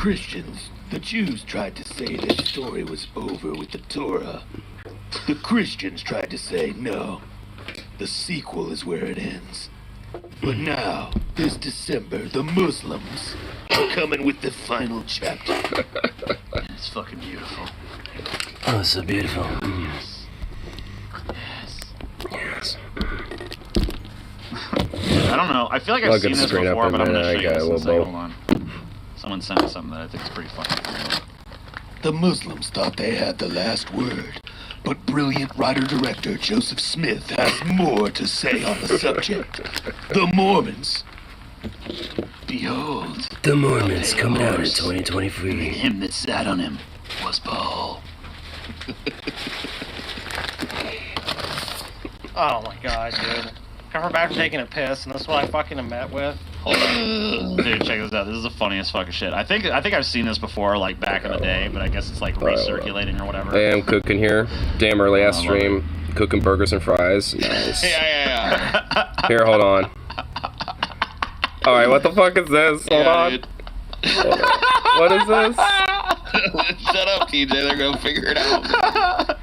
Christians, the Jews tried to say their story was over with the Torah. The Christians tried to say no, the sequel is where it ends. But now, this December, the Muslims are coming with the final chapter. It's fucking beautiful. Oh, so beautiful. Yes. Yes. I don't know. I feel like I've seen this before, but I'm gonna show you this in a second. Hold on. Someone sent me something that I think is pretty fucking cool. The Muslims thought they had the last word, but brilliant writer-director Joseph Smith has more to say on the subject. The Mormons. Behold. The Mormons coming out in 2023. Him that sat on him was Paul. Oh my god, dude. Come back from taking a piss, and that's what I fucking am met with. Hold on. Dude, check this out. This is the funniest fucking shit. I think I've seen this before, like, back in the day, but I guess it's, like, recirculating or whatever. I am cooking here. Damn early ass stream. Cooking burgers and fries. Nice. Yeah. Here, hold on. Alright, what the fuck is this? Hold on. Hold on. What is this? Shut up, TJ. They're gonna figure it out.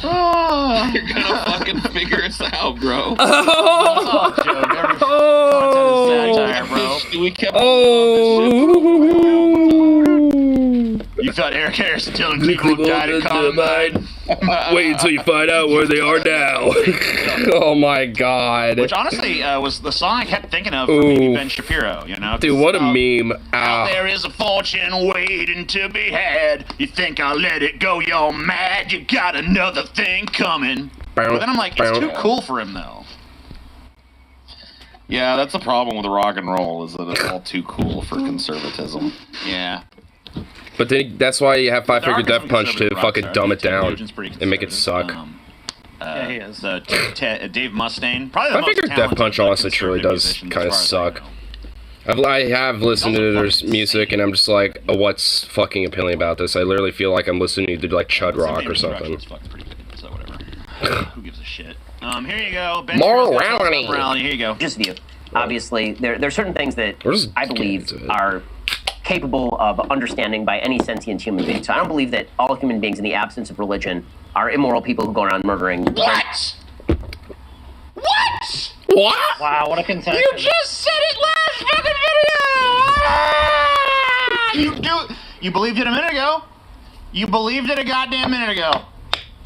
You're gonna fucking figure us out, bro. Oh, joke. Every content is satire, bro. We kept You thought Eric Harrison telling people died at Columbine? Wait until you find out where they are now. Oh my god. Which honestly was the song I kept thinking of for maybe Ben Shapiro, you know? Dude, what a meme. Out there is a fortune waiting to be had. You think I'll let it go, you're mad. You got another thing coming. But then I'm like, it's too cool for him, though. Yeah, that's the problem with rock and roll, is that it's all too cool for conservatism. Yeah. But then that's why you have Five Finger Dark is Death Punch to conservative fucking rock dumb it star. down Nugent's pretty and make it suck. Yeah, he is. Dave Mustaine, probably the Five most Finger Death talented, Punch honestly truly conservative does musician kind of as far as I suck. know. I have listened to their music and I'm just like, what's fucking appealing about this? I literally feel like I'm listening to like Chud Rock or something. Fuck's pretty good, so whatever. Who gives a shit? Here you go. Ben Morality. Here you go. Just view. Obviously, there are certain things that just I believe are capable of understanding by any sentient human being. So I don't believe that all human beings, in the absence of religion, are immoral people who go around murdering. What? What? What? Wow, what a contestant. You just said it last fucking video! You believed it a minute ago. You believed it a goddamn minute ago.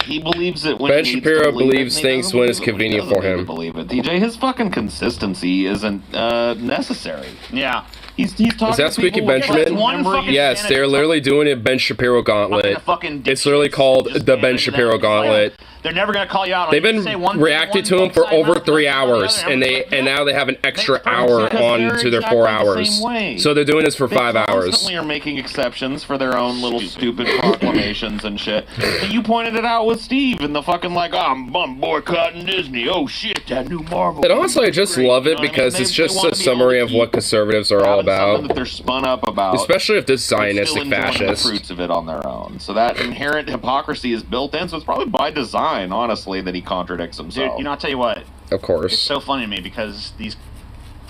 He believes it when Ben he needs Shapiro to believe believes it, and he things doesn't when it's believe it he convenient for doesn't him. Believe it, TJ. His fucking consistency isn't necessary. Yeah. He's talking Is that to Squeaky people with Benjamin? One fucking Yes, candidate they're literally doing a Ben Shapiro gauntlet. It's literally called the Ben Shapiro gauntlet. They're never gonna call you out on They've it. You been say one reacting thing, to him for one over side, 3 one side, hours, the other, and now they have an extra Makes hour perfect sense. on They're to their exactly 4 the hours. same way. So they're doing this for 5 They hours. constantly are making exceptions for their own little stupid proclamations and shit. But you pointed it out with Steve and the fucking like, oh, I'm boycotting Disney. Oh shit, that new Marvel. And honestly, I just love You it know what I because mean? it's They just wanna a be able summary to of what keep conservatives are all having something about. that they're spun up about. Especially if this but still Zionistic enjoying fascist. the fruits of it on their own. So that inherent hypocrisy is built in. So it's probably by design, honestly, that he contradicts himself. Dude, you know, I'll tell you what. Of It's course. so funny to me because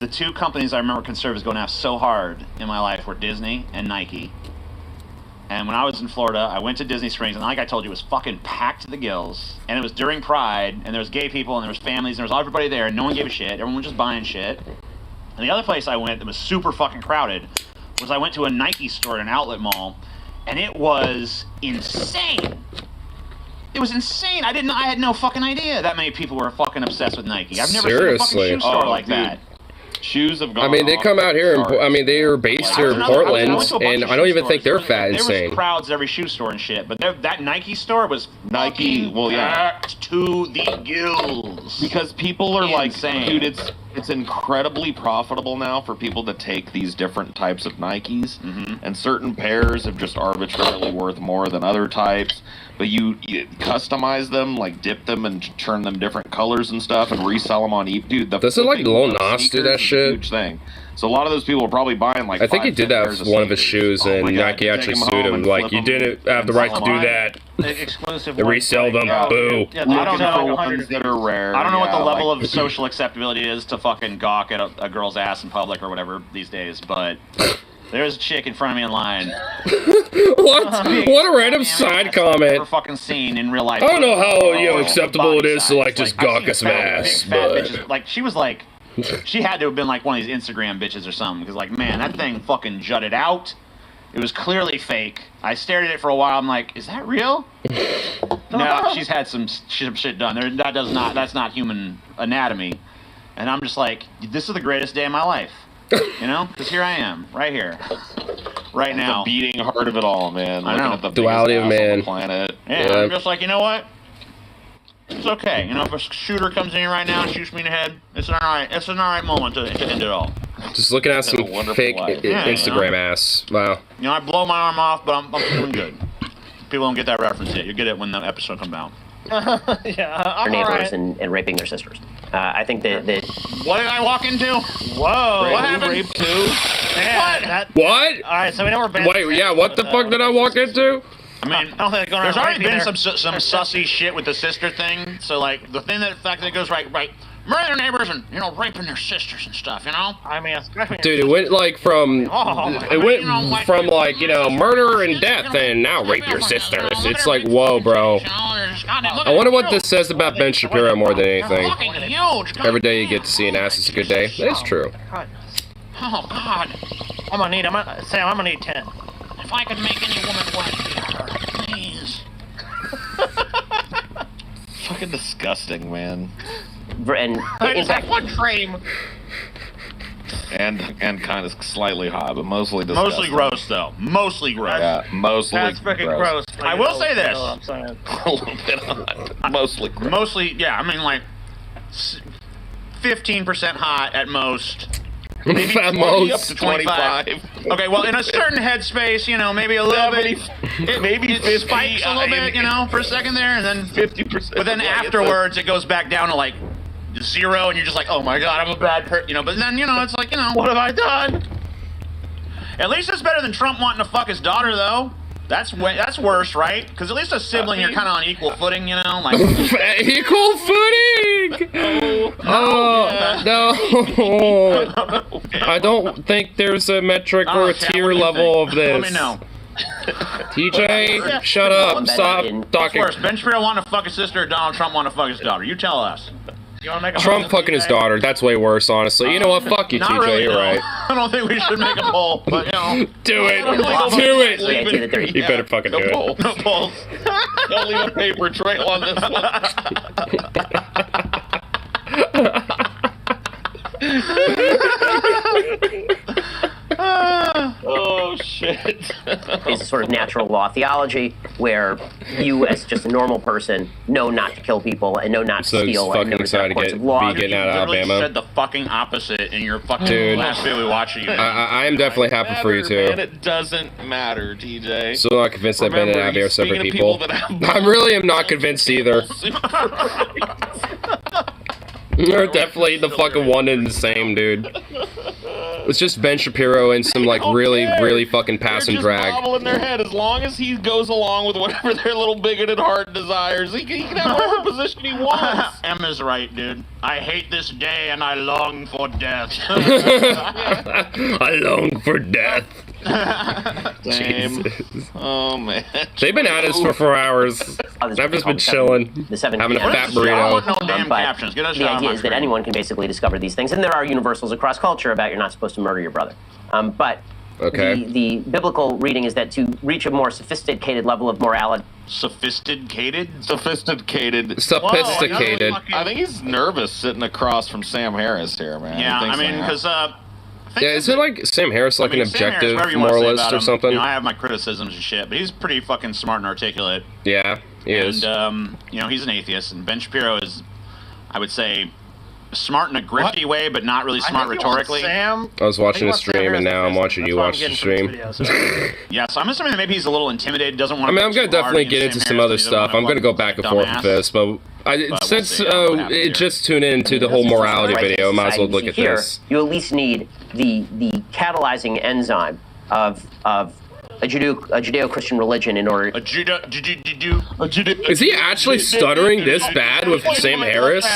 the two companies I remember conservatives going after so hard in my life were Disney and Nike. And when I was in Florida, I went to Disney Springs, and like I told you, it was fucking packed to the gills. And it was during Pride, and there was gay people, and there was families, and there was everybody there, and no one gave a shit. Everyone was just buying shit. And the other place I went that was super fucking crowded was I went to a Nike store at an outlet mall, and it was insane. It was insane. I had no fucking idea that many people were fucking obsessed with Nike. I've never Seriously. seen a fucking shoe store Oh, like dude. that. Shoes have gone. I mean, they off come out here, the and they are based here in Portland, went to a bunch and of I don't shoe even think they're stores. fat There insane. was crowds at every shoe store and shit, but that Nike store was Nike, fucking well, yeah. packed to the gills. Because people are Insane. like, dude, it's incredibly profitable now for people to take these different types of Nikes, and certain pairs have just arbitrarily worth more than other types. But you customize them, like dip them and turn them different colors and stuff, and resell them on eBay. Dude, Doesn't, like, flipping Lil of Nas do that sneakers is a shit? Huge thing. So a lot of those people are probably buying like. I think he 5, did 10 that pairs with of one of his sneakers. shoes, Oh and my God, Nike take actually them sued home him. and Like, flip you them didn't have the and right to sell do them. that. Exclusive To ones, resell like, them, yeah. boo. Yeah, Looking I don't know, for like ones that are rare. I don't know what the yeah, level like- of social acceptability is to fucking gawk at a girl's ass in public or whatever these days, but There's a chick in front of me in line. What? What a random side I've comment. never fucking seen in real life. I don't know how Oh, acceptable it is to body like just size. I've gawk seen a fat, ass, big fat but bitches. Like she was like, she had to have been like one of these Instagram bitches or something. Because like, man, that thing fucking jutted out. It was clearly fake. I stared at it for a while. I'm like, is that real? No, she's had some shit done. That's not human anatomy. And I'm just like, this is the greatest day of my life. You know? Because here I am, right here. Right now. The beating heart of it all, man. I Looking know. at the Duality biggest of ass on man. the planet. Yeah, Yeah. I'm just like, you know what? It's okay. You know, if a shooter comes in here right now and shoots me in the head, it's an alright moment to end it all. just looking at some a wonderful fake life. Yeah, Instagram you know? ass. Wow. You know, I blow my arm off, but I'm feeling good. People don't get that reference yet. You'll get it when the episode comes out. Yeah, Their I'm neighbors alright. and raping their sisters. I think that What did I walk into? Whoa. What happened? Rape too? Man, that. What? Alright, so we know we're banned. Wait, yeah, what the fuck did I walk into? I mean, I don't think they're going there's around already raping been their- some sussy shit with the sister thing. So like the fact that it goes right, murder their neighbors and raping their sisters and stuff. You know. I mean, especially. Dude, it went like from Oh, it went from like murder and death and now rape your sisters. It's like whoa, bro. I wonder what this says about Ben Shapiro more than anything. Every day you get to see an ass is a good day. That's true. Oh God! I'm gonna need 10. If I could make any woman wet, it'd be her. Please. Fucking disgusting, man. and in fact, One frame. And kind of slightly hot, but mostly disgusting. Mostly gross though. Mostly gross. Yeah, mostly That's freaking gross. I will say this. You know what I'm saying? A little bit hot. Mostly gross. Mostly, yeah. I mean, like 15% hot at most. At Up most. to 25. Okay, well, in a certain headspace, maybe a little bit. Maybe It spikes a little bit, for a second there, and then 50%. But then afterwards, it goes back down to like 0, and you're just like, oh my God, I'm a bad person. But then it's like, what have I done? At least it's better than Trump wanting to fuck his daughter, though. That's worse, right? Because at least a sibling, you're kind of on equal footing, like. Equal footing! Oh, no. I don't think there's a metric or a Kat, tier what do you level think? of this. Let me know. TJ, shut up. Stop What's talking. worse, Ben Shapiro wanting to fuck his sister or Donald Trump wanting to fuck his daughter? You tell us. You wanna make a Trump poll? fucking his daughter. That's way worse, honestly. You know what? Fuck you, Not TJ. really, You're no. right. I don't think we should make a poll, but Do it. Do the idea it. that they're You better fucking do No it. polls. no polls. Don't leave a paper trail on this one. Oh, shit. is a sort of natural law theology where you, as just a normal person, know not to kill people and know not to So steal and fucking know that there are excited to courts get of law. vegan out of Literally Alabama. said the fucking opposite in your fucking Dude. last video we watched of you. I am definitely happy for you too. Man, it doesn't matter, TJ. Still not convinced that Ben and Abby are separate speaking of people. that have I really am not convinced either. They're definitely the fucking one and the same, dude. It's just Ben Shapiro and some like really, really fucking pass and They're drag. just bobbling their head. As long as he goes along with whatever their little bigoted heart desires, he can have whatever position he wants. Emma's right, dude. I hate this day and I long for death. I long for death. Same. Jesus. Oh man. They've been at us for 4 hours. I've just been chilling, The 7 having a p.m. fat I want burrito. no damn But captions. Get us the out of idea my is that screen. anyone can basically discover these things, and there are universals across culture about you're not supposed to murder your brother. But Okay. the biblical reading is that to reach a more sophisticated level of morality, Sophisticated? Sophisticated. Sophisticated. I think he's nervous sitting across from Sam Harris here, man. Yeah, He I thinks mean, like, because Yeah, isn't like Sam Harris like an Sam Harris, objective whatever you wanna say moralist about or him, something? I have my criticisms and shit, but he's pretty fucking smart and articulate. Yeah, he is. And he's an atheist, and Ben Shapiro is, I would say, smart in a grifty way, but not really smart rhetorically. Sam. I was watching He a wants Sam stream and Harris now I'm to watching visit. you That's why I'm watch the getting stream. from this video, so- Yeah, so I'm assuming that maybe he's a little intimidated, doesn't want I to. mean, I'm gonna definitely get into some other stuff. I'm gonna go back and forth with this, but we'll since see. What happens it here. just tuned into the whole morality right, video, might as well society look you at see here, this. you at least need the catalyzing enzyme of a Judeo-Christian religion in order. Is he actually stuttering this bad with Sam Harris?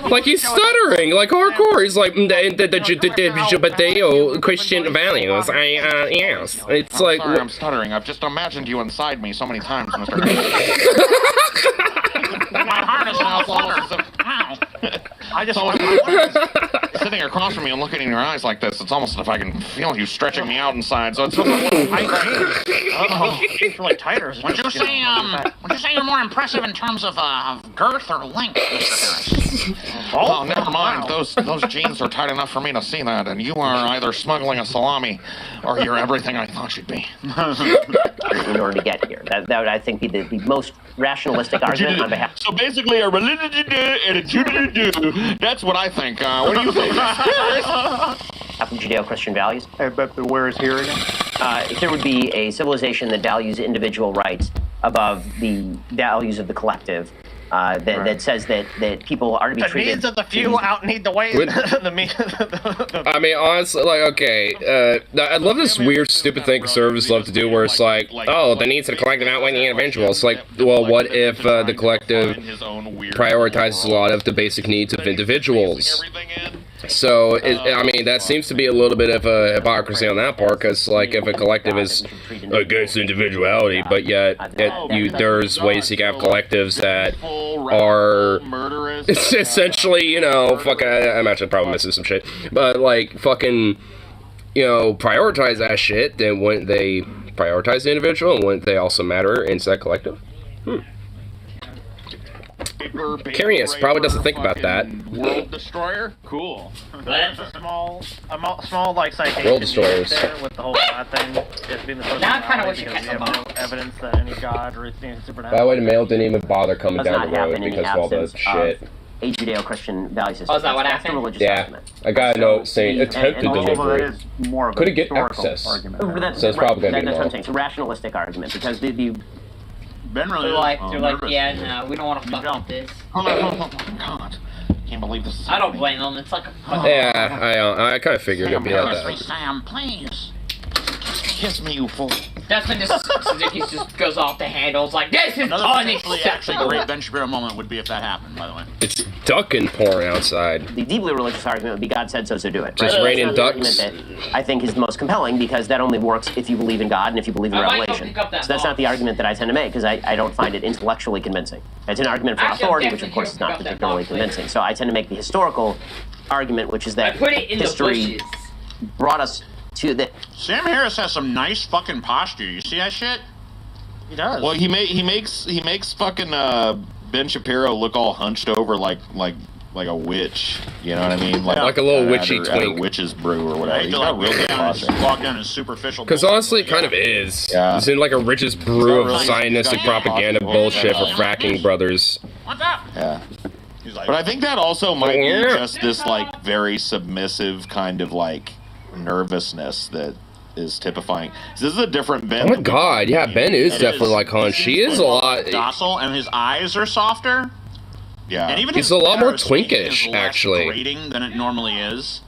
Like he's stuttering, like hardcore. He's like the Judeo-Christian values. Yes. It's like. Sorry, I'm stuttering. I've just imagined you inside me so many times, Mr. My heart is all flutter. I just Sitting across from me and looking in your eyes like this, it's almost as if I can feel you stretching me out inside. So it's it's really tighter. Would you say you're more impressive in terms of girth or length, Mr. Harris? Oh, never mind. Those jeans are tight enough for me to see that, and you are either smuggling a salami or you're everything I thought you'd be. In order to get here, that would, I think, be the most rationalistic argument on behalf. So basically, a religion and a Judaism. That's what I think. What do you think? Of Judeo-Christian values. But where is here again? If there would be a civilization that values individual rights above the values of the collective, that says that people are to be the treated. needs of the few outneed the way. I mean, honestly, like, okay, I love this weird, stupid thing conservatives love to do, where it's like, oh, the needs of the collective outweigh the individual. It's like, well, what if the collective prioritizes a lot of the basic needs of individuals? So, I mean, that seems to be a little bit of a hypocrisy on that part, because, like, if a collective is against individuality, but yet there's ways you can have collectives that are essentially, you know, fucking, I'm actually probably missing some shit, but, like, fucking, you know, prioritize that shit, then wouldn't they prioritize the individual, and wouldn't they also matter inside that collective? Curious, probably doesn't think about that. World Destroyer? Cool. That's a small like citation. World Destroyers. There with the whole God thing. Just being the Now I kind of wish you because kept we them have no evidence that any God or anything By the supernatural. way, the mail didn't even bother coming Does down not the road happen in because the of all the absence shit. of a Judeo-Christian value system. Oh, is that what That's the happened? religious Yeah, argument. I got a note saying attempted and also Although that delivery. is more of a Couldn't get historical access. argument. That's, So it's probably gonna be that's what I'm long. saying. It's a rationalistic argument because the Ben really They're is, like, nervous. yeah, no, we don't want to fuck with this. Oh God. Can't believe this is I don't happening. blame them. It's like a fucking. Yeah, I kind of figured it'd be like Seriously, that. Sam, please. Kiss me, you fool. That's when Suzuki just goes off the handles like, this is Another potentially actually unacceptable. great Ben Shapiro moment would be if that happened, by the way. It's ducking porn outside. the deeply religious argument would be God said so, so do it. Just Right? raining That's not the ducks. argument that I think is the most compelling because that only works if you believe in God and if you believe in I might go revelation. pick up that So that's not the box. argument that I tend to make because I don't find it intellectually convincing. It's an argument for Actually, I'm authority, which of definitely course is gonna not pick up that particularly box later. convincing. So I tend to make the historical argument, which is I that put it in the history bushes. brought us to the. Sam Harris has some nice fucking posture. You see that shit? He does. Well, he makes fucking Ben Shapiro look all hunched over like a witch. You know what I mean? Like a little witchy at a twink. witch's brew or I whatever. hate He's to got like real good posture. log down his superficial. Because honestly, it kind of is. Yeah. It's in like a richest brew of really- Zionistic he's got propaganda possible. bullshit for Yeah. fracking brothers. What's up? Yeah. He's like, But I think that also might be Yeah. just this like very submissive kind of like nervousness that is typifying. This is a different Ben. Oh my than we- god, yeah, Ben is It definitely is. like Hun. She is a lot. docile, and his eyes are softer. Yeah. And even He's his a lot more manner of speaking twinkish, is less actually. grating than it normally is.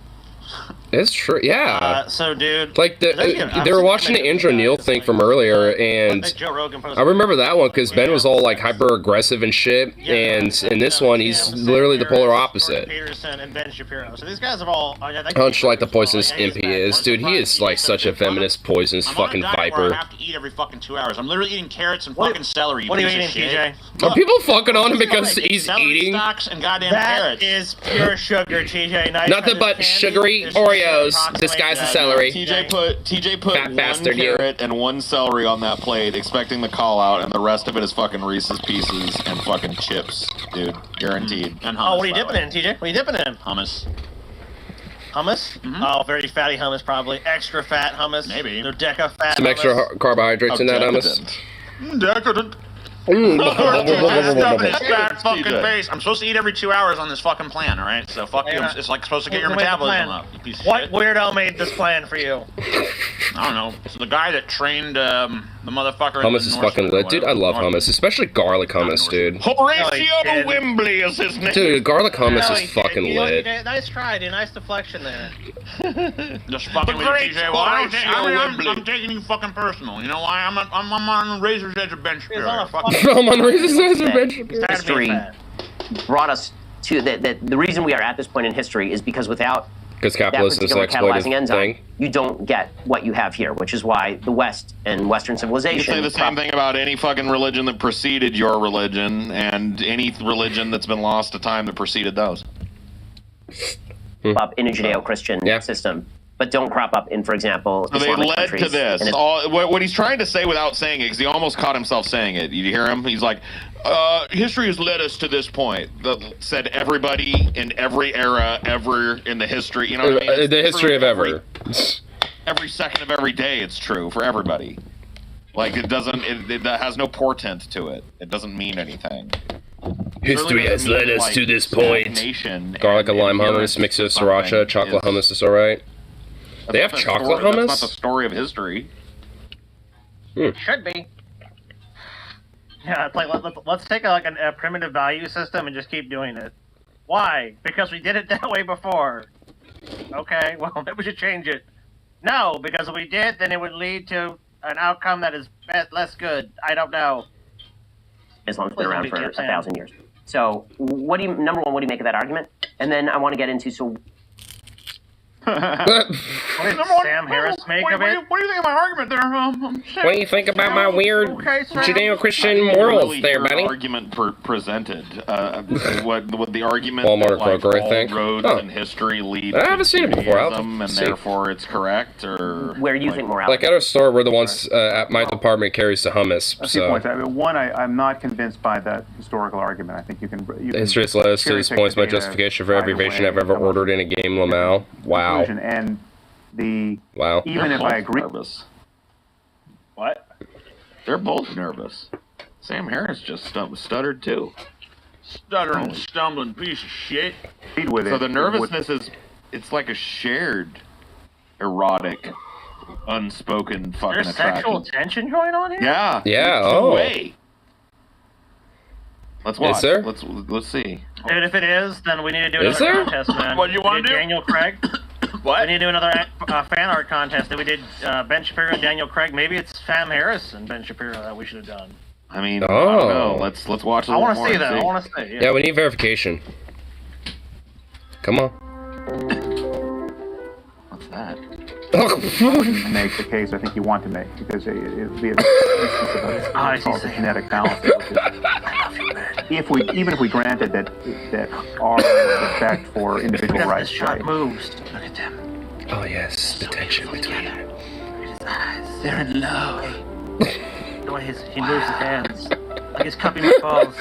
It's true, yeah. So, dude. Like, they were watching the Andrew Neil thing from earlier, and Joe Rogan posted. I remember that one because Ben was all like hyper aggressive and shit, and in this one, he's literally the polar opposite. Peterson and Ben Shapiro. So these guys have all. Hunch like the poisonous imp he is. Dude, he is like such a feminist, poisonous I'm on a fucking diet where viper. I have to eat every fucking 2 hours. I'm literally eating carrots and What- fucking celery. What are you piece eating, of shit. TJ? Are people fucking on him because Celery he's eating stalks and goddamn That carrots. is pure sugar, TJ. Nice nothing but sugary Oreos disguised as celery? TJ put Fat one bastard, you. carrot and one celery on that plate, expecting the call out, and the rest of it is fucking Reese's Pieces and fucking chips, dude. Guaranteed. And hummus, Oh, what are you by the dipping way. in, TJ? What are you dipping in? Hummus. Hummus? Oh, very fatty hummus, probably. Extra fat hummus. Maybe. Dodeca fat some extra hummus. carbohydrates in that hummus. Decadent. Stuff in his fat TJ. fucking face. I'm supposed to eat every 2 hours on this fucking plan, alright? So fuck you. Yeah. It's like supposed to get your Who made the metabolism plan? up, you piece of What shit. weirdo made this plan for you? I don't know. It's the guy that trained the motherfucker. in Hummus the is North fucking Shore, lit. Dude, I whatever. love North- hummus, especially garlic hummus, dude. Horatio Wembley is his name. Dude, garlic hummus No, is he fucking did. You know what he lit. did? Nice try, dude. Nice deflection there. Just fucking with great you, TJ. Well, Horatio I'm taking you fucking personal. You know why? I'm on the razor's edge of Ben Shapiro. on a Fuck fucking- I'm on Reese's Bench. History brought us to that the reason we are at this point in history is because without Because that capitalism is an particular catalyzing exploited enzyme, thing. you don't get what you have here, which is why the West and Western You civilization. say the same thing about any fucking religion that preceded your religion, and any religion that's been lost to time that preceded those. Up in a Judeo-Christian Yeah. system, but don't crop up in, for example, So they Islamic led countries. to this. And it's- What he's trying to say without saying it, because he almost caught himself saying it. You hear him? He's like, history has led us to this point. Said everybody in every era ever in the history. You know what I mean? It's The history true of ever. Every second of every day, it's true for everybody. Like, it doesn't, it has no portent to it. It doesn't mean anything. History has led us to this point. Garlic and lime hummus, mix it with sriracha, chocolate hummus is alright. They have chocolate hummus? That's not the story of history. Should be. Yeah, it's like let's take a primitive value system and just keep doing it. Why? Because we did it that way before. Okay, well maybe we should change it. No, because if we did, then it would lead to an outcome that is less good. I don't know. Islam's been around for 1,000 years. So, number one, what do you make of that argument? And then I want to get into What did Sam Harris make of it? What do you think of my argument there? What do you think about my weird Okay, Sam. Judeo-Christian morals really there, hear buddy? Argument presented. What the argument Walmart that, or Kroger, I all think. roads Oh. in history lead I haven't to seen it before. I'll Judaism, and see. therefore it's correct, or where you think morality. Like at our store, we're the ones at my department carries the hummus. A few So points. I mean, one, I'm not convinced by that historical argument. I think you can. history has led us to this cherry-pick point. the My data justification for every either invasion way I've ever and come up ordered in a game, Lamau. Wow. conclusion. And the Wow. even if I agree, nervous. What? They're both nervous. Sam Harris just stuttered too. Stuttering, stumbling piece of shit. with it. So the nervousness is like a shared, erotic, unspoken fucking There's sexual attraction. tension going on here? Yeah. Yeah, two oh. way. Let's watch. Is there? Let's see. And if it is, then we need to do Is another there? contest, man. What do you wanna We did do? Daniel Craig. We What? need to do another fan art contest that we did Ben Shapiro and Daniel Craig. Maybe it's Sam Harris and Ben Shapiro that we should have done. I mean, I Oh. don't know. Let's watch a I little want to more see and that. I want to see. Yeah, we need verification. Come on. What's that? make the case I think you want to make because it would be an instance of I what's called see. a genetic fallacy. Even if we granted that our respect for individual Look at rights, this shot right? moves. Look at them. Oh yes, the tension between them. They're in love. The way he moves his hands. Like he's cupping his balls.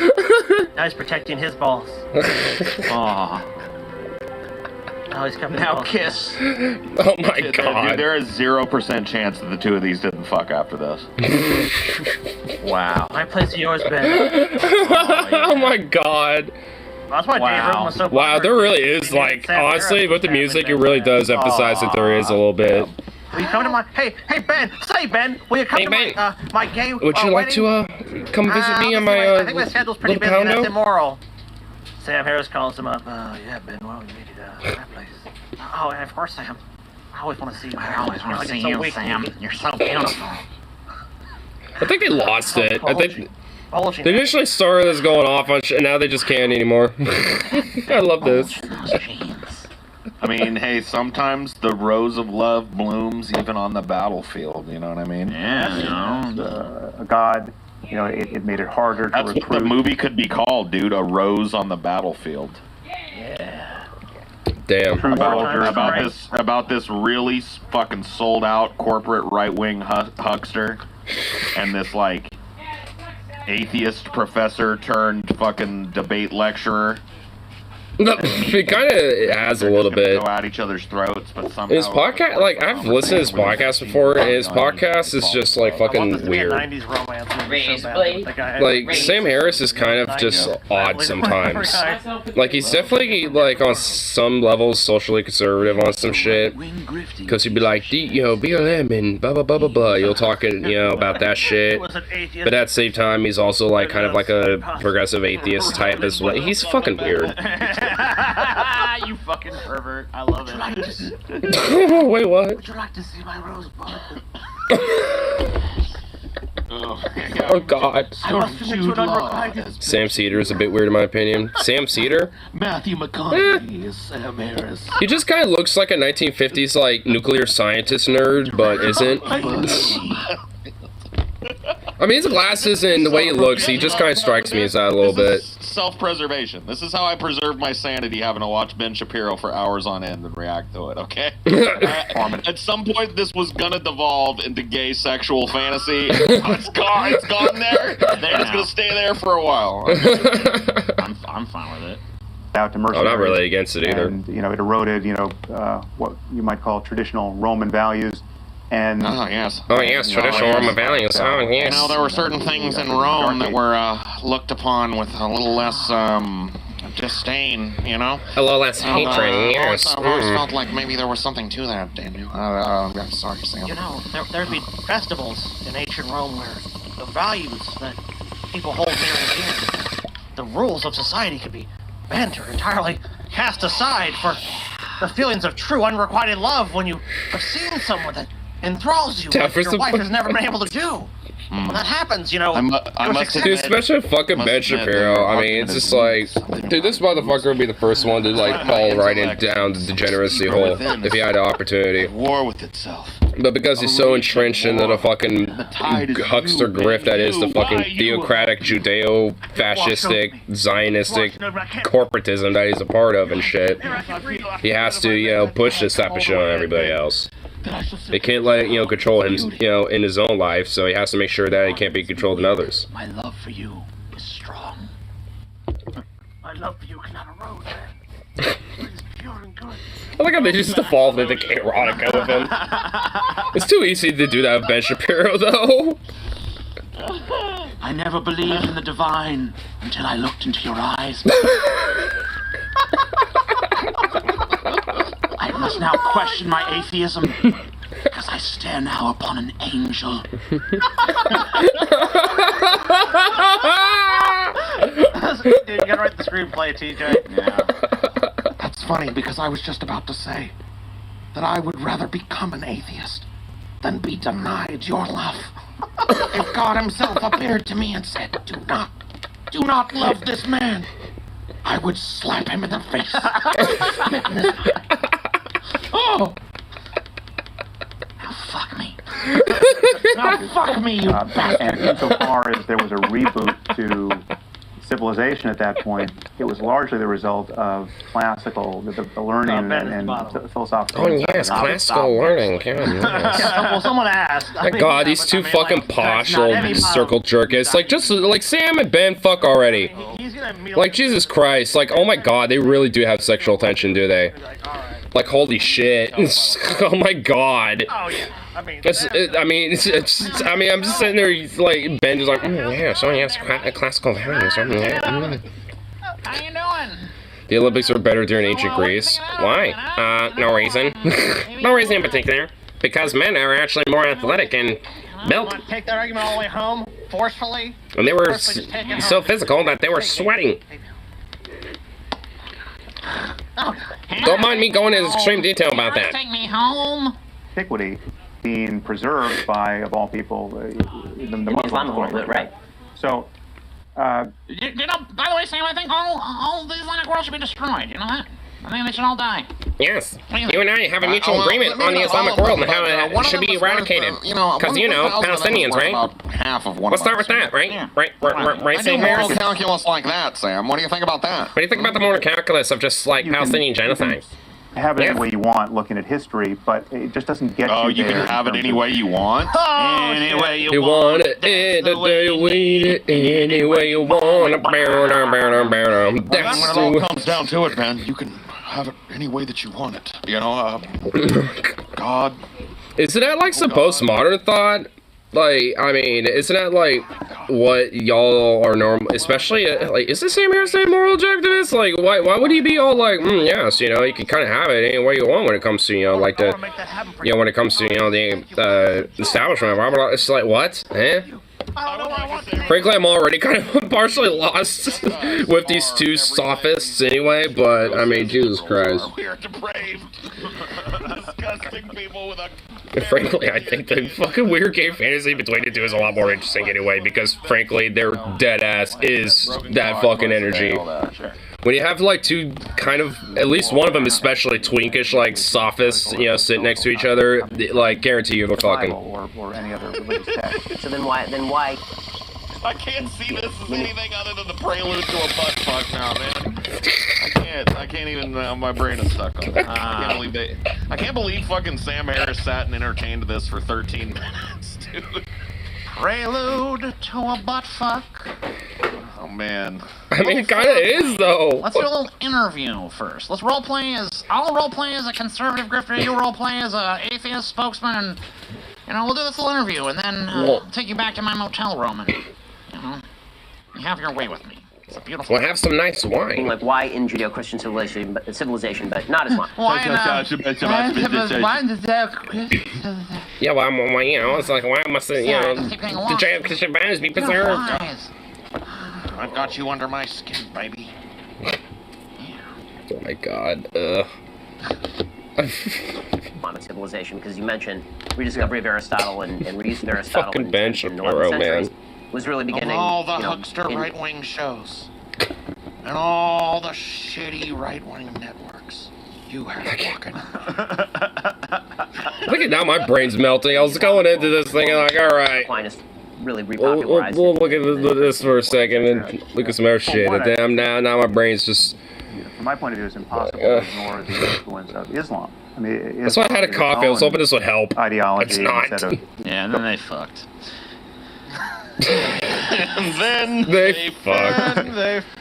Now he's protecting his balls. Aw. Now he's cupping Now his balls. kiss. Oh my Dude, god. there is 0% chance that the two of these didn't fuck after this. Wow. My place is yours, Ben. Oh my god. That's why Dave Rubin was so Wow, popular. there really is, He made like, Sam honestly, Harris with the stand music, it with really Ben. does emphasize that there is a little bit. Will you come to my... Hey, Ben! Say, Ben! Will you come Hey, to Ben. my gay Would you like wedding? to come visit me on my I think my schedule's pretty little busy and that's condo? immoral. Sam Harris calls him up. Oh, yeah, Ben, well, you meet at that place. Oh, and of course, Sam. I always want to see you. I always want to see so you, weak. Sam. You're so beautiful. I think they lost it. I think Bulging. they initially started this going off on and now they just can't anymore. I love this. I mean, hey, sometimes the rose of love blooms even on the battlefield, you know what I mean? Yeah, you know. A god, it made it harder to That's what recruit. the movie could be called, dude, A Rose on the Battlefield. Damn. True soldier. About this really fucking sold out corporate right-wing huckster and this like atheist professor turned fucking debate lecturer. It kind of has a little bit. Go at each other's throats, but somehow His podcast, like, I've listened to his podcast before, and his podcast is just, like, I want this fucking to be a weird. 90s romance movie Raise so bad. blade. The guy- Like, Sam Harris is kind of just odd sometimes. Like, he's definitely, like, on some levels socially conservative on some shit. Because he'd be like, BLM and blah, blah, blah, blah, blah. You'll talk, about that shit. Was an atheist. But at the same time, he's also, like, kind of like a progressive atheist type as well. He's fucking weird. You fucking pervert. I love it. Wait, what? Would you like to see my rosebud? Ugh. Oh God. I must admit to an unrequited. Sam Cedar is a bit weird in my opinion. Sam Cedar? Matthew McConaughey is Sam Harris. He just kind of looks like a 1950s like nuclear scientist nerd, but isn't. I mean, his glasses and the way he looks, he just kind of strikes me as that a little bit. Self-preservation. This is how I preserve my sanity, having to watch Ben Shapiro for hours on end and react to it, okay? At some point, this was gonna devolve into gay sexual fantasy. It's gone. It's gone there. It's gonna stay there for a while. I'm fine with it. Out to I'm mercenaries. not really against it either. And, it eroded, what you might call traditional Roman values. And Oh, yes. Oh yes, traditional Roman values. Oh yes. There were certain things in Rome that were looked upon with a little less disdain, A little less hatred, yes. I've always felt like maybe there was something to that, Daniel. I'm sorry, Sam. There'd be festivals in ancient Rome where the values that people hold near and dear, the rules of society could be bent or entirely cast aside for the feelings of true unrequited love when you have seen someone that enthralls you like your wife has never been able to do. When that happens, I must Dude, especially fucking Ben Shapiro. I mean, it's just like, dude, this motherfucker would be the first one to like fall right down the degeneracy hole if he had the opportunity. War with itself. But because he's so entrenched into the fucking huckster grift that is the fucking theocratic, Judeo-fascistic, Zionistic corporatism that he's a part of and shit, he has to, push this type of shit on everybody else. He can't let it, control him, in his own life, so he has to make sure that he can't be controlled in others. My love for you is strong. My love for you cannot erode, man. It's pure and good. I like how they just evolved into erotica with him. It's too easy to do that with Ben Shapiro, though. I never believed in the divine until I looked into your eyes. I must now question my atheism, because I stare now upon an angel. Dude, you gotta write the screenplay, TJ. Yeah. That's funny, because I was just about to say that I would rather become an atheist than be denied your love. If God himself appeared to me and said, do not love this man, I would slap him in the face. Oh! Now fuck me. Now fuck me, you bastard. And insofar as there was a reboot to civilization at that point, it was largely the result of classical, the learning and philosophical. Oh yes, classical learning. Well, someone asked. My God, these two fucking posh little circle jerkers. Like, just like Sam and Ben, fuck already. Like, Jesus Christ. Like, oh my God, they really do have sexual tension, do they? Like, holy shit. Oh my God. Oh yeah. I mean, I'm just sitting there, like, Ben is like, yeah, so yes, classical values. How you doing? The Olympics were better during ancient Greece. Why? No reason. No reason in particular. Because men are actually more athletic and built. Want to take that argument all the way home forcefully? And they were so physical that they were sweating. Don't mind me going into extreme detail about that. Take me home. Antiquity being preserved by, of all people, the Muslim world, right? So, By the way, Sam, I think all the Islamic world should be destroyed. You know that? I think they should all die. Yes. You and I have a mutual agreement on the Islamic world and how it should be eradicated. Because, Palestinians, right? About half of one Let's start with that, right? Yeah. Right, Sam moral Harris? calculus like that, Sam. What do you think about that? What do you think about the moral calculus of just, like, Palestinian genocide? have it any way you want looking at history, but it just doesn't get Oh, you there can have it in any terms way you want? Any way You want it any way you want it. When it all comes down to it, man, you can have it any way that you want it. You know, God. Isn't that like some postmodern thought? Like, I mean, isn't that like what y'all are normal, especially like, is the Sam Harrison moral objectivist? Like, why would he be all like, yes, you know, you can kind of have it any way you want when it comes to, you know, like the, you know, when it comes to, you know, the establishment, blah, blah, blah. It's like, what? Eh? Frankly, I'm already kind of partially lost with these two sophists anyway, but I mean, Jesus Christ. We are depraved, disgusting people with a Frankly, I think the fucking weird game fantasy between the two is a lot more interesting anyway, because frankly, their dead ass is that fucking energy. When you have like two kind of, at least one of them especially twinkish, like sophists, you know, sit next to each other, like guarantee you they're fucking. Or any other religious text. So then why? I can't see this as anything other than the prelude to a butt fuck now, man. I can't even, my brain is stuck on it. I can't believe fucking Sam Harris sat and entertained this for 13 minutes, dude. Prelude to a butt fuck. Oh, man. I mean, it kinda is, though. Let's do a little interview first. Let's roleplay as... I'll roleplay as a conservative grifter, you roleplay as a atheist spokesman, and... You know, we'll do this little interview, and then I'll take you back to my motel room, and... You know, you have your way with me. It's a beautiful... We'll have some nice wine. Like, why in Judeo-Christian civilization, but not Islam? Yeah, well, you know, it's like, why must it, you know, the Judeo-Christian values be preserved? I've got you under my skin, baby. Oh my god, Islamic civilization, because you mentioned rediscovery of Aristotle and reuse of Aristotle fucking in Ben the Shapiro, 11th century man. was really beginning. Of all the huckster right-wing shows and all the shitty right-wing networks, you have fucking... Look at now, my brain's melting. I was going into this thing and like, alright. Really we'll look at this for a second and look at some other shit. And then now my brain's just... From my point of view, it's impossible to ignore the influence of Islam. I mean, that's why I had a coffee. I was hoping this would help. Ideology. It's not. Yeah, and then they fucked. And then they fucked.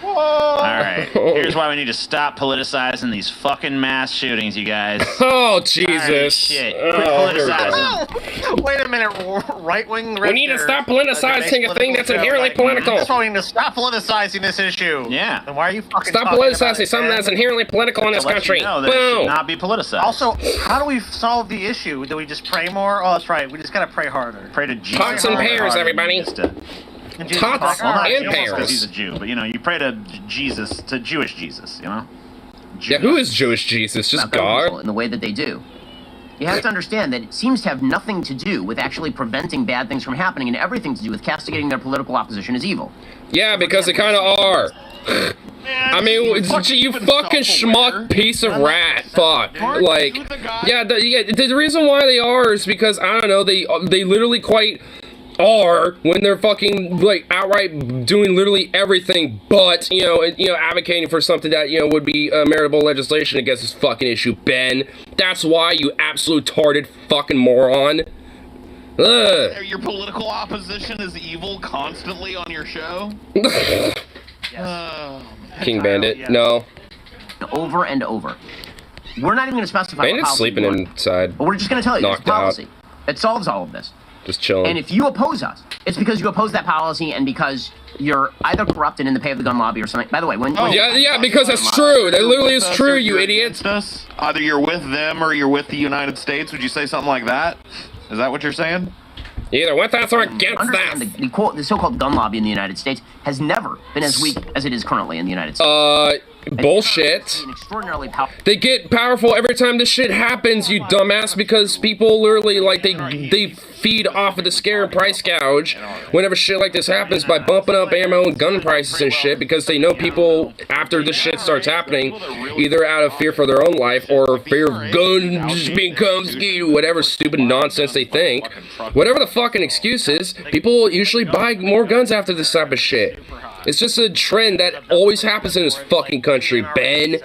Alright, here's why we need to stop politicizing these fucking mass shootings, you guys. Oh, Jesus. Right, shit. Quit politicizing. Wait a minute, right-wing... We need to stop politicizing a thing that's inherently political. That's why we need to stop politicizing this issue. Yeah. Then why are you fucking stop politicizing something that's inherently political in this country. Know that it should not be politicized. Also, how do we solve the issue? Do we just pray more? Oh, that's right. We just gotta pray harder. Pray to Jesus. Tots and pears, everybody. Tots and because pears. he's a Jew, but you know, you pray to Jesus, to Jewish Jesus, you know? Yeah, who is Jewish Jesus? Just God? In the way that they do. You have to understand that it seems to have nothing to do with actually preventing bad things from happening and everything to do with castigating their political opposition as evil. Yeah, because they kind of are. I mean, you fucking schmuck piece of rat. Fuck. Like, yeah, the reason why they are is because, I don't know, they literally quite are when they're fucking, like, outright doing literally everything but, you know, advocating for something that, you know, would be meritable legislation against this fucking issue, Ben. That's why, you absolute tarded fucking moron. Ugh. Your political opposition is evil constantly on your show? King Bandit, no. Over and over. We're not even going to specify Bandit's sleeping inside. But we're just going to tell you, knocked it's a policy. It solves all of this. Just chilling. And if you oppose us, it's because you oppose that policy and because you're either corrupted in the pay of the gun lobby or something. By the way, yeah, because that's true. That literally is true, you idiots. Either you're with them or you're with the United States. Would you say something like that? Is that what you're saying? Either with us or against that. The so-called gun lobby in the United States has never been as weak as it is currently in the United States. Bullshit. They get powerful every time this shit happens, you dumbass, because people literally, like, they feed off of the scare and price gouge whenever shit like this happens by bumping up ammo and gun prices and shit, because they know people, after this shit starts happening, either out of fear for their own life or fear of guns being skewed, whatever stupid nonsense they think. Whatever the fucking excuse is, people usually buy more guns after this type of shit. It's just a trend that always happens in this fucking country, Ben.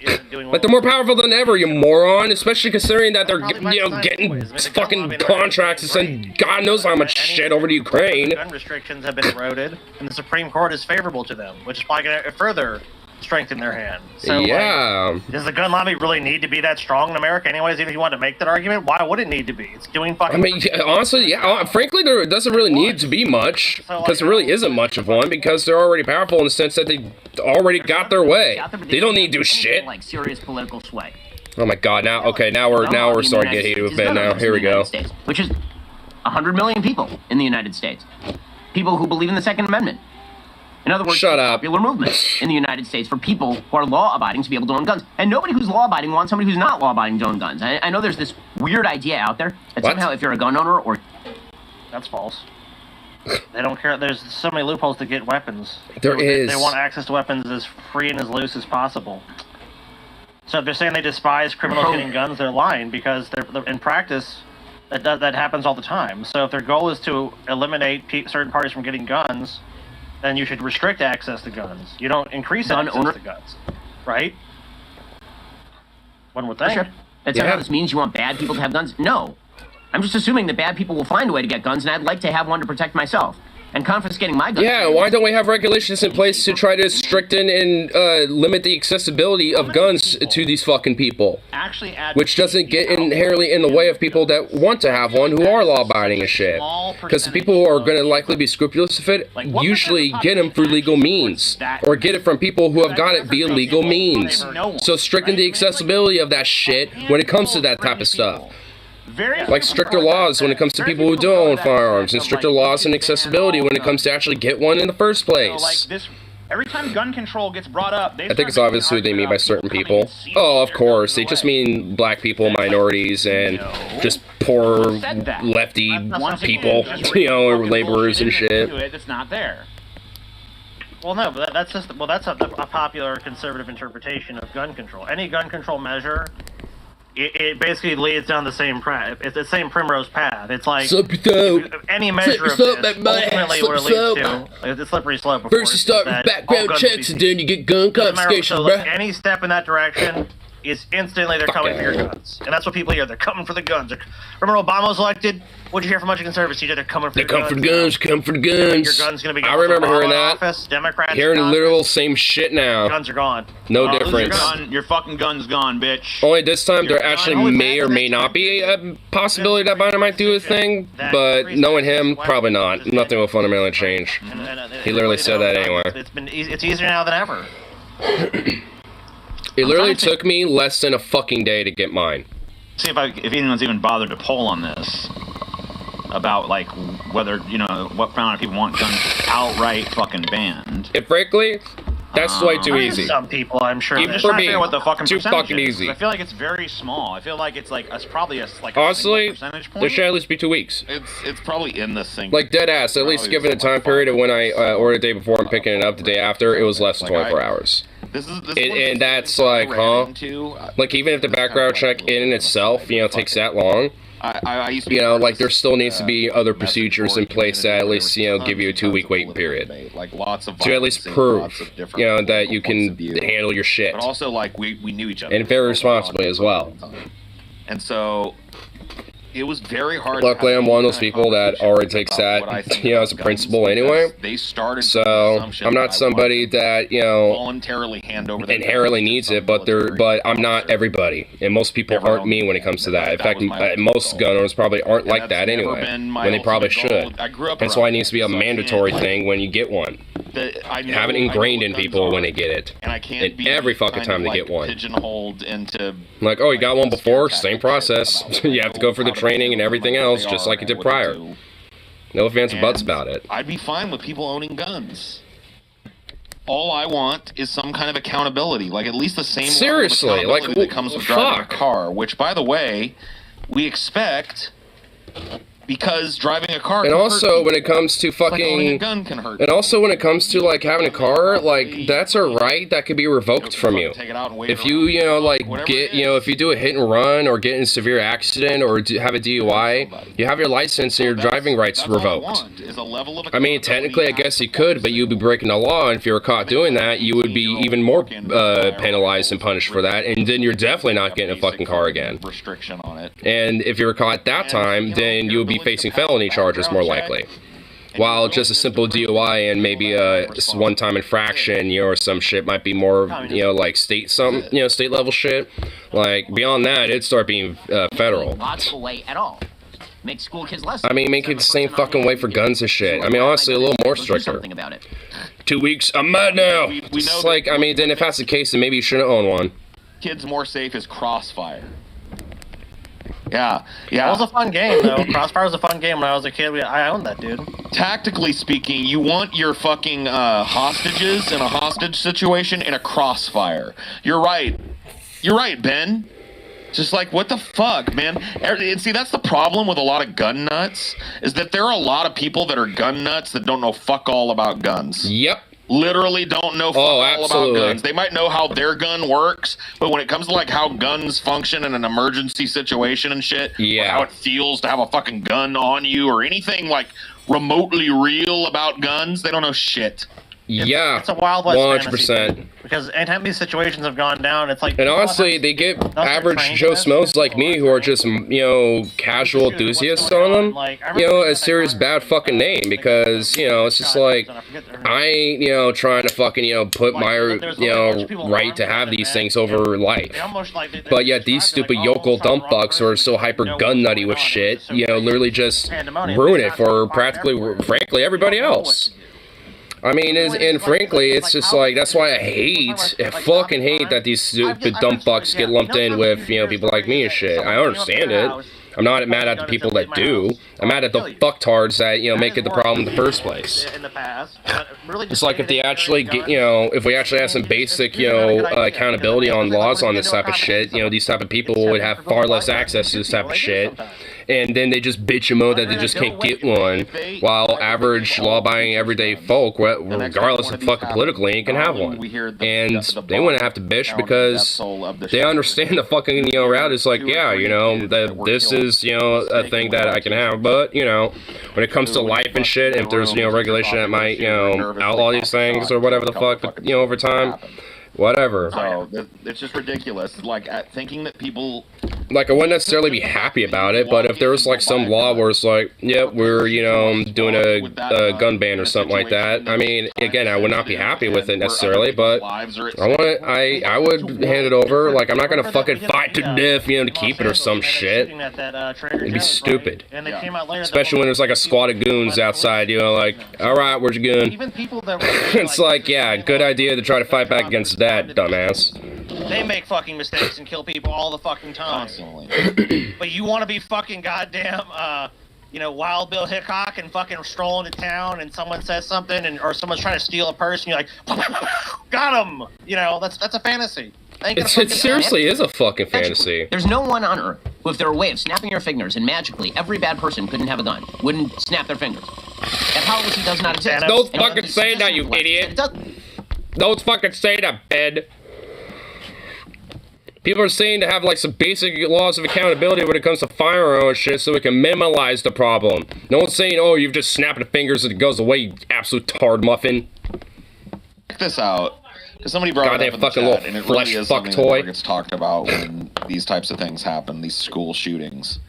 Like, they're more powerful than ever, you moron. Especially considering that they're, getting fucking contracts to send God knows how much shit over to Ukraine. Gun restrictions have been eroded, and the Supreme Court is favorable to them, which is probably going to further strengthen their hand. So, yeah. Does the gun lobby really need to be that strong in America anyways? Even if you want to make that argument, why would it need to be? It's doing fucking... I mean, honestly, yeah, frankly, there doesn't really need to be much, because there really isn't much of one, because they're already powerful in the sense that they already got their way. They don't need to do shit. Like serious political sway. Oh my god, now we're starting to get heated with Ben now. Here we go. Which is 100 million people in the United States. People who believe in the Second Amendment. In other words, Shut a up. popular movement in the United States for people who are law-abiding to be able to own guns. And nobody who's law-abiding wants somebody who's not law-abiding to own guns. I know there's this weird idea out there that somehow if you're a gun owner or... That's false. They don't care. There's so many loopholes to get weapons. There is. They want access to weapons as free and as loose as possible. So if they're saying they despise criminals getting guns, they're lying because they're in practice, that happens all the time. So if their goal is to eliminate certain parties from getting guns, then you should restrict access to guns. You don't increase access to guns, right? One would think. Sure. That's how this means you want bad people to have guns? No. I'm just assuming that bad people will find a way to get guns, and I'd like to have one to protect myself. And confiscating my guns... Yeah, why don't we have regulations in place to try to stricten and limit the accessibility of guns to these fucking people? Which doesn't get inherently in the way of people that want to have one who are law-abiding as shit. Because the people who are going to likely be scrupulous of it usually get them through legal means. Or get it from people who have got it via legal means. So stricten the accessibility of that shit when it comes to that type of stuff. Like stricter laws when it comes to people who do own firearms, and stricter laws and accessibility when it comes to actually get one in the first place. Every time gun control gets brought up, I think it's obvious who they mean by certain people. Oh, of course, they just mean black people, minorities, and just poor lefty people, you know, or laborers and shit. It's not there. Well, no, but that's a popular conservative interpretation of gun control. Any gun control measure. It basically leads down the same it's the same primrose path. It's like any measure of this ultimately what it leads to. It's a slippery slope. First you start with background checks and then you get gun confiscation, so bruh. Any step in that direction is instantly they're coming for your guns. And that's what people hear. They're coming for the guns. Remember Obama was elected? What'd you hear from much of conservatives? They're coming for the guns. They come for the guns, come for the guns. Your gun's gonna be I remember hearing that. Office, Democrats hearing the literal same shit now. Guns are gone. No difference. Your fucking gun's gone, bitch. Only this time there actually may or may not be a possibility that Biden might do a thing, but knowing him, probably not. Nothing will fundamentally change. He literally said that anyway. It's easier now than ever. It literally took me less than a fucking day to get mine. See if anyone's even bothered to poll on this about like whether what amount of people want guns outright fucking banned. And frankly, that's way too easy. Some people, I'm sure. I'm just trying to figure out what the fucking too percentage fucking is. easy. I feel like it's very small. I feel like it's probably a honestly, percentage point. there should at least be 2 weeks. It's probably in the single. Like dead ass. At least given the time period of when I ordered the day before and picking it up the day after, it was less than 24 hours. And that's like, huh? Like even if the background check in itself, takes that long. I used to like there still needs to be other procedures in place that at least give you a 2-week waiting period, like lots of to at least prove that you can handle your shit. But also like we knew each other and very responsibly as well. And so it was very hard. Luckily, I'm one of those people that already takes that, as a principle anyway. They started. So I'm not somebody that voluntarily hand over inherently needs it, but I'm not everybody, and most people aren't me when it comes to that. In fact, most gun owners probably aren't like that anyway, when they probably should. That's why it needs to be a mandatory thing when you get one. Have it ingrained in people when they get it, and every fucking time they get one. Pigeonholed into like, oh, you got one before, same process. You have to go for the training and everything else, just like you did prior. No ifs, ands, or buts about it. I'd be fine with people owning guns. All I want is some kind of accountability, like at least the same seriously, level of accountability that comes with driving a car, which, by the way, we expect. Because driving a car and also when it comes to fucking a gun can hurt. And also when it comes to like having a car, like that's a right that could be revoked from you. If you if you do a hit and run or get in a severe accident or have a DUI, you have your license and your driving rights revoked. I mean, technically I guess you could, but you'd be breaking the law, and if you were caught doing that, you would be even more penalized and punished for that, and then you're definitely not getting a fucking car again. Restriction on it. And if you were caught at that time, then you would be facing felony charges more likely, while just a simple DUI and maybe a one-time infraction, or some shit might be more, like state level shit. Like beyond that, it'd start being federal. Logical way at all. Make school kids less. I mean, make it the same fucking way for guns and shit. I mean, honestly, a little more stricter. Something about it. 2 weeks, I'm mad now. It's like, I mean, then if that's the case, then maybe you shouldn't own one. Kids more safe is Crossfire. Yeah. That was a fun game, though. Crossfire was a fun game when I was a kid. I owned that, dude. Tactically speaking, you want your fucking hostages in a hostage situation in a crossfire. You're right. You're right, Ben. Just like, what the fuck, man? And see, that's the problem with a lot of gun nuts, is that there are a lot of people that are gun nuts that don't know fuck all about guns. Yep. Literally don't know fuck all about guns. They might know how their gun works, but when it comes to like how guns function in an emergency situation and shit, or how it feels to have a fucking gun on you or anything like remotely real about guns, they don't know shit. It's a Wild West 100%. fantasy, because anytime these situations have gone down, it's like... And honestly, they get average Joe Smos like me who are just, you know, casual enthusiasts on them, you know, a serious bad fucking name, because, you know, it's just like, I ain't, you know, trying to fucking, you know, put my, you know, right to have these things over life. But yet these stupid yokel dump bucks who are so hyper gun nutty with shit, you know, literally just ruin it for practically, frankly, everybody else. I mean, and frankly, it's just like, that's why I fucking hate that these stupid dump bucks get lumped in with, you know, people like me and shit. I understand it. I'm not mad at the people that do. I'm mad at the fucktards that, you know, make it the problem in the first place. It's like if they actually get, you know, if we actually have some basic, you know, accountability on laws on this type of shit, you know, these type of people would have far less access to this type of shit. And then they just bitch and moan that they just can't get one, while average law-abiding everyday folk, regardless of fucking political ain't can have one. And they wouldn't have to bitch because they understand the fucking, you know, route. It's like, yeah, you know, that this is, you know, a thing that I can have, but, you know, when it comes to life and shit, if there's, you know, regulation that might, you know, outlaw these things or whatever the fuck, you know, over time, whatever. So it's just ridiculous. Like thinking that people, like, I wouldn't necessarily be happy about it, but if there was like some law where it's like, yep, we're, you know, doing a gun ban or something like that. I mean, again, I would not be happy with it necessarily, but I would hand it over. Like, I'm not gonna fucking fight to death, you know, to keep it or some shit. It'd be stupid. Especially when there's like a squad of goons outside, you know, like, all right, where's your gun? It's like, yeah, good idea to try to fight back against that, dumbass. They make fucking mistakes and kill people all the fucking time. Constantly. But you want to be fucking goddamn, you know, Wild Bill Hickok and fucking stroll into town and someone says something or someone's trying to steal a purse and you're like, got him! You know, that's a fantasy. It seriously is a fucking fantasy. There's no one on Earth who, if there were a way of snapping your fingers and magically every bad person couldn't have a gun, wouldn't snap their fingers. That policy does not exist. Don't fucking say that, you idiot. Don't fucking say that, Ben. People are saying to have like some basic laws of accountability when it comes to firearm and shit so we can minimize the problem. No one's saying, oh, you've just snapped the fingers and it goes away, you absolute tard muffin. Check this out. Because somebody brought it up in the chat, and it really is something that never gets talked about when these types of things happen, these school shootings.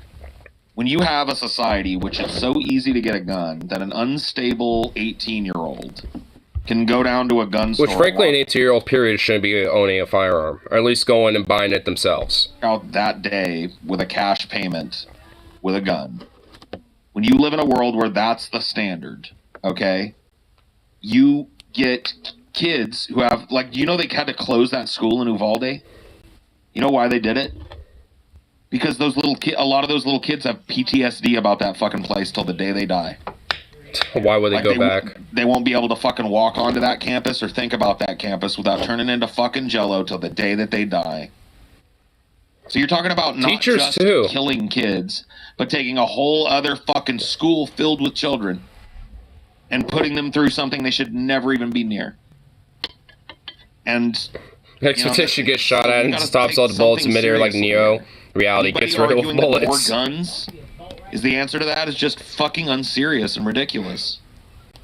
When you have a society which is so easy to get a gun that an unstable 18-year-old can go down to a gun store. Which, frankly, an 18-year-old period shouldn't be owning a firearm, or at least going and buying it themselves. Out that day with a cash payment with a gun. When you live in a world where that's the standard, okay, you get kids who have, like, you know, they had to close that school in Uvalde. You know why they did it? Because those little a lot of those little kids have PTSD about that fucking place till the day they die. Why would they go back? They won't be able to fucking walk onto that campus or think about that campus without turning into fucking jello till the day that they die. So you're talking about not just killing kids, but taking a whole other fucking school filled with children and putting them through something they should never even be near. And Expedition gets shot at and stops all the bullets in midair like Neo. Reality gets rid of bullets. More guns is the answer to that is just fucking unserious and ridiculous.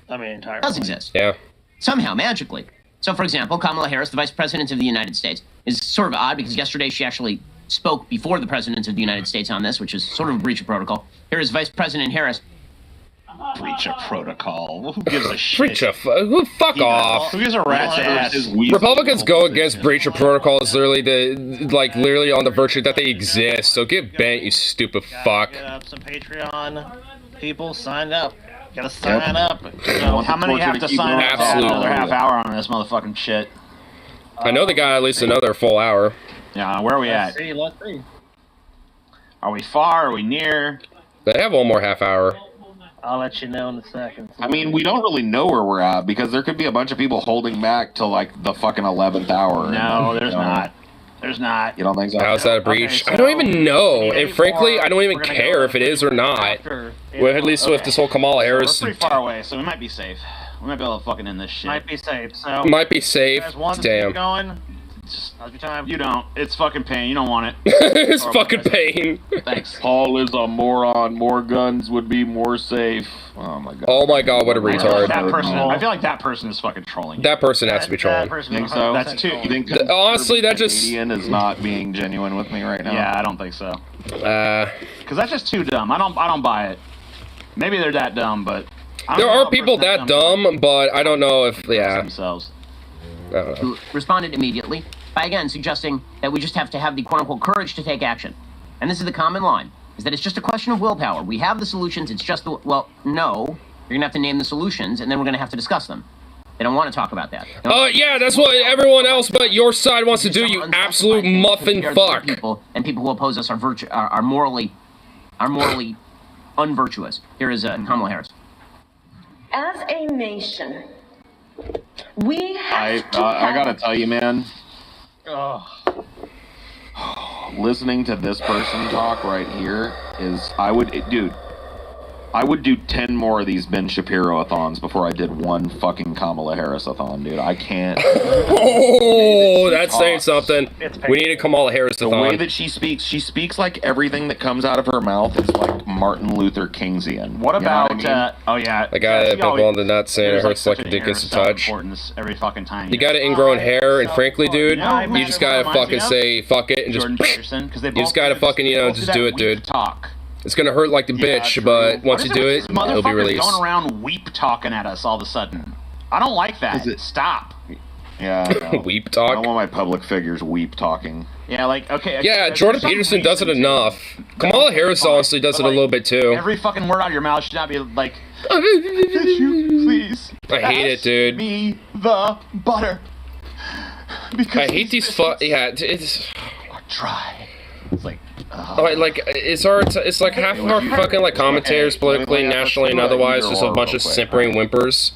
I mean, entirely. It does exist. Yeah. Somehow, magically. So, for example, Kamala Harris, the Vice President of the United States, is sort of odd because yesterday she actually spoke before the President of the United States on this, which is sort of a breach of protocol. Here is Vice President Harris. Breach of protocol. Who gives a shit? Breach of fuck off. Who gives a rat's ass? Republicans go against breach of protocols literally on the virtue that they exist. So get bent, you stupid fuck. Get up some Patreon people, sign up. Gotta sign up. So how many have to sign up? Absolutely. Another half hour on this motherfucking shit. I know they got at least another full hour. Yeah, where are we at? Let's see. Are we far? Are we near? They have one more half hour. I'll let you know in a second. I mean, we don't really know where we're at because there could be a bunch of people holding back till like the fucking 11th hour. No, there's not. There's not. You don't think so? How's that a breach? Okay, so I don't even know. we need And frankly, more. I don't even We're gonna care go if it is or not. After- Well, at least with this whole Kamala Harris. We're pretty far away, so we might be safe. We might be able to fucking end this shit. Might be safe. So Might be safe. Guys want to Damn. keep going? Just how's your time? You don't. It's fucking pain. You don't want it. It's fucking pain. Thanks. Paul is a moron. More guns would be more safe. Oh my god. Oh my god, what a I feel like retard. that person. I feel like that person is fucking trolling. That person has to be That trolling. person Think so? 100% That's two. You think Honestly, that just- Canadian is not being genuine with me right now? Yeah, I don't think so. Uh, Because that's just too dumb. I don't buy it. Maybe they're that dumb, but I don't there know are how a people person that dumb, but I don't know if, yeah. themselves. I don't know. Who responded immediately by again suggesting that we just have to have the quote-unquote courage to take action. And this is the common line, is that it's just a question of willpower. We have the solutions, it's just the, well, no, you're gonna have to name the solutions, and then we're gonna have to discuss them. They don't want to talk about that. Yeah, that's what everyone else but your side wants to do, you absolute muffin fuck. And people who oppose us are morally unvirtuous. Here is Kamala Harris. As a nation, we have to I gotta tell you, man. Oh. Listening to this person talk right here is, I would do 10 more of these Ben Shapiro-a-thons before I did one fucking Kamala Harris-a-thon, dude. I can't. Oh, that's saying something. We need a Kamala The way Harris-a-thon. that she speaks like everything that comes out of her mouth is like Martin Luther Kingsian. What You know about? I mean? Oh yeah. The guy that people on the nuts saying it hurts like a dick is to touch. Importance every fucking time. You got an ingrown hair, and frankly, dude, No, you just gotta reminds me fucking of say fuck it and Jordan just. Peterson, because they You just gotta fucking, just do it, dude. Talk. It's gonna hurt like the bitch, but once you do it, it'll be released. Going around weep talking at us all of a sudden. I don't like that. Stop. Yeah. I know. Weep I talk. don't want my public figures weep talking. Yeah, like okay. Yeah, there's Jordan some Peterson does it reason to. enough. Kamala Harris honestly does it a little bit too. Every fucking word out of your mouth should not be like, you, please. I hate it, pass dude. Me the butter. Because I hate these yeah, it's. Try. It's like. It's like half of our fucking like commentators, politically, nationally, and otherwise, just a bunch of simpering whimpers.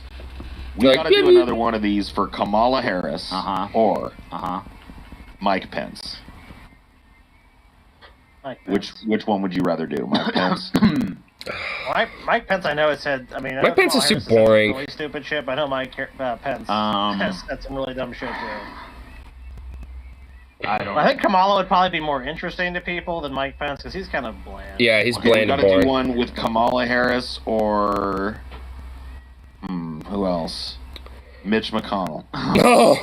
We Like, gotta do another one of these for Kamala Harris or Mike Pence. Which one would you rather do, Mike Pence? Mike Pence, I know has said. I mean, Mike Pence is too Harris has said boring. Really stupid shit, but I know Mike Pence has said some really dumb shit too. I think Kamala would probably be more interesting to people than Mike Pence because he's kind of bland. Yeah, he's Okay, bland we and gotta boring. do one with Kamala Harris or who else? Mitch McConnell. Oh.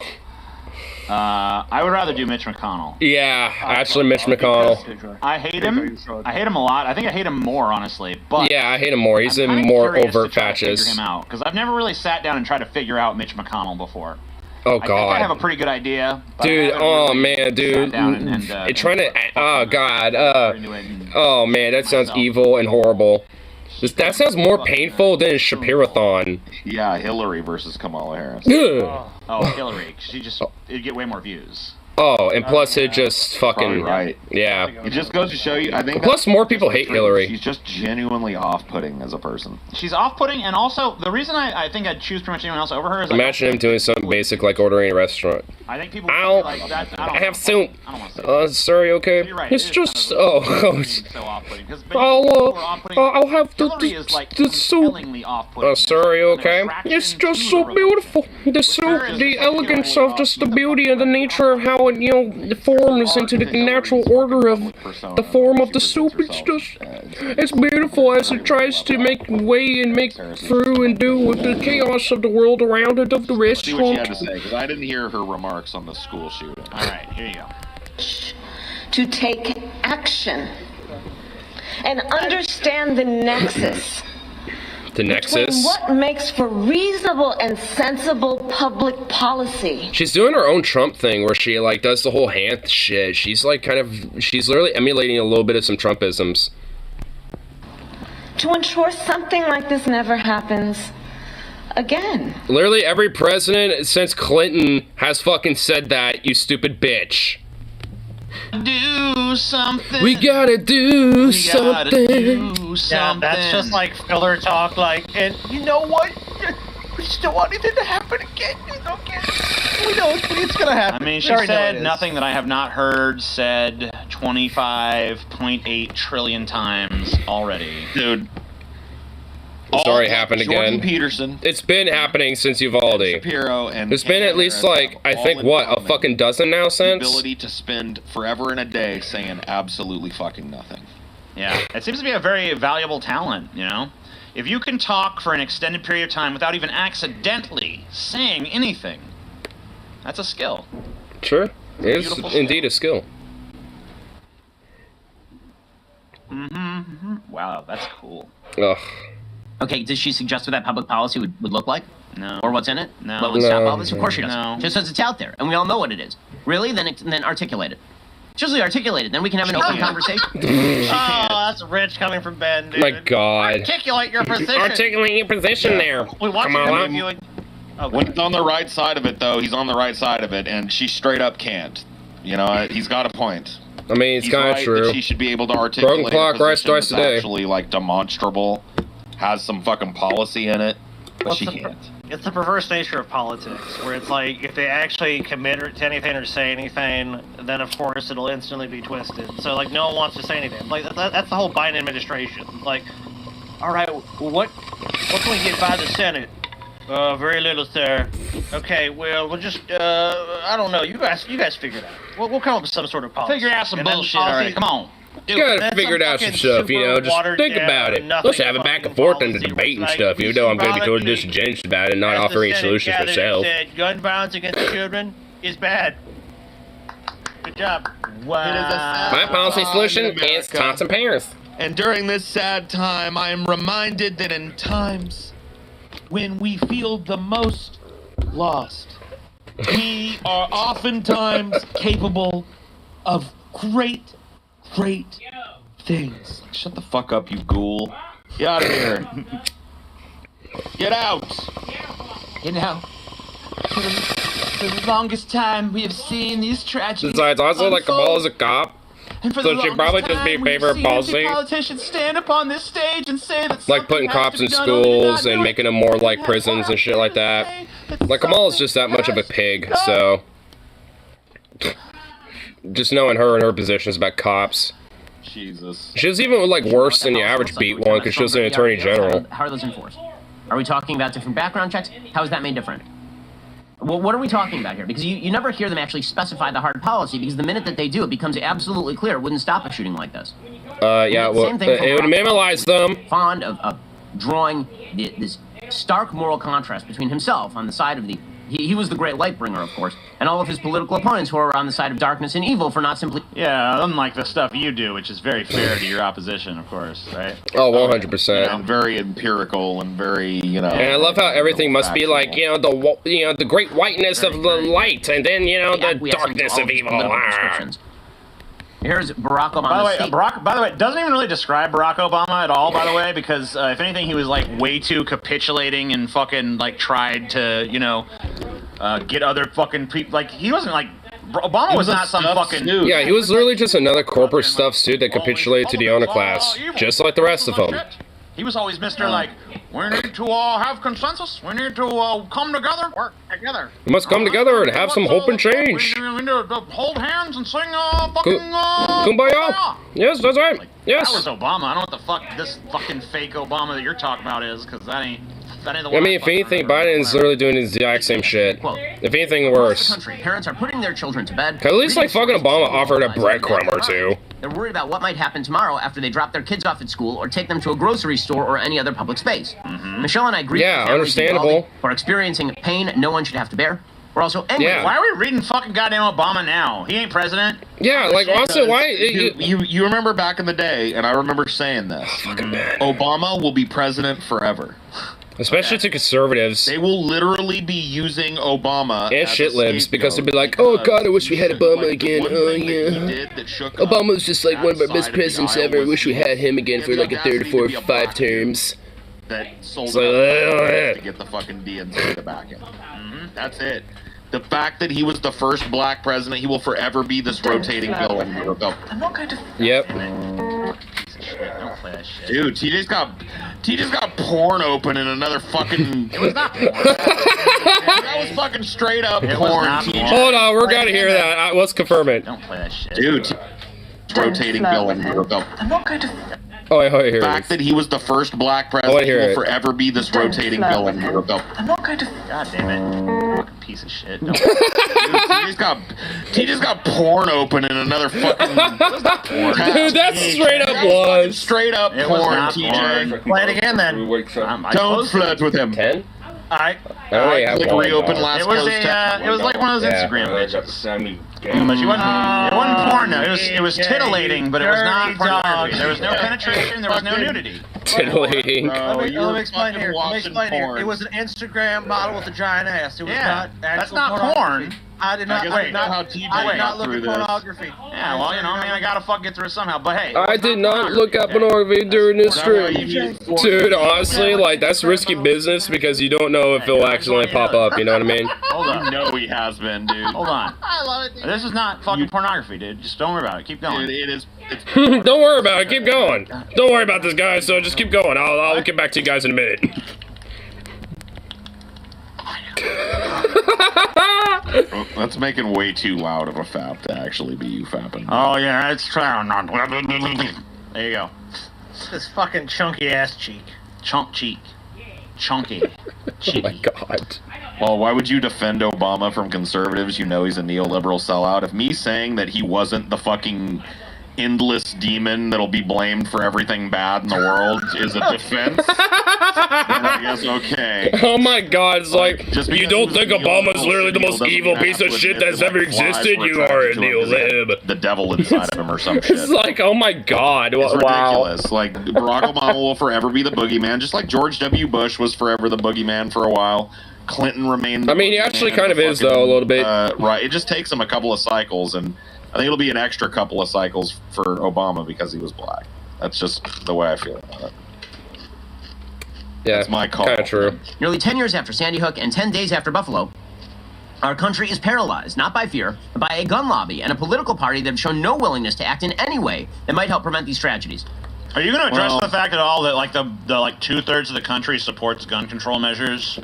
I would rather do Mitch McConnell. Yeah, actually, Mitch McConnell. I hate him. I hate him a lot. I think I hate him more, honestly. But Yeah, I hate him more. He's in I'm more curious overt to try to patches. figure him out because I've never really sat down and tried to figure out Mitch McConnell before. Oh I think I have god, a pretty good idea. But dude. I haven't Oh really man, sat dude. down and Trying to. Oh god. into it and- Oh man, that sounds evil and horrible. That sounds more painful than Shapiro-thon. Yeah, Hillary versus Kamala Harris. Ugh. Oh, Hillary. It'd get way more views. Oh, and plus it just fucking Probably right. Yeah. It just goes to show you. I think Plus, more people hate Hillary. She's just genuinely off-putting as a person. She's off-putting, and also the reason I think I'd choose pretty much anyone else over her is Imagine him doing something basic like ordering a restaurant. I think people Ow. like that. I have soup. I don't want to say Sorry, okay. You're right, It's it is just kind of oh. so off-putting. I'll have Hillary is like the soup. compellingly off-putting. Sorry, okay. It's just so beautiful. The soup, the elegance of just the beauty and the nature of how it forms into the natural order of the form of the soup. It's beautiful as it tries to make way and make through and do with the chaos of the world around it of the See what she had restaurant. to say, because I didn't hear her remarks on the school shooting. All right, here you go. to take action and understand the nexus The between Nexus. what makes for reasonable and sensible public policy. She's doing her own Trump thing where she like does the whole hand shit. She's like she's literally emulating a little bit of some Trumpisms. To ensure something like this never happens again. Literally every president since Clinton has fucking said that, you stupid bitch. Do do something. We gotta do something. Yeah, that's just like filler talk. Like, and you know what? We just don't want anything to happen again. We know it's gonna happen. I mean, We she already know it said is. nothing that I have not heard said 25.8 trillion times already. Dude. It's already happened Jordan again. Peterson, It's been happening since Uvalde. Shapiro, and There's been at least like, I think, what, a fucking dozen now the since? ability to spend forever and a day saying absolutely fucking nothing. Yeah, it seems to be a very valuable talent, you know? If you can talk for an extended period of time without even accidentally saying anything, that's a skill. Sure. It is Beautiful indeed a skill. Wow, that's cool. Ugh. Okay, does she suggest what that public policy would look like? No. Or what's in it? No. What would stop No. all this? Of course she does. No. Just as it's out there, and we all know what it is. Really? Then articulate it. Just articulate it. Then we can have an open conversation. Oh, that's rich coming from Ben, dude. My God. Articulate your position. Articulate your position there. We want you to Kamala. review it. When he's on the right side of it, though, he's on the right side of it, and she straight up can't. You know, he's got a point. I mean, it's He's kind of right true. that she should be able to articulate Broken clock, a rights position twice a that's day. actually, like, demonstrable, has some fucking policy in it, but she can't. It's the perverse nature of politics, where it's like, if they actually commit to anything or say anything, then of course it'll instantly be twisted. So, like, no one wants to say anything. Like, that's the whole Biden administration. Like, all right, well, what can we get by the Senate? Very little, sir. Okay, well, we'll just, I don't know. You guys figure it out. We'll come up with some sort of policy. Figure out some And then bullshit, all right, come on. You gotta figure it out some stuff, you know, just think about it. Let's have it back and forth in the debate and stuff, even though I'm gonna be totally disingenuous about it and not offering any solutions myself. Said gun violence against children is bad. Good job. Wow. My policy solution is taunts and parents. And during this sad time, I am reminded that in times when we feel the most lost, we are oftentimes capable of great things. Shut the fuck up, you ghoul. Get out of here. Get out. You know, for the longest time we have seen these tragedies. Besides, also, like, Kamala's a cop, And for so the she'd probably longest just be in time, favor of we've seen policy. empty politicians stand up on this stage and say that Like putting cops in schools and making them more like prisons and shit like that. Like, Kamala's just that much of a pig, so... Just knowing her and her positions about cops. Jesus. She's even, like, worse than the average beat one, because she was an attorney general. How are those enforced? Are we talking about different background checks? How is that made different? Well, what are we talking about here? Because you never hear them actually specify the hard policy, because the minute that they do, it becomes absolutely clear it wouldn't stop a shooting like this. Yeah, well, Same thing from it would minimalize them. Fond of drawing this stark moral contrast between himself on the side of the... He was the great light bringer, of course, and all of his political opponents who are on the side of darkness and evil for not simply... Yeah, unlike the stuff you do, which is very fair to your opposition, of course, right? Oh, 100%. And very empirical and very, you know. And I love how everything must be like, you know, the great whiteness of the light, and then, you know, the darkness of evil. Here's Barack Obama. By the way, by the way, doesn't even really describe Barack Obama at all. By the way, because if anything, he was like way too capitulating and fucking like tried to, you know, get other fucking people. Like he wasn't like Obama was not some fucking. Yeah, he was literally just another corporate stuff suit that capitulated to the owner class, just like the rest of them. He was always Mr. Like, we need to have consensus. We need to come together, work together. We must come together and have some hope and change. We need to hold hands and sing fucking Kumbaya. Yes, that's right. Yes. That was Obama. I don't know what the fuck this fucking fake Obama that you're talking about is, because that ain't the I one. mean, if anything, Biden's literally doing the exact same shit. If anything, worse. Parents are putting their children to bed. At least, like, fucking Obama offered a breadcrumb or two. They're worried about what might happen tomorrow after they drop their kids off at school or take them to a grocery store or any other public space. Michelle and I agree. Yeah, with families understandable. involved for experiencing pain no one should have to bear. We're also angry. Yeah. Why are we reading fucking goddamn Obama now? He ain't president. Yeah, like, also, why... You remember back in the day, and I remember saying this. Obama will be president forever. Especially to conservatives. They will literally be using Obama And as a shit libs, because they'll be like, scapegoat oh god, I wish we had Obama again. one Oh thing that he yeah. did that shook Obama was just like that one of our side best of the presidents aisle ever. I was wish we had him again for like a third or audacity to fourth, be a 5 black terms. that sold It's like, it yeah. to get the fucking DNC to back it. That's it. The fact that he was the first black president, he will forever be this rotating bill in America. I'm not going to. Yep. Don't play that shit. Dude, TJ's got porn open in another fucking. It was not porn. That was fucking straight up It was porn, not TJ. porn. Hold on, we're gonna hear that. Let's confirm it. Don't play that shit. Dude, rotating bill in America. I'm not going to. Oh, wait, The here it fact is. that he was the first black I president, wanna he hear will it. forever be this rotating bill in America. I'm not going to. God damn it. Fucking piece of shit. Don't TJ's got porn open in another fucking. Dude, that's straight up was. Straight up It was porn, not TJ. porn. Play it again then. Don't flirt with him. 10? Alright. Oh, yeah, Click reopen last It was post. it was like one of those Yeah. Instagram bitches. But she wasn't. It wasn't porn though. It was titillating, but it was not Dirty pornography. dog. There was no penetration. There was no nudity. Titillating. Bro, Let you were me explain fucking here. Let me watching explain here. porn. It was an Instagram model with a giant ass. It was Yeah, not that's actual not pornography. porn. I did not. guess I we did know not. how TJ I did got not look through at this. pornography. Yeah, well, you know, I mean, I gotta fuck get through it somehow. But hey, I did not look at pornography during this stream. Dude, honestly, like, that's risky business because you don't know if it'll accidentally pop up, you know what I mean? hold You on, know he has been, dude. hold on. I love it. This is not fucking pornography, dude. Just don't worry about it. Keep going. It is. It's Don't worry about it, keep going. Don't worry about this, guys, so just keep going. I'll get back to you guys in a minute. That's making way too loud of a fap to actually be you fapping. Oh yeah, it's true. There you go. This fucking chunky ass cheek. Chunk cheek. Chunky. Oh my god. Well, why would you defend Obama from conservatives? You know he's a neoliberal sellout. If me saying that he wasn't the fucking endless demon that'll be blamed for everything bad in the world is a defense, then I guess okay. Oh my god, it's like, Just you because don't he was think a Obama's neoliberal literally the most doesn't evil mean I piece have of to shit admit that's that ever my flies existed? were You are a attracted to him 'cause he had neolib. the devil inside of him or some shit. It's like, oh my god, It's wow. ridiculous. Like, Barack Obama will forever be the boogeyman, just like George W. Bush was forever the boogeyman for a while. Clinton remained the I mean, he boogeyman actually in kind the of is, fucking, though, a little bit. Right, it just takes him a couple of cycles, and I think it'll be an extra couple of cycles for Obama because he was black. That's just the way I feel about it. Yeah, That's my call. kind of true. Nearly 10 years after Sandy Hook and 10 days after Buffalo, our country is paralyzed, not by fear, but by a gun lobby and a political party that have shown no willingness to act in any way that might help prevent these tragedies. Are you going to address Well- the fact at all that like the like 2/3 of the country supports gun control measures?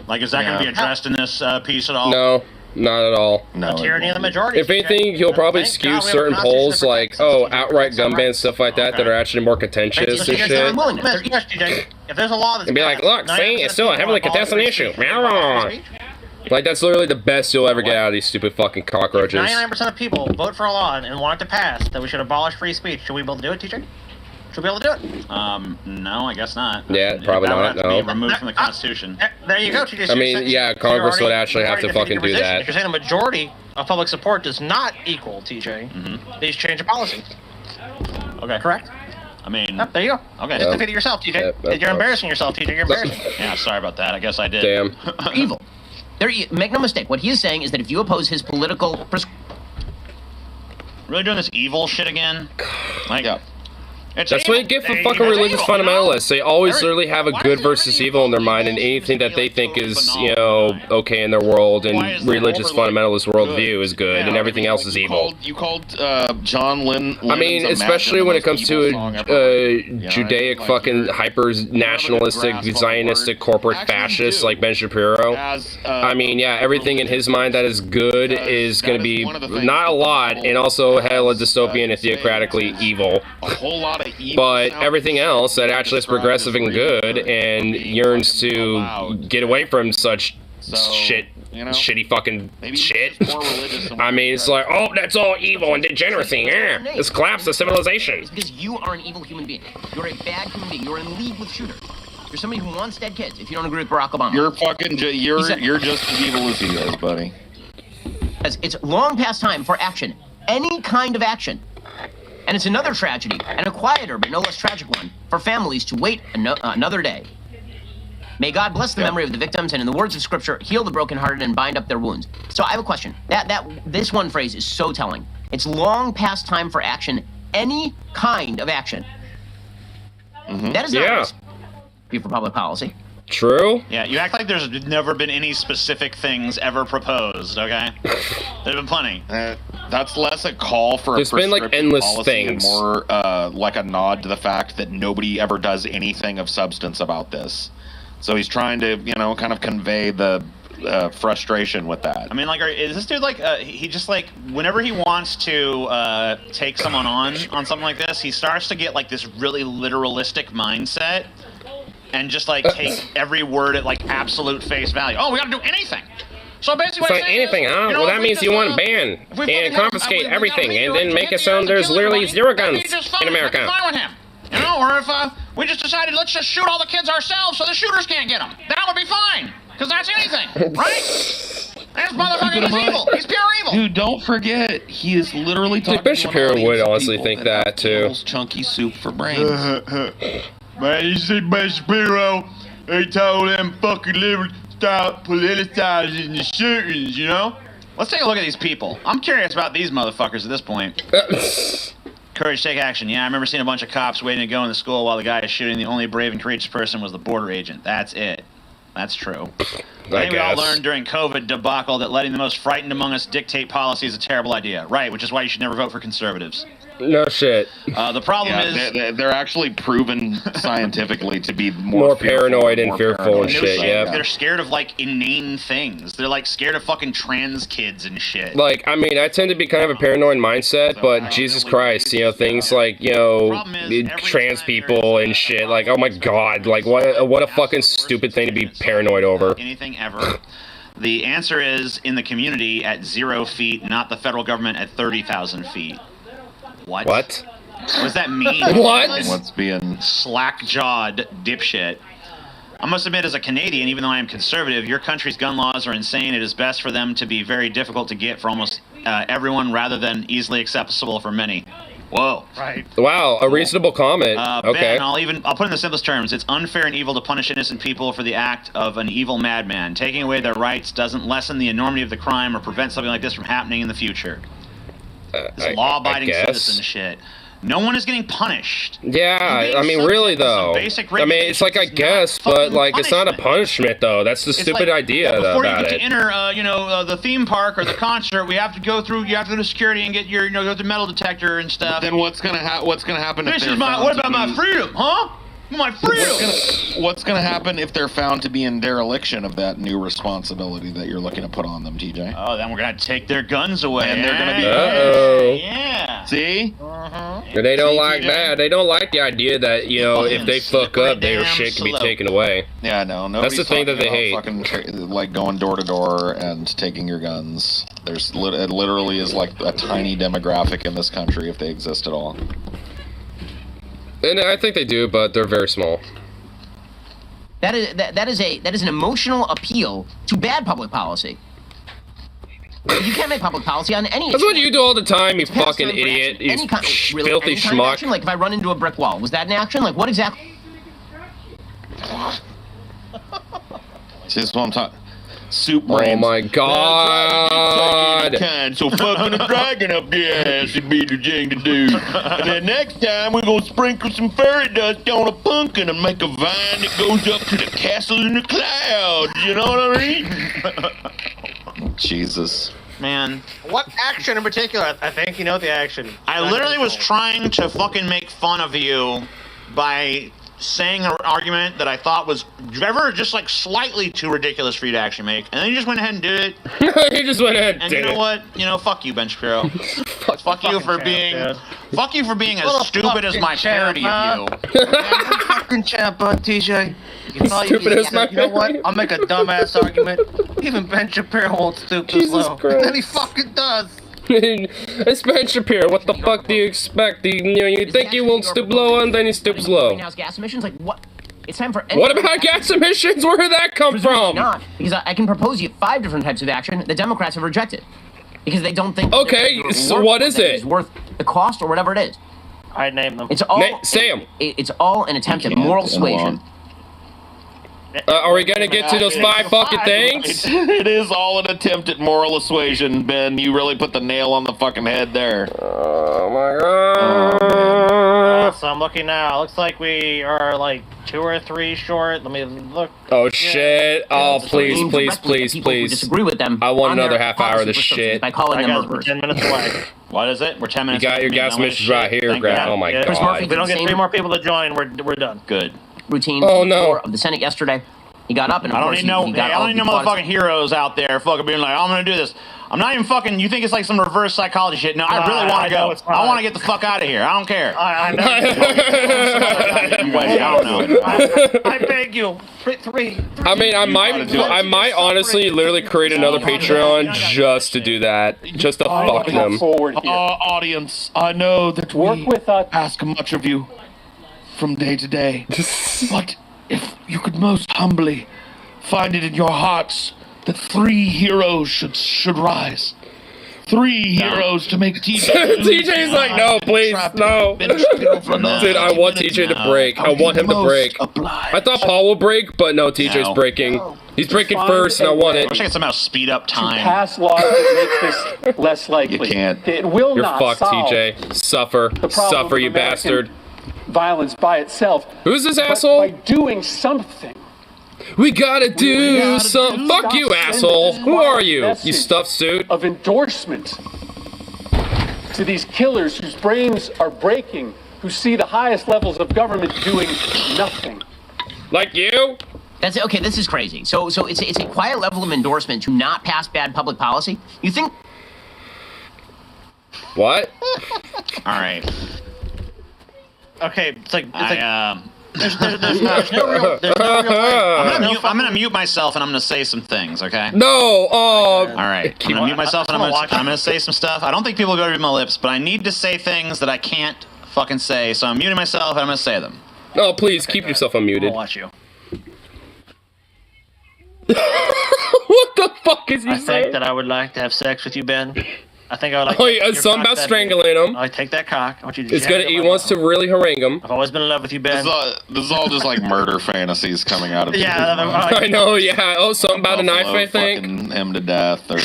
Like, is that going to be Yeah. addressed in this piece at all? No, not at all. No, The tyranny of the majority. If anything, he'll probably Thank skew God we have a certain constitution polls that like, protects us. oh, outright gun bans, stuff like that, that are actually more contentious and Because shit. willing. Yes, TJ. If there's a law that's And be like, look, see, it's still a heavily contested issue. Like, that's literally the best you'll ever get out of these stupid fucking cockroaches. 99% of people vote for a law and want it to pass that we should abolish free speech. Should we be able to do it, TJ? Should we be able to do it? No, I guess not. Yeah, probably that would not, have to no. be removed from the Constitution. There you go, TJ. I mean, yeah, Congress would actually have to fucking do that. If you're saying the majority of public support does not equal, TJ, they should change the policy. Okay. Correct? I mean, Yep, there you go. okay. Just defeated yourself, TJ. Yep, You're embarrassing yourself, TJ. You're embarrassing. Yeah, sorry about that. I guess I did. Damn. Evil. Make no mistake, what he is saying is that if you oppose his political Really doing this evil shit again? Like, Yeah. it's That's evil. what you get for It's fucking religious evil, you know? fundamentalists. They always literally have a Why good is versus everything evil in their mind, and evil anything that they seems to be, think like, is, so you banal know, tonight? okay in their world, Why and is there religious overload fundamentalist worldview is good, Yeah, and everything else is evil. You called John Lennon. I mean, especially when it comes to a Judaic like, fucking you're- hyper-nationalistic, grasp on the Zionistic, word. corporate Actually, fascist do. like Ben Shapiro. As, I mean, yeah, everything in his mind that is good is going to be not a lot, and also hella dystopian and theocratically evil. a whole lot of evil. But sound everything else that actually is progressive and good and yearns to get away from such shit, you know, shitty fucking maybe shit. just more religious than I mean, it's like, oh, that's all evil and degeneracy. Yeah, let's collapse the civilization. It's because you are an evil human being. You're a bad human being. You're in league with Shooter. You're somebody who wants dead kids if you don't agree with Barack Obama. You're fucking. You're just as evil as he is, buddy. It's long past time for action. Any kind of action. And it's another tragedy, and a quieter but no less tragic one, for families to wait another day. May God bless the memory of the victims, and in the words of Scripture, heal the brokenhearted and bind up their wounds. So I have a question. This one phrase is so telling. It's long past time for action. Any kind of action. That is not a recipe for public policy. True. Yeah, you act like there's never been any specific things ever proposed, okay? There's been plenty. That's less a call for There's a been, like, prescriptive endless policy things. and more like a nod to the fact that nobody ever does anything of substance about this. So he's trying to, you know, kind of convey the frustration with that. I mean, like, is this dude like he just like whenever he wants to take someone on something like this, he starts to get like this really literalistic mindset and just like take every word at like absolute face value. Oh, we got to do anything. So basically, It's what like I'm saying anything, is, huh? you know, Well, if that we means just, you want to ban if we and fucking confiscate we gotta everything, leave and it then to make hit it the so guns there's and kill literally everybody, 0 that'd be guns just fine. in That'd be America. fine with him. You know, or if we just decided let's just shoot all the kids ourselves so the shooters can't get them. That would be fine, because that's anything, right? This motherfucker is evil. He's pure evil. Dude, don't forget, he is literally talking Ben to an Shapiro audience would of honestly people think that, too. Animals chunky soup for brains. Man, you see Ben Shapiro, he told them fucking liberals stop politicizing the shootings, you know? Let's take a look at these people. I'm curious about these motherfuckers at this point. Courage, take action. Yeah, I remember seeing a bunch of cops waiting to go into school while the guy is shooting. The only brave and courageous person was the border agent. That's it. That's true. I think we all learned during COVID debacle that letting the most frightened among us dictate policy is a terrible idea. Right, which is why you should never vote for conservatives. No shit. The problem is they're actually proven scientifically to be more paranoid and fearful and shit. Yeah. They're scared of like inane things. They're like scared of fucking trans kids and shit. Like, I mean, I tend to be kind of a paranoid mindset, but Jesus Christ, you know, things like, you know, trans people and shit, like, oh my god, like, what a fucking stupid thing to be paranoid over. Anything ever. The answer is in the community at 0 feet, not the federal government at 30,000 feet. What? What does that mean? What? What's being slack-jawed dipshit? I must admit, as a Canadian, even though I am conservative, your country's gun laws are insane. It is best for them to be very difficult to get for almost everyone rather than easily accessible for many. Whoa. Right. Wow, a reasonable comment. Okay. Ben, I'll put it in the simplest terms. It's unfair and evil to punish innocent people for the act of an evil madman. Taking away their rights doesn't lessen the enormity of the crime or prevent something like this from happening in the future. This law-abiding citizen shit. No one is getting punished. Yeah, I mean, really though. I mean, it's like I guess, but like it's not a punishment though. That's the stupid idea Before you about get it. to enter, the theme park or the concert, we have to go through. You have to go to security and get your, go through metal detector and stuff. Then what's gonna happen? This is my. What about my freedom, huh? My freedom. What's gonna happen if they're found to be in dereliction of that new responsibility that you're looking to put on them, TJ? Oh, then we're gonna take their guns away. And they're gonna be. Yeah. See? They don't like that. They don't like the idea that, you know, if they fuck up, their shit can be taken away. Yeah, no. That's the thing that they hate. Fucking, like going door to door and taking your guns. It literally is like a tiny demographic in this country if they exist at all. And I think they do, but they're very small. That is an emotional appeal to bad public policy. You can't make public policy on any. That's what you do all the time, you fucking idiot. You filthy any kind of schmuck. action? Like if I run into a brick wall, was that an action? Like what exactly? See, this is what I'm talking. Soup brains. Oh my god! So fucking a dragon up the ass would be the thing to do. And then next time we're gonna sprinkle some fairy dust on a pumpkin and make a vine that goes up to the castle in the clouds. You know what I mean? Jesus. Man. What action in particular? I think you know the action. I literally was trying to fucking make fun of you by saying an argument that I thought was ever just like slightly too ridiculous for you to actually make, and then you just went ahead and did it. You just went ahead and and did you know it. what? You know, fuck you, Ben Shapiro. fuck you for being, fuck you for being as Little stupid as my fucking champ, parody of you. Fucking champ, TJ. Stupid as my You know what? I'll make a dumbass argument. Even Ben Shapiro won't stoop this low. Christ. And he fucking does. It's Ben Shapiro. What the fuck do you expect? You think he won't stoop low and then he stoops low. Greenhouse gas emissions, like what? It's time for. What about gas emissions? Where did that come from? Not because I can propose you 5 different types of action the Democrats have rejected because they don't think. Okay, so what is it? It's worth the cost or whatever it is. I name them. It's all. Say 'em. It's all an attempt at moral suasion. Are we gonna get to those 5 fucking things? It is all an attempt at moral assuasion, Ben. You really put the nail on the fucking head there. Oh my god. so I'm looking now. Looks like we are like 2 or 3 short. Let me look. Oh shit! Oh please, please, please, People who please! disagree with them. I want on another their half hour of this policy shit. by calling them We're murderers. 10 minutes away. What is it? We're 10 You minutes. got your away. gas No, missions right here, Thank Grant. God. Oh my Yeah. Chris Murphy god! If we don't get Same- 3 more people to join, we're done. Good. Routine. Oh, no. Floor of the Senate yesterday. He got up and of I don't course need no. he got I all don't need no the applause. motherfucking heroes out there fucking being like, I'm gonna do this. I'm not even fucking. You think it's like some reverse psychology shit? No, I really want to know go. it's I not. want to get the fuck out of here. I don't care. I know. I don't know. I beg you. 3. I mean, I might honestly literally create another Patreon just to do that, just to fuck them. Audience, I know that Work we with us. ask much of you from day to day, but if you could most humbly find it in your hearts that 3 heroes should rise. 3 heroes to make TJ. TJ's like, no, please, no. Dude, I want TJ to break. I want him to break. I thought Paul would break, but no, TJ's breaking. He's breaking first, and I want I it. wish I could somehow speed up To time. pass laws that make this less likely. You can't. It will You're not fucked, solve TJ. Suffer. the problem Suffer, of you American bastard. violence by itself. Who's this But asshole? by doing something. We gotta do some. Fuck you, asshole. Who are you? You Message stuffed suit. of endorsement to these killers whose brains are breaking, who see the highest levels of government doing nothing. Like you? That's okay. This is crazy. So it's a quiet level of endorsement to not pass bad public policy. You think? What? All right. Okay, it's like there's no real. I'm gonna mute myself and I'm gonna say some things. Okay. No. Oh. All right. I'm gonna mute myself and I'm gonna say some stuff. I don't think people go to my lips, but I need to say things that I can't fucking say. So I'm muting myself and I'm gonna say them. No, please keep yourself unmuted. I'll watch you. What the fuck is he I saying? think that I would like to have sex with you, Ben. I think I would like. Oh, to yeah, your something cock about that strangling him. big. I take that cock. I want you to. It's jam gonna. it in He my wants to mouth. really harangue him. I've always been in love with you, Ben. This is all just like murder fantasies coming out of Yeah, people's minds. I know. Yeah. Oh, something about a knife. Buffalo I think. fucking him to death, or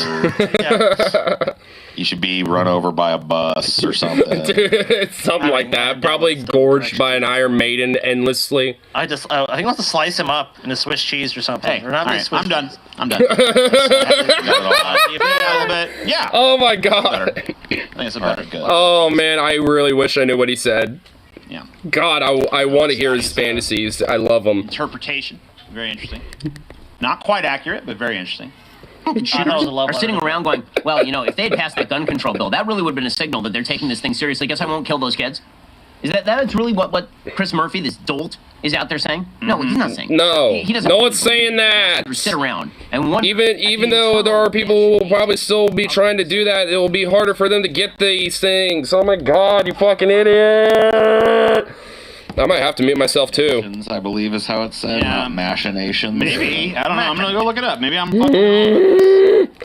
Yeah. you should be run over by a bus or something. Dude, something like that. Probably gorged by an Iron Maiden endlessly. I think I want to slice him up in a Swiss cheese or something. Hey, Or not all really right, Swiss I'm done. cheese. I'm done. Got it all out. You feel it a little bit? Yeah. Oh my god. I think it's a better. Good. Oh man, I really wish I knew what he said. Yeah. God, I want to hear his fantasies. I love them. Interpretation. Very interesting. Not quite accurate, but very interesting. Shooters are sitting around going, well, you know, if they had passed that gun control bill, that really would have been a signal that they're taking this thing seriously. Guess I won't kill those kids. Is that's really what Chris Murphy, this dolt, is out there saying? No, he's not saying. No, He doesn't. no one's saying that. Sit around and one. Even though there are people who will probably still be trying to do that, it will be harder for them to get these things. Oh my god, you fucking idiot! I might have to mute myself too. I believe is how it's said. Yeah. Not machinations. Maybe. I don't know. I'm gonna go look it up. Maybe I'm.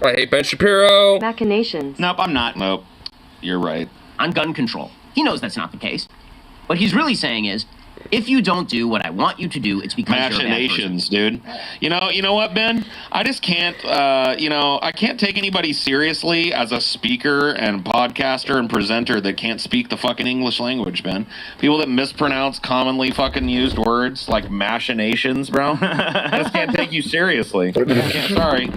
I hate Ben Shapiro. Machinations. Nope, I'm not. Nope. You're right. On gun control. He knows that's not the case. What he's really saying is, if you don't do what I want you to do, it's because you're a bad person. Machinations, dude. You know what, Ben? I just can't, I can't take anybody seriously as a speaker and podcaster and presenter that can't speak the fucking English language, Ben. People that mispronounce commonly fucking used words like machinations, bro. I just can't take you seriously. Sorry.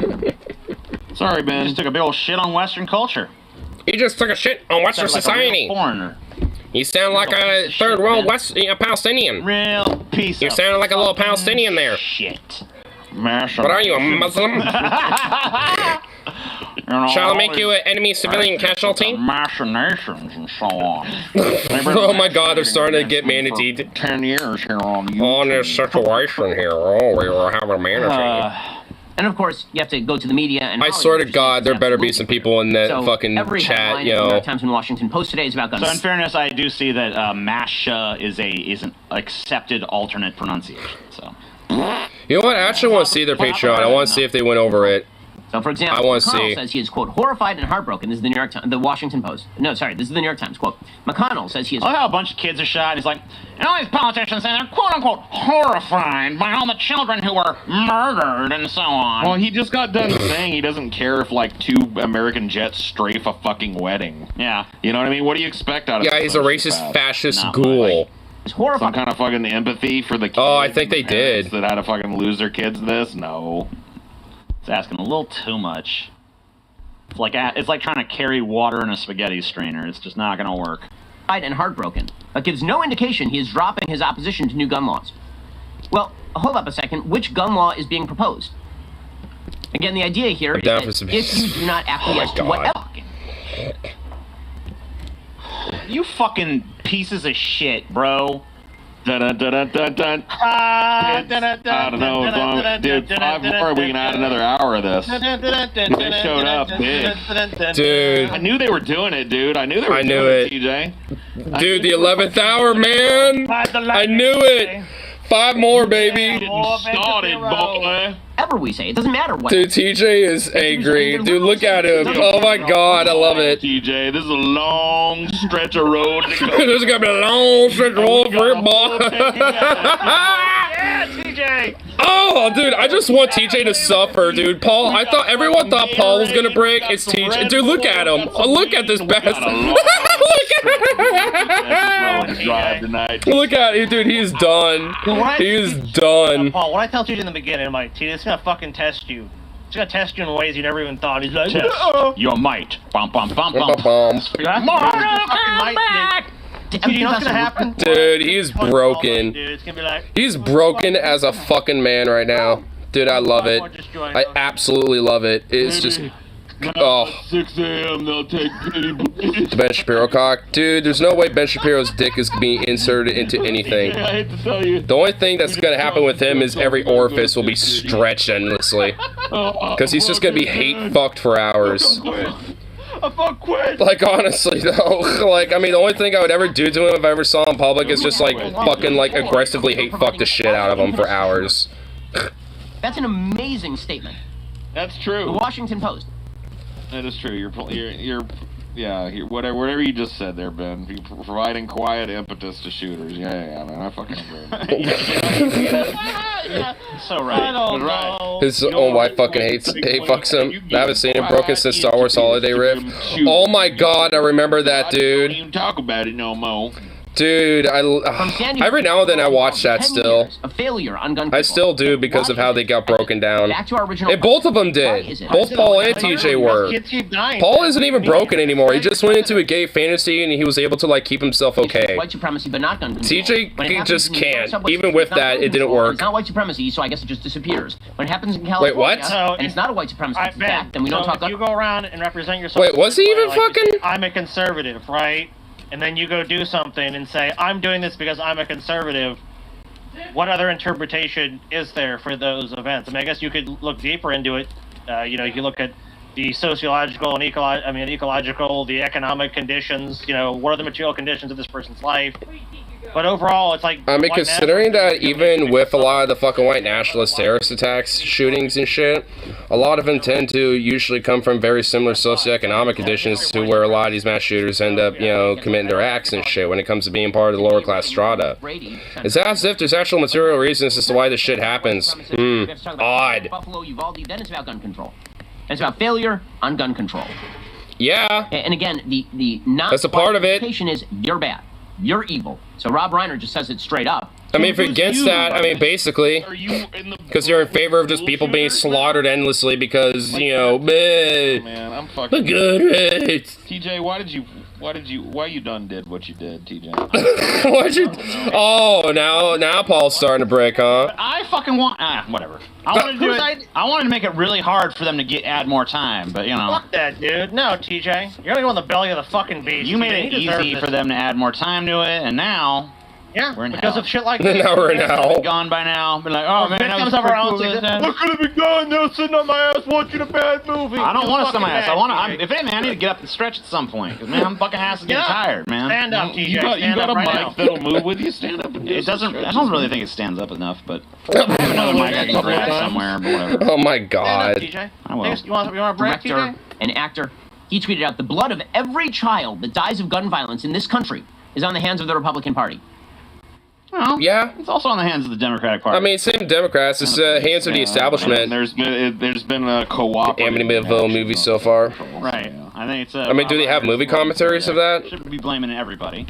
Sorry, Ben. Just took a big old shit on Western culture. He just took a shit on Western Sounds like society. a real foreigner. You sound like a third world Palestinian. Real piece You of sound like a little Palestinian there. shit. What are you, a Muslim? Shall I make you an enemy civilian casualty? Machinations and so on. Oh my god, they're starting to get manateed. 10 years here on YouTube. On this situation here, we were having a manatee. And of course, you have to go to the media and. I swear to God, there better be some people in that So fucking every chat, headline you in the New know. York Times and Washington Post today is about guns. So in fairness, I do see that mash is an accepted alternate pronunciation. So. You know what? I actually want to see their Patreon. I want to see if they went over it. So, for example, I wanna McConnell see. says he is, quote, horrified and heartbroken. This is the Washington Post. No, sorry, this is the New York Times, quote. McConnell says he is... I like how a bunch of kids are shot, and he's like, and all these politicians say they're quote-unquote horrified by all the children who were murdered and so on. Well, he just got done saying he doesn't care if, like, 2 American jets strafe a fucking wedding. Yeah. You know what I mean? What do you expect out of Yeah, he's a racist, fascist ghoul. It's horrifying. Some kind of fucking empathy for the kids. Oh, I think they did. That had to fucking lose their kids to this? No. It's asking a little too much. It's like trying to carry water in a spaghetti strainer. It's just not gonna work. And heartbroken. That gives no indication he is dropping his opposition to new gun laws. Well, hold up a second. Which gun law is being proposed? Again, the idea here is that if you do not acquiesce to whatever... You fucking pieces of shit, bro. I don't know, dude. 5 more, we can add another hour of this. They showed up big. Dude. I knew they were doing it, dude. I knew they were doing it, TJ. Dude, the 11th hour, man. I knew it. 5 more, baby. Started, boy. Whatever we say, it doesn't matter what. Dude, TJ is angry. Dude, look at him. Oh my god, I love it. TJ, this is a long stretch of road to go. This is gonna be a long stretch of road for him, boy. Yeah, TJ. Oh, dude, I just want TJ to suffer, dude. Paul, everyone thought Paul was gonna break. It's TJ. Dude, look at him. Oh, look at this bastard. Look at him, dude. He's done. He's done. Paul, what I tell TJ in the beginning, I'm like, TJ, it's gonna fucking test you. It's gonna test you in ways you never even thought. He's like, Your might. Bum, bum, bum, bum. Dude, you know what's gonna happen? Dude, he's broken. Dude, it's gonna be like, he's broken as a fucking man right now. Dude, I love it. I absolutely love it. It's just... Oh. 6 a.m. they'll take pity. Ben Shapiro cock. Dude, there's no way Ben Shapiro's dick is being inserted into anything. I hate to tell you. The only thing that's gonna happen with him is every orifice will be stretched endlessly. Because he's just gonna be hate fucked for hours. I fuck quit. Like, honestly, though, like, I mean, the only thing I would ever do to him if I ever saw him in public is just, like, fucking, like, aggressively hate fuck the shit out of him for hours. That's an amazing statement. That's true. The Washington Post. That is true. Whatever you just said there, Ben. You're providing quiet impetus to shooters. Yeah, man. I fucking agree. So right. His own wife fucking hate fucks him. I haven't seen him broken since Star Wars Holiday Rift. Oh my god, I remember that, dude. Don't even talk about it no more. Dude, every now and then I watch that still. A failure on gun I still do because of how they got broken down. Back to our original And both of them did. Both Paul and TJ were. Paul isn't even broken anymore. He just went into a gay fantasy and he was able to like keep himself okay. White supremacy, but not gun control. TJ just can't. Even with that, it didn't work. It's not white supremacy, so I guess it just disappears. When it happens in California, wait, what? And it's not a white supremacy fact, then we don't talk. If you go around and represent yourself. Wait, was he even fucking? I'm a conservative, right? And then you go do something and say, I'm doing this because I'm a conservative. What other interpretation is there for those events? I mean, I guess you could look deeper into it. You can look at the sociological and ecological, the economic conditions, what are the material conditions of this person's life. But overall, it's like... I mean, considering that even with a lot of the fucking white nationalist terrorist attacks, shootings and shit, a lot of them tend to usually come from very similar socioeconomic conditions to where a lot of these mass shooters end up, committing their acts and shit when it comes to being part of the lower class strata. It's as if there's actual material reasons as to why this shit happens. Odd. Buffalo, Uvalde, then it's about gun control. It's about failure on gun control. Yeah. And again, the not that's a part of it. Is you're bad. You're evil. So Rob Reiner just says it straight up. I mean, if it gets that, I mean, basically, because you're in favor of just people being slaughtered endlessly because, man, I'm fucking good. TJ, why you done did what you did, TJ? Why'd you? Oh, now Paul's starting to break, huh? I fucking want, whatever. I wanted to do it. I wanted to make it really hard for them to add more time, but Fuck that, dude. No, TJ, you're gonna go in the belly of the fucking beast. You made it easy for them to add more time to it, and now. Yeah, we're in because hell. of shit like this. Now we're in hell. Gone by now. Been like, oh man, victims of our own. What could have been gone? They're sitting on my ass watching a bad movie. I don't want to sit on my ass. If anything, I need to get up and stretch at some point. Cause man, I'm fucking ass and getting tired, man. Stand up, TJ. You got a mic that'll move with you. Stand up. It doesn't. I don't really think it stands up enough, but I have another mic I can grab somewhere, but whatever. Oh my god. TJ. I will. You want a break, TJ? An actor. He tweeted out, "The blood of every child that dies of gun violence in this country is on the hands of the Republican Party." Well, yeah, it's also on the hands of the Democratic Party. I mean, same Democrats. It's hands of the establishment. There's been a cooperative Amityville movie so far. Right. I think it's. I mean, do they have movie commentaries of that? Shouldn't be blaming everybody.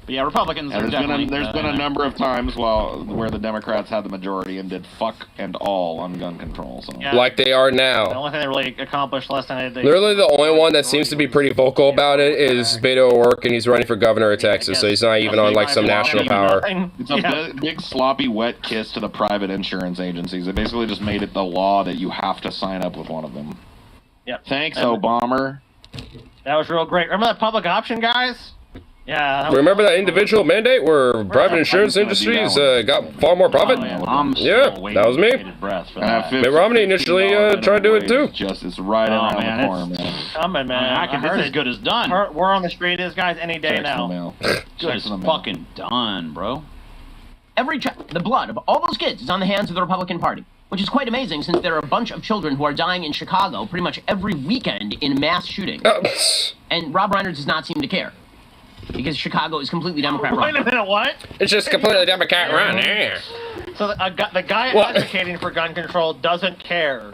But yeah, Republicans are definitely... There's been a number of times where the Democrats had the majority and did fuck and all on gun control. So. Yeah. Like they are now. The only thing they really accomplished last time they Literally the only one that seems to be pretty vocal about it is Beto O'Rourke, and he's running for governor of Texas, so he's not even on like some national power. It's a big sloppy wet kiss to the private insurance agencies. It basically just made it the law that you have to sign up with one of them. Yep. Thanks, Obama. That was real great. Remember that public option, guys? Yeah. Remember that individual mandate where private insurance industries got far more profit? Yeah, that was me. Mitt Romney initially tried to do it too. It's right around the corner, man. Coming, man. This is as good as done. We're on the street is, guys, any day now. Good as fucking done, bro. The blood of all those kids is on the hands of the Republican Party, which is quite amazing since there are a bunch of children who are dying in Chicago pretty much every weekend in mass shootings. And Rob Reiner does not seem to care. Because Chicago is completely Democrat run. Wait a minute, what? It's just completely Democrat run, yeah. So the guy advocating for gun control doesn't care.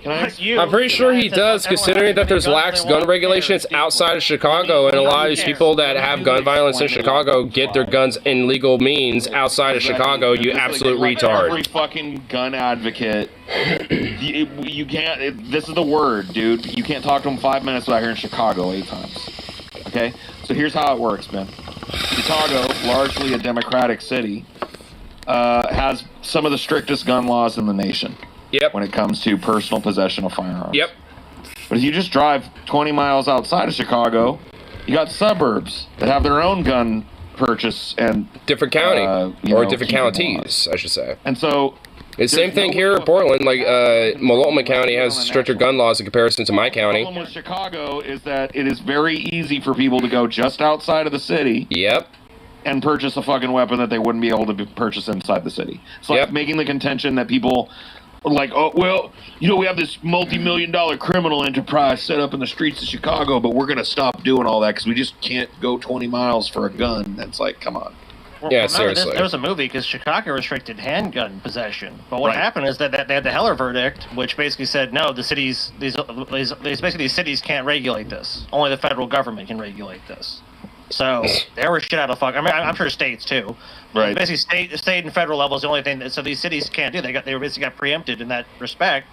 I'm pretty sure he does, considering that there's lax gun regulations outside of Chicago, and a lot of these people that have gun violence in Chicago get their guns in legal means outside of Chicago, you absolute retard. Every fucking gun advocate, you can't, this is the word, dude. You can't talk to them 5 minutes without hearing Chicago 8 times. Okay? So here's how it works, man. Chicago, largely a Democratic city, has some of the strictest gun laws in the nation. Yep. When it comes to personal possession of firearms. Yep. But if you just drive 20 miles outside of Chicago, you got suburbs that have their own gun purchase and different county or different counties, I should say. And so it's the same thing here in Portland. Like Multnomah County has stricter gun laws in comparison to my county. The problem with Chicago is that it is very easy for people to go just outside of the city. Yep. And purchase a fucking weapon that they wouldn't be able to purchase inside the city. It's like making the contention that people are like, oh, well, you know, we have this multi-million-dollar criminal enterprise set up in the streets of Chicago, but we're going to stop doing all that because we just can't go 20 miles for a gun. That's like, come on. Yeah, seriously. There was a movie because Chicago restricted handgun possession, but what happened is that they had the Heller verdict, which basically said no, the cities, these cities can't regulate this. Only the federal government can regulate this. So they were shit out of fuck. I mean, I'm sure states too. Right. Basically, state and federal level is the only thing that so these cities can't do. They basically got preempted in that respect.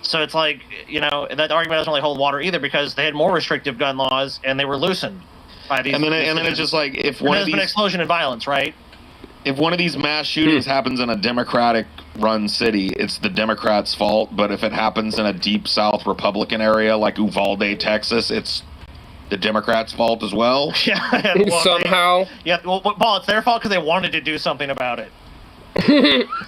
So it's like, you know, that argument doesn't really hold water either because they had more restrictive gun laws and they were loosened by these. And then it's just like if one of these, been an explosion in violence, right? If one of these mass shootings happens in a Democratic-run city, it's the Democrats' fault. But if it happens in a deep South Republican area like Uvalde, Texas, it's the Democrats' fault as well. Yeah, well, somehow. Paul, it's their fault because they wanted to do something about it.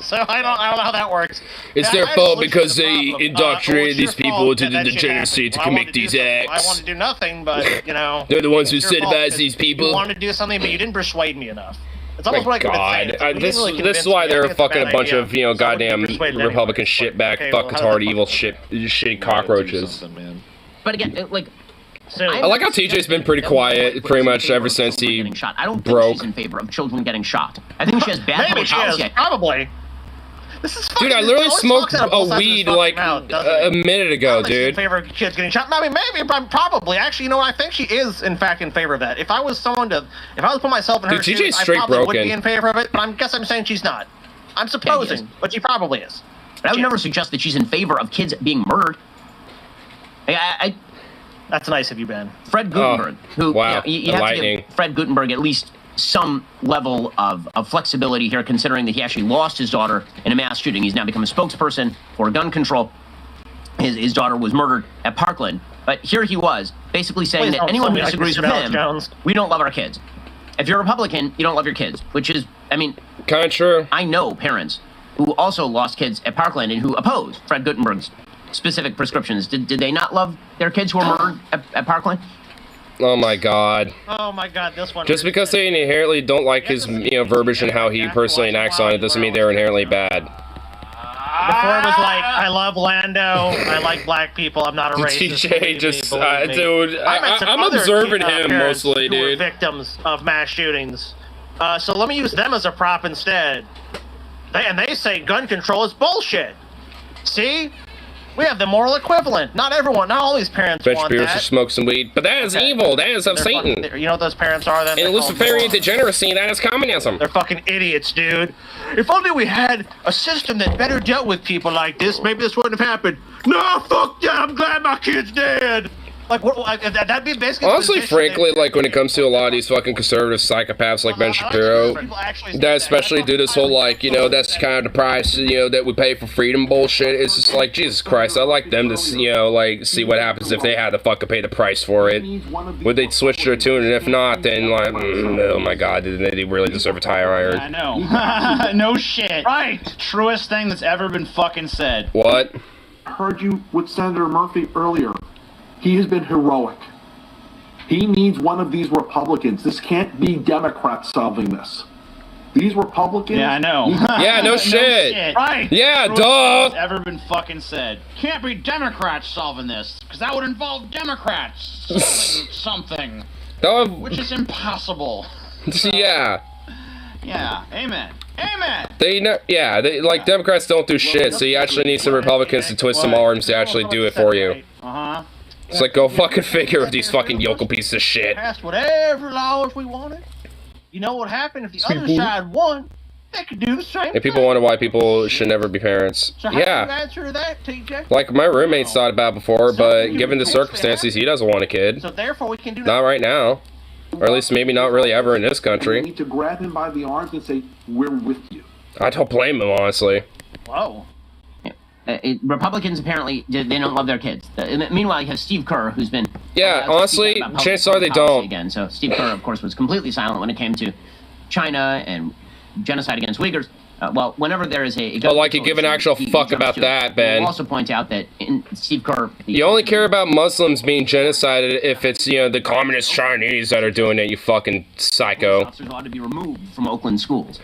So I don't know how that works. It's their fault because they indoctrinated these people into the degeneracy to commit these acts. I want to do nothing, but you know. They're the ones who incentivize these people. You wanted to do something, but you didn't persuade me enough. It's almost My God, this is why they're fucking a bunch of, you know, goddamn Republican shitback, fuck-retarded, evil shitty cockroaches. But again, like, I like how TJ's been pretty quiet pretty much ever since he broke. I don't think she's in favor of children getting shot. I think she has bad public policy. Probably. This is dude, I literally smoked a weed like a minute ago, dude. In favor of kids getting shot? I mean, maybe, but probably. Actually, you know what? I think she is, in fact, in favor of that. If I was put myself in her shoes, I probably would be in favor of it. But I guess I'm saying she's not. I'm supposing, but she probably is. But I would never suggest that she's in favor of kids being murdered. That's nice of you, Ben. Fred Gutenberg, who wow, you have to give Fred Gutenberg at least some level of flexibility here, considering that he actually lost his daughter in a mass shooting. He's now become a spokesperson for gun control. His daughter was murdered at Parkland. But here he was, basically saying that anyone who disagrees with him, we don't love our kids. If you're a Republican, you don't love your kids, which is, I mean... kind of true. I know parents who also lost kids at Parkland and who oppose Fred Gutenberg's specific prescriptions. Did they not love their kids who were murdered at Parkland? Oh my God. Oh my God, this one. Just because they inherently don't like his, you know, verbiage and how he personally enacts on it doesn't mean they're inherently bad. Before it was like, I love Lando, I like black people, I'm not a racist. TJ just, dude, I'm observing him mostly, dude. Victims of mass shootings. So let me use them as a prop instead. They say gun control is bullshit. See? We have the moral equivalent. Not everyone, not all these parents Ben want Shapiro that. should smoke some weed. But that is evil. That is of They're Satan. fucking- you know what those parents are then? And Luciferian degeneracy, that is communism. They're fucking idiots, dude. If only we had a system that better dealt with people like this, maybe this wouldn't have happened. No, fuck yeah, I'm glad my kid's dead. Like, what? That'd be basically. Honestly, frankly, like when it comes to a lot of these fucking conservative psychopaths like Ben Shapiro, that especially do this whole like, you know, that's kind of the price, you know, that we pay for freedom bullshit. It's just like, Jesus Christ, I'd like them to, you know, like see what happens if they had to fucking pay the price for it. Would they switch their tune? And if not, then like, oh my God, did they really deserve a tire iron? I know. No shit. Right. Truest thing that's ever been fucking said. What? Heard you with Senator Murphy earlier. He has been heroic. He needs one of these Republicans. This can't be Democrats solving this. These Republicans. Yeah, I know. Yeah, no shit. Right. Yeah, Truest duh. thing that's ever been fucking said. Can't be Democrats solving this, because that would involve Democrats solving something, which is impossible. Yeah. Yeah. Amen. Amen. They know, yeah, they like Democrats don't do shit, so you actually need some Republicans to twist some arms to actually do it for you. Uh-huh. It's like, go fucking figure with these fucking yokel pieces of shit. Passed whatever laws we wanted. You know what happened if the other side won? They could do the same. And people wonder why people should never be parents. So how do you Yeah. answer to that, TJ? Like my roommate's thought about before, but given the circumstances, he doesn't want a kid. So therefore we can do Not right now. Or at least maybe not really ever in this You country. need to grab him by the arms and say, "We're with you." I don't blame him, honestly. Whoa. Republicans apparently they don't love their kids. Meanwhile, you have Steve Kerr, who's been honestly, chances are they don't. Again, so Steve Kerr, of course, was completely silent when it came to China and genocide against Uyghurs. Well, whenever there is a Oh, like you give an actual fuck about that, Ben. I'll also point out that Steve Kerr. You only care about Muslims being genocided if it's, you know, the communist Chinese that are doing it, you fucking psycho. Officers ought to be removed from Oakland schools.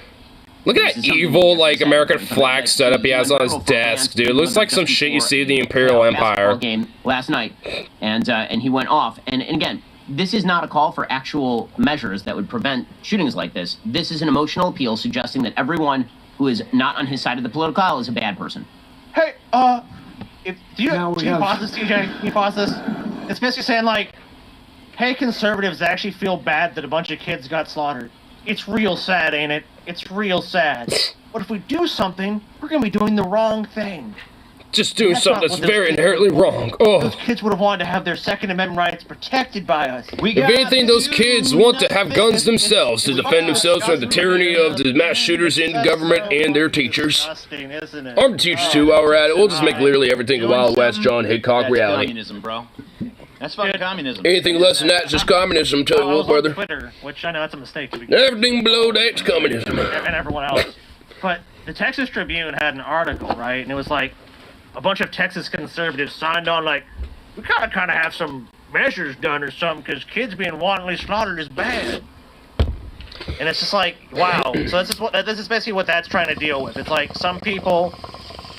Look at that evil, like, American flag setup he has on his desk, dude. It looks like some shit you see in the Imperial Empire. Game last night, and he went off. And again, this is not a call for actual measures that would prevent shootings like this. This is an emotional appeal suggesting that everyone who is not on his side of the political aisle is a bad person. Hey, do you pause this, TJ? Can you pause this? It's basically saying like, hey, conservatives actually feel bad that a bunch of kids got slaughtered. It's real sad, ain't it? It's real sad. But if we do something, we're gonna be doing the wrong thing. Just doing That's something not that's what those very kids- inherently wrong. Oh. Those kids would have wanted to have their Second Amendment rights protected by us. If anything, those kids want to have guns themselves to defend themselves from the tyranny of the mass shooters in government and their teachers. Disgusting, isn't it? I'm the teacher too while we're at it. We'll just make literally everything a Wild West John Hickok That's reality. communism, bro. That's fucking communism. Anything less than that is just communism, tell you I what, was on brother. Twitter, which I know that's a mistake to be. Everything below that's communism. And everyone else. But the Texas Tribune had an article, right? And it was like a bunch of Texas conservatives signed on, like, we gotta kind of have some measures done or something because kids being wantonly slaughtered is bad. And it's just like, wow. So this is basically what that's trying to deal with. It's like some people,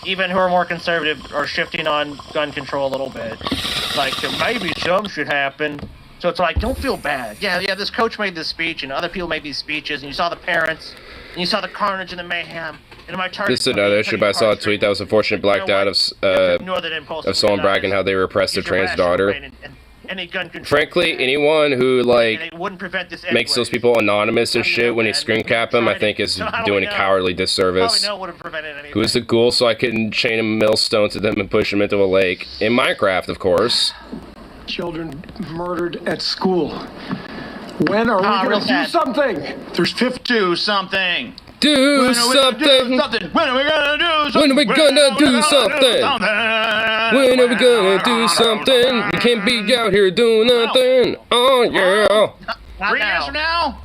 even who are more conservative, are shifting on gun control a little bit. It's like maybe some should happen. So it's like, don't feel bad. Yeah, this coach made this speech, and other people made these speeches, and you saw the parents, and you saw the carnage and the mayhem. And my This is another issue, but I saw a tweet that was unfortunately blacked out of someone bragging how they repressed their trans daughter. Frankly, anyone who like makes those people anonymous and shit when you screen cap them, I think is doing a cowardly disservice. Who's the ghoul so I can chain a millstone to them and push them into a lake? In Minecraft, of course. Children murdered at school. When are we going to do something? There's 52 something. Do something. When are we gonna do something? When are we gonna do something? When are we gonna do something? We can't be out here doing nothing. Oh yeah. 3 years from now?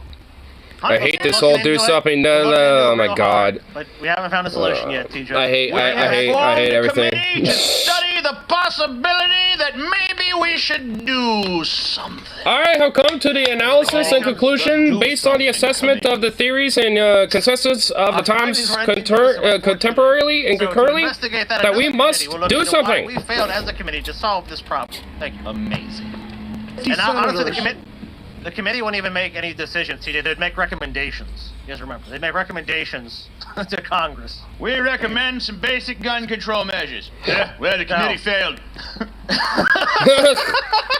I hate this whole do something. Oh my god. But we haven't found a solution yet, TJ. I hate everything. To study the possibility that maybe we should do something. I have come to the analysis and conclusion based on the assessment of the theories and consensus of the times contemporarily and concurrently that we must do something. We failed as a committee to solve this problem. Thank you. Amazing. And honestly, the The committee wouldn't even make any decisions. They'd make recommendations. You guys remember? They'd make recommendations to Congress. We recommend some basic gun control measures. Yeah, well, the committee failed.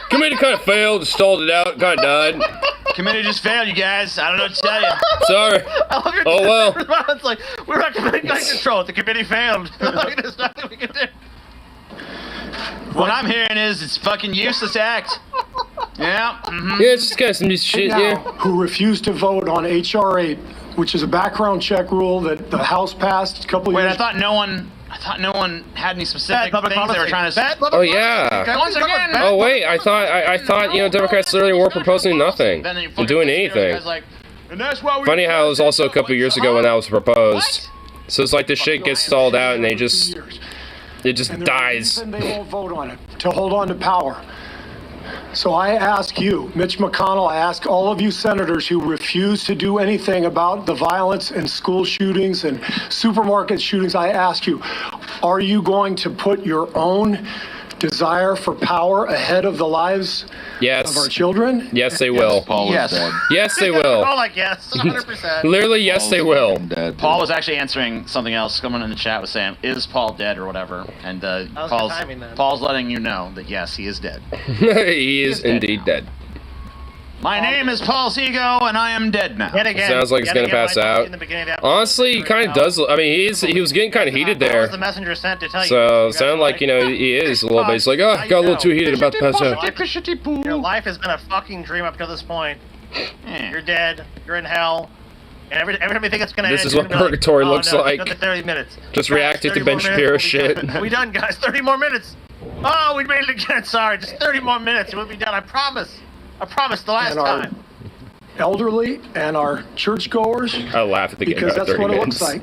Committee kind of failed, stalled it out, kind of died. Committee just failed, you guys. I don't know what to tell you. Sorry. Oh well. It's like, we recommend gun control. The committee failed. Like, there's nothing we can do. What I'm hearing is it's fucking useless act. Yeah. Mm-hmm. Yeah, it's just kind of some shit. Yeah. Who refused to vote on H.R. 8, which is a background check rule that the House passed a couple years. Wait, I thought no one had any specific things they were trying to say. Oh yeah. Once again. Oh wait, I thought Democrats literally weren't proposing nothing and doing anything. And that's why we Funny how it was also a couple of years ago when that was proposed. So it's like the shit gets stalled out and it just dies. And they won't vote on it to hold on to power. So I ask you, Mitch McConnell, I ask all of you senators who refuse to do anything about the violence and school shootings and supermarket shootings, I ask you, are you going to put your own desire for power ahead of the lives of our children? Yes, they will. Paul is dead. Yes, they will. Oh, like yes, 100%. Literally, yes, they will. Paul was actually answering something else. Someone in the chat was saying, "Is Paul dead or whatever?" And Paul's letting you know that yes, he is dead. He is indeed dead. My name is Paul Seago, and I am dead now. Sounds like he's gonna pass out. Honestly, he kind of does. I mean, he was getting kind of heated there. The messenger sent to tell you. So sound like he is a little bit. He's like, oh, got a little too heated, about to pass out. Your life has been a fucking dream up to this point. You're dead. You're in hell. And every time you think it's gonna end, this is what purgatory looks like. Another 30 minutes. Just reacted to Ben Shapiro shit. We done, guys. 30 more minutes. Oh, we made it again. Sorry, just 30 more minutes. We'll be done. I promise. I promise. The last time. Elderly and our churchgoers. I laugh at the game because about that's 30 what it minutes. looks like.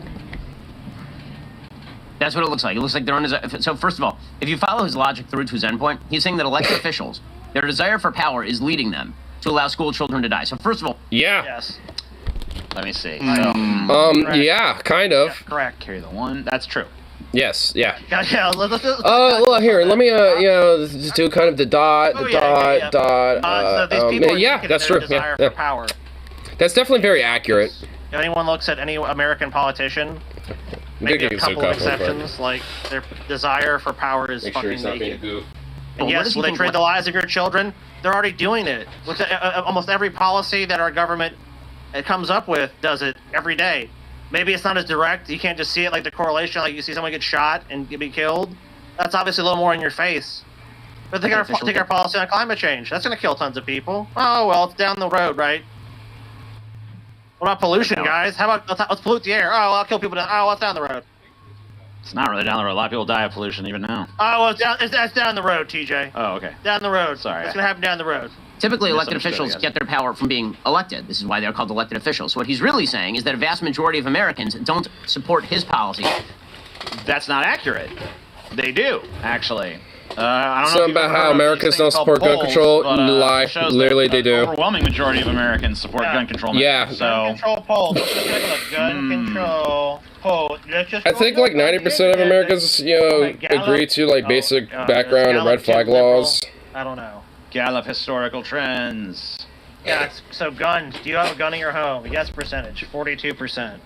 That's what it looks like. It looks like they're on his. So first of all, if you follow his logic through to his endpoint, he's saying that elected officials, their desire for power is leading them to allow school children to die. So first of all, Yes. Let me see. Yeah, kind of. Correct. Carry the one. That's true. Yes, yeah. Well, here, let me, just do kind of the dot. So these people yeah, that's true. Desire for power. That's definitely very accurate. If anyone looks at any American politician, maybe a couple of exceptions, like their desire for power is fucking naked. And yes, will they trade the lives of your children? They're already doing it. Look at almost every policy that our government comes up with does it every day. Maybe it's not as direct. You can't just see it like the correlation, like you see someone get shot and be killed. That's obviously a little more in your face. But take our policy on climate change. That's going to kill tons of people. Oh, well, it's down the road, right? What about pollution, guys? How about let's pollute the air? Oh, well, I'll kill people down. Oh, well, it's down the road. It's not really down the road. A lot of people die of pollution even now. Oh, well, it's down the road, TJ. Oh, okay. Down the road. Sorry. It's going to happen down the road. typically elected officials get their power from being elected. This is why they're called elected officials. So what he's really saying is that a vast majority of Americans don't support his policy. That's not accurate. They do, actually. I don't know Something about how Americans don't support gun control. Lie. Literally, they do. Overwhelming majority of Americans support gun control. Yeah. So. Gun control polls. Gun control poll. I think like 90% of Americans, agree to like basic background and red flag laws. I don't know. Gallup historical trends. Yeah. So guns. Do you have a gun in your home? Yes, percentage. 42%.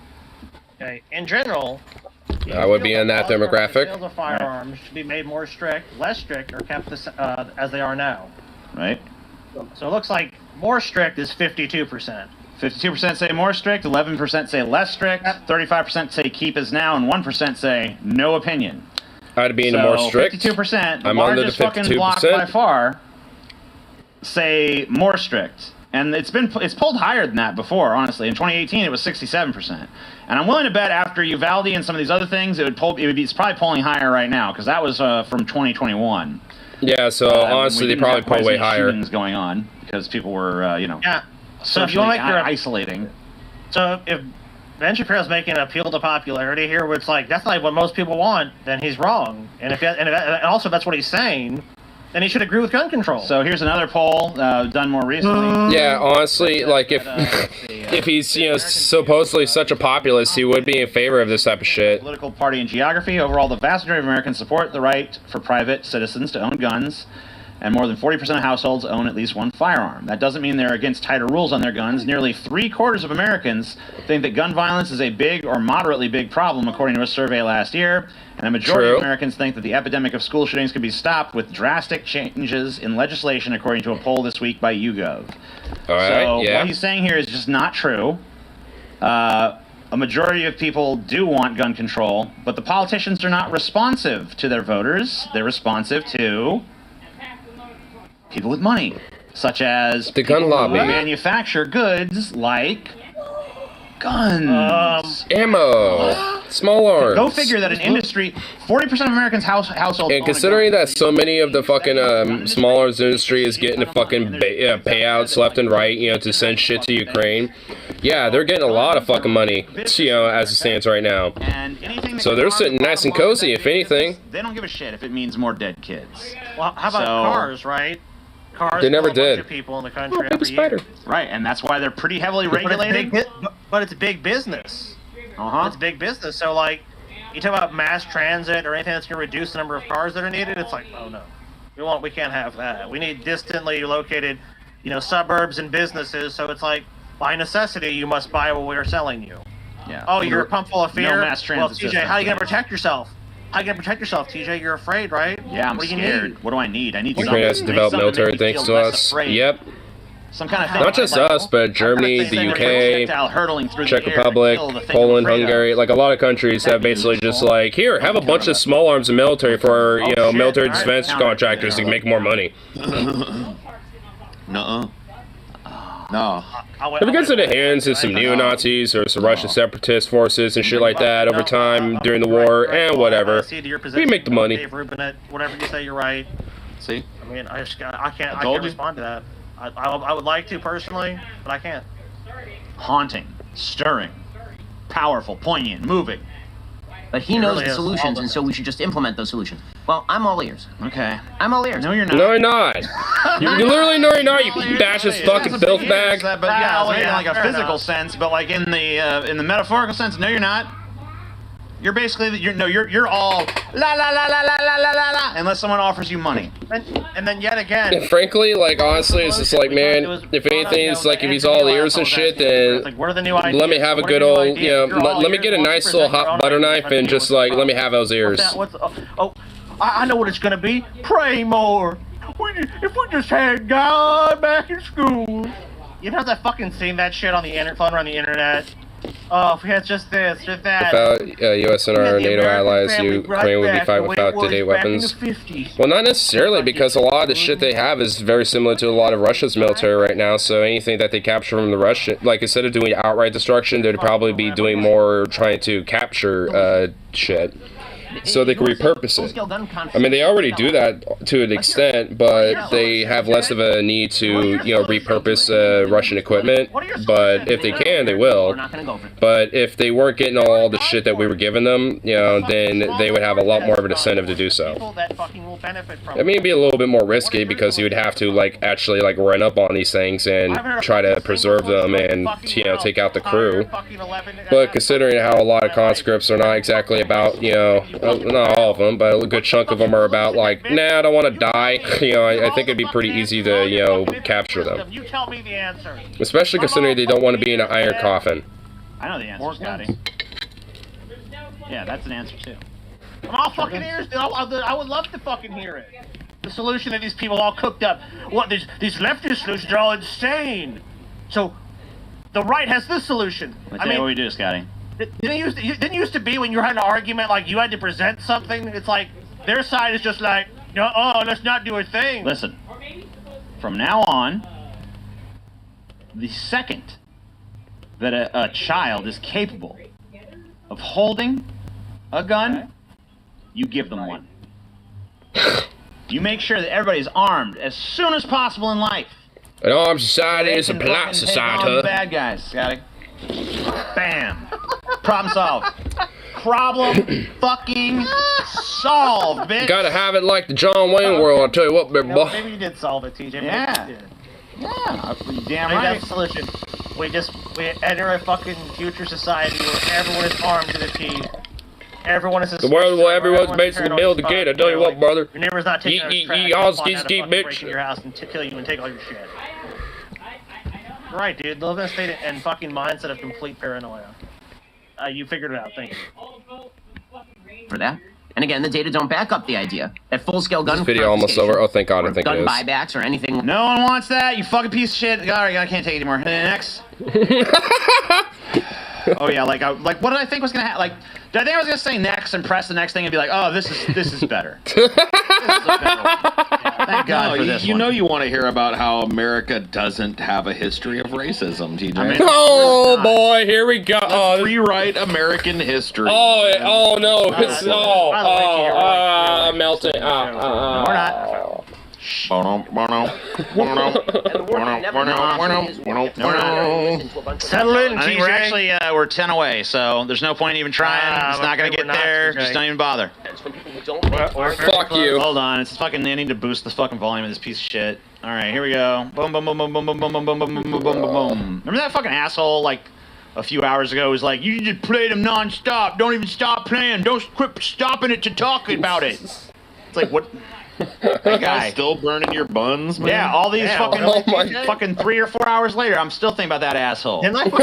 Okay. In general. I would be in that demographic. Sales of firearms should be made more strict, less strict, or kept as they are now. Right. So it looks like more strict is 52%. 52% say more strict, 11% say less strict, 35% say keep as now, and 1% say no opinion. I'd be into more strict. 52%, the I'm under the largest fucking block by far, say more strict. And it's pulled higher than that before, honestly. In 2018, it was 67%. And I'm willing to bet after Uvalde and some of these other things, it's probably polling higher right now, because that was from 2021. Yeah, so honestly, they probably pull way higher. Shootings going on because people were, Yeah. So if you socially want to make isolating. So if Ben Shapiro's making an appeal to popularity here, where it's like that's not what most people want, then he's wrong. And and also if that's what he's saying, then he should agree with gun control. So here's another poll done more recently. Yeah, honestly, like if he's supposedly such a populist, he would be in favor of this type of shit. Political party and geography. Overall, the vast majority of Americans support the right for private citizens to own guns. and more than 40% of households own at least one firearm. That doesn't mean they're against tighter rules on their guns. Nearly 3/4 of Americans think that gun violence is a big or moderately big problem, according to a survey last year. And a majority of Americans think that the epidemic of school shootings could be stopped with drastic changes in legislation, according to a poll this week by YouGov. All right, so yeah. what he's saying here is just not true. A majority of people do want gun control, but the politicians are not responsive to their voters. They're responsive to people with money, such as the gun lobby, who manufacture goods like guns, ammo, small arms. Go figure that an industry, 40% of Americans' households. And considering that so many of the fucking small arms industry is getting the fucking payouts left and right, you know, to send shit to Ukraine, yeah, they're getting a lot of fucking money, you know, as it stands right now. So they're sitting nice and cozy, if anything. They don't give a shit if it means more dead kids. Well, how about cars, right? Cars They never kill a bunch did. of people in the country every year. Right, and that's why they're pretty heavily regulated. But it's big business. Uh-huh. It's big business. So, like, you talk about mass transit or anything that's going to reduce the number of cars that are needed, it's like, oh, no. We can't have that. We need distantly located, you know, suburbs and businesses. So it's like, by necessity, you must buy what we're selling you. Yeah. Oh, you're a pump full of fear? No mass transit well, TJ, system. how are you going to protect yourself? How are you going to protect yourself, TJ? You're afraid, right? Yeah, I'm what do you scared. need? What do I need? I need Ukraine has something. developed Something to military make me thanks feel to less us. afraid. Yep. Some kind of thing. Not just us, but Germany, the UK, hurtling through Czech the air Republic, to kill the thing Poland, I'm afraid of. Hungary, like a lot of countries have basically just like, here, have a bunch of small arms and military for, you know, military defense contractors to make more money. Nuh-uh. No. If it gets into the hands of some neo-Nazis or some Russian separatist forces and shit like that over time during the war, and whatever, we make the money. Dave Rubin, whatever you say, you're right. See? I mean, I can't told you. respond to that. I would like to personally, but I can't. Haunting, stirring, powerful, poignant, moving. But he knows the solutions, and so we should just implement those solutions. Well, I'm all ears. Okay. I'm all ears. No, you're not. No, you're not. You literally know you're not, you fascist fucking filth bag. But yeah, in like a physical sense, but like in the metaphorical sense, no, you're not. You're basically you're all la la la la la la la la la unless someone offers you money. And then yet again. And frankly, like honestly, it's just like, man, if anything, it's like if he's all ears and shit, then let me have a good old, you know, let me get a nice little hot butter knife and just like let me have those ears. I know what it's gonna be. Pray more. If we just had God back in school. You know that fucking seen that shit on the internet, floating around the internet? Oh, if we had just this, just that. Without U.S. and our NATO allies, Ukraine would be fighting without today weapons. Well, not necessarily, because a lot of the shit they have is very similar to a lot of Russia's military right now. So anything that they capture from the Russian, like instead of doing outright destruction, they'd probably be doing more trying to capture shit. So they can repurpose it. I mean, they already do that to an extent, but they have less of a need to, you know, repurpose Russian equipment. But if they can, they will. But if they weren't getting all the shit that we were giving them, you know, then they would have a lot more of an incentive to do so. I mean, it'd be a little bit more risky because you would have to, like, actually, like, run up on these things and try to preserve them and, you know, take out the crew. But considering how a lot of conscripts are not exactly about, you know, not all of them, but a good chunk of them are about like, nah, I don't want to die. You know, I think it'd be pretty easy to, you know, capture them. You tell me the answer. Especially considering they don't want to be in an iron coffin. I know the answer, Scotty. Yeah, that's an answer too. I'm all fucking ears, dude. I would love to fucking hear it. The solution that these people all cooked up. What, these leftist solutions are all insane. So, the right has this solution. Let's tell you what we do, Scotty. Didn't it used to be when you had an argument, like, you had to present something? It's like, their side is just like, oh, let's not do a thing. Listen, from now on, the second that a child is capable of holding a gun, you give them one. You make sure that everybody's armed as soon as possible in life. An armed society is a polite society. Bad guys, Scotty. Bam. Problem solved. Problem fucking solved, bitch. Gotta have it like the John Wayne world, I'll tell you what, big boy. Maybe you did solve it, TJ. Maybe Yeah. you did. Yeah, damn Maybe right. that's the solution. We enter a fucking future society where everyone is armed to the teeth. everyone is The world where everyone's basically built again. I tell you what, brother. Your neighbor's not taking Ye- trash. ye- all Fly ski down ski, and fucking bitch. break into your house and kill you and take all your shit. Right, dude. They live in a state and fucking mindset of complete paranoia. You figured it out. Thank you. For that. And again, the data don't back up the idea that full-scale gun This video almost over. Oh, thank God, I think it gun is. buybacks or anything. No one wants that. You fucking piece of shit. All right, I can't take it anymore. Next. Oh yeah, like what did I think was gonna happen? Like, did I think I was gonna say next and press the next thing and be like, oh, this is better. This is a better one. Thank God for this you one. know you want to hear about how America doesn't have a history of racism, TJ. I mean, Oh boy, here we go. Let's rewrite American history. Oh no, it's I'm melting. No, we're not. Settle in, I think we're actually we're 10 away, so there's no point even trying. It's not gonna get there. Just don't even bother. Fuck you. Hold on, it's fucking. I need to boost the fucking volume of this piece of shit. All right, here we go. Boom, boom, boom, boom, boom, boom, boom, boom, boom, boom, boom, boom, boom, boom. Remember that fucking asshole like a few hours ago was like, you just play them non-stop. Don't even stop playing. Don't quit stopping it to talk about it. It's like what? That guy still burning your buns, man. Yeah, all these fucking 3 or 4 hours later, I'm still thinking about that asshole.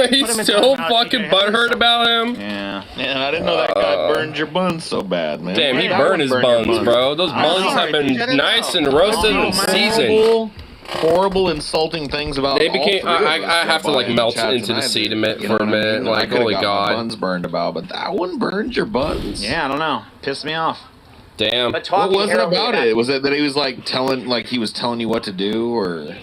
He's still fucking butthurt about him. Yeah. I didn't know that guy burned your buns so bad, man. Damn, he burned his buns, bro. Those buns have been nice and roasted and seasoned. Horrible, insulting things about. They became. I have to like melt into the seat for a minute. Like, holy God. Buns burned about, but that one burned your buns. Yeah, I don't know. Pissed me off. Damn. What was it about it? Was it that he was like telling you what to do, or it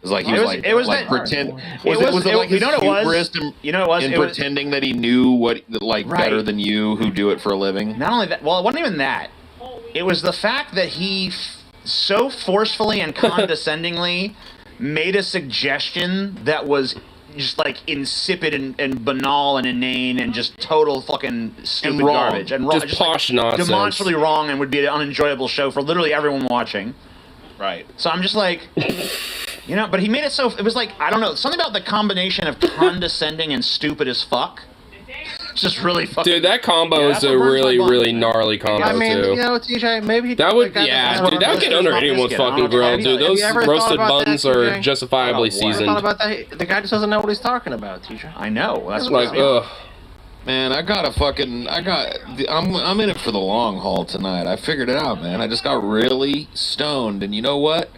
was like he was like pretend? Was it like his hubris in pretending that he knew what better than you who do it for a living? Not only that, well, it wasn't even that. It was the fact that he so forcefully and condescendingly made a suggestion that was just like insipid and banal and inane and just total fucking stupid garbage and wrong, just posh nonsense, demonstrably wrong, and would be an unenjoyable show for literally everyone watching. Right. So I'm just like, but he made it so it was like, I don't know, something about the combination of condescending and stupid as fuck. It's just really fucking. Dude, that combo is a really gnarly combo too. TJ, maybe that would, dude, that would get under anyone's fucking grill, dude. Those roasted buns are justifiably seasoned. I thought about that. The guy just doesn't know what he's talking about, TJ. I know. That's like, ugh. Man, I'm in it for the long haul tonight. I figured it out, man. I just got really stoned, and you know what?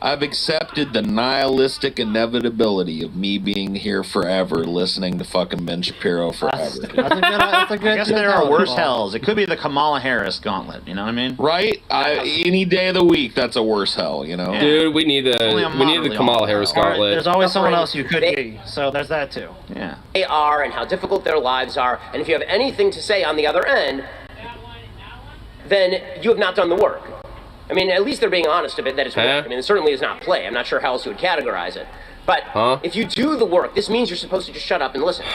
I've accepted the nihilistic inevitability of me being here forever, listening to fucking Ben Shapiro forever. That's a good I guess there are worse hells. It could be the Kamala Harris gauntlet. You know what I mean? Right? Any day of the week, that's a worse hell. You know? Yeah. Dude, we need the Kamala Harris gauntlet. There's always someone else you could be, so there's that too. Yeah. They are and how difficult their lives are, and if you have anything to say on the other end, then you have not done the work. I mean, at least they're being honest a bit that it's work. I mean, it certainly is not play. I'm not sure how else you would categorize it. But if you do the work, this means you're supposed to just shut up and listen.